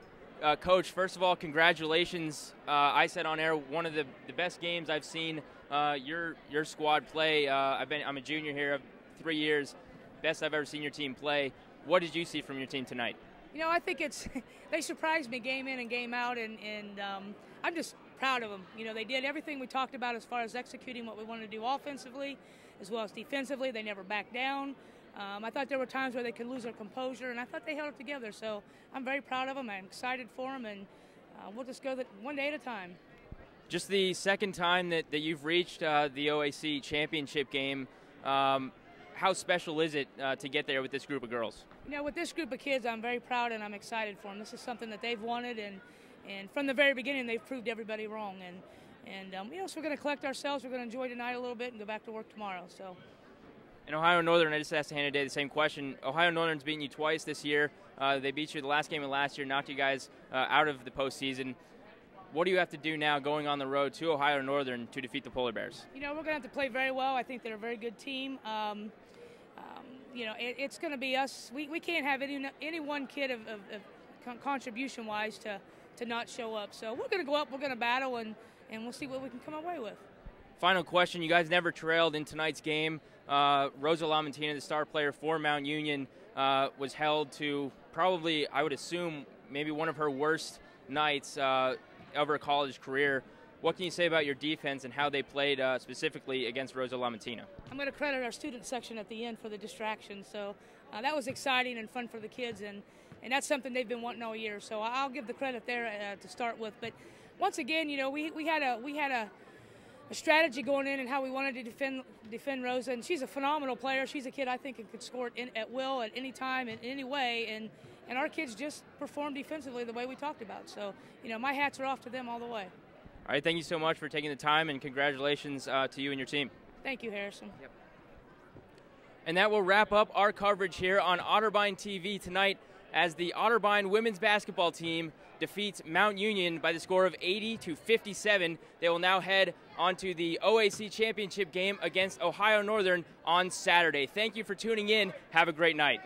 Coach, first of all, congratulations. I said on air, one of the best games I've seen your squad play. I'm a junior here, 3 years. Best I've ever seen your team play. What did you see from your team tonight? You know, I think they surprised me game in and game out, and I'm just proud of them. You know, they did everything we talked about as far as executing what we wanted to do offensively as well as defensively. They never backed down. I thought there were times where they could lose their composure, and I thought they held it together. So I'm very proud of them. I'm excited for them, and we'll just go one day at a time. Just the second time that you've reached the OAC championship game, how special is it to get there with this group of girls? You know, with this group of kids, I'm very proud and I'm excited for them. This is something that they've wanted, and from the very beginning, they've proved everybody wrong. And you know, so we're going to collect ourselves. We're going to enjoy tonight a little bit and go back to work tomorrow. So. And Ohio Northern, I just asked Hannah Day the same question. Ohio Northern's beaten you twice this year. They beat you the last game of last year, knocked you guys out of the postseason. What do you have to do now going on the road to Ohio Northern to defeat the Polar Bears? You know, we're going to have to play very well. I think they're a very good team. You know, it's going to be us. We can't have any one kid of contribution-wise to not show up. So we're going to go up, we're going to battle, and we'll see what we can come away with. Final question. You guys never trailed in tonight's game. Rosa Lamentina, the star player for Mount Union, was held to probably, I would assume, maybe one of her worst nights of her college career. What can you say about your defense and how they played specifically against Rosa Lamentina? I'm going to credit our student section at the end for the distraction. So that was exciting and fun for the kids, and that's something they've been wanting all year. So I'll give the credit there to start with. But once again, you know, we had a strategy going in and how we wanted to defend Rosa, and she's a phenomenal player. She's a kid I think could score at will at any time in any way, and our kids just performed defensively the way we talked about. So, you know, my hats are off to them all the way. All right, thank you so much for taking the time, and congratulations to you and your team. Thank you, Harrison. Yep. And that will wrap up our coverage here on Otterbein TV tonight as the Otterbein women's basketball team defeats Mount Union by the score of 80-57. They will now head onto the OAC championship game against Ohio Northern on Saturday. Thank you for tuning in. Have a great night.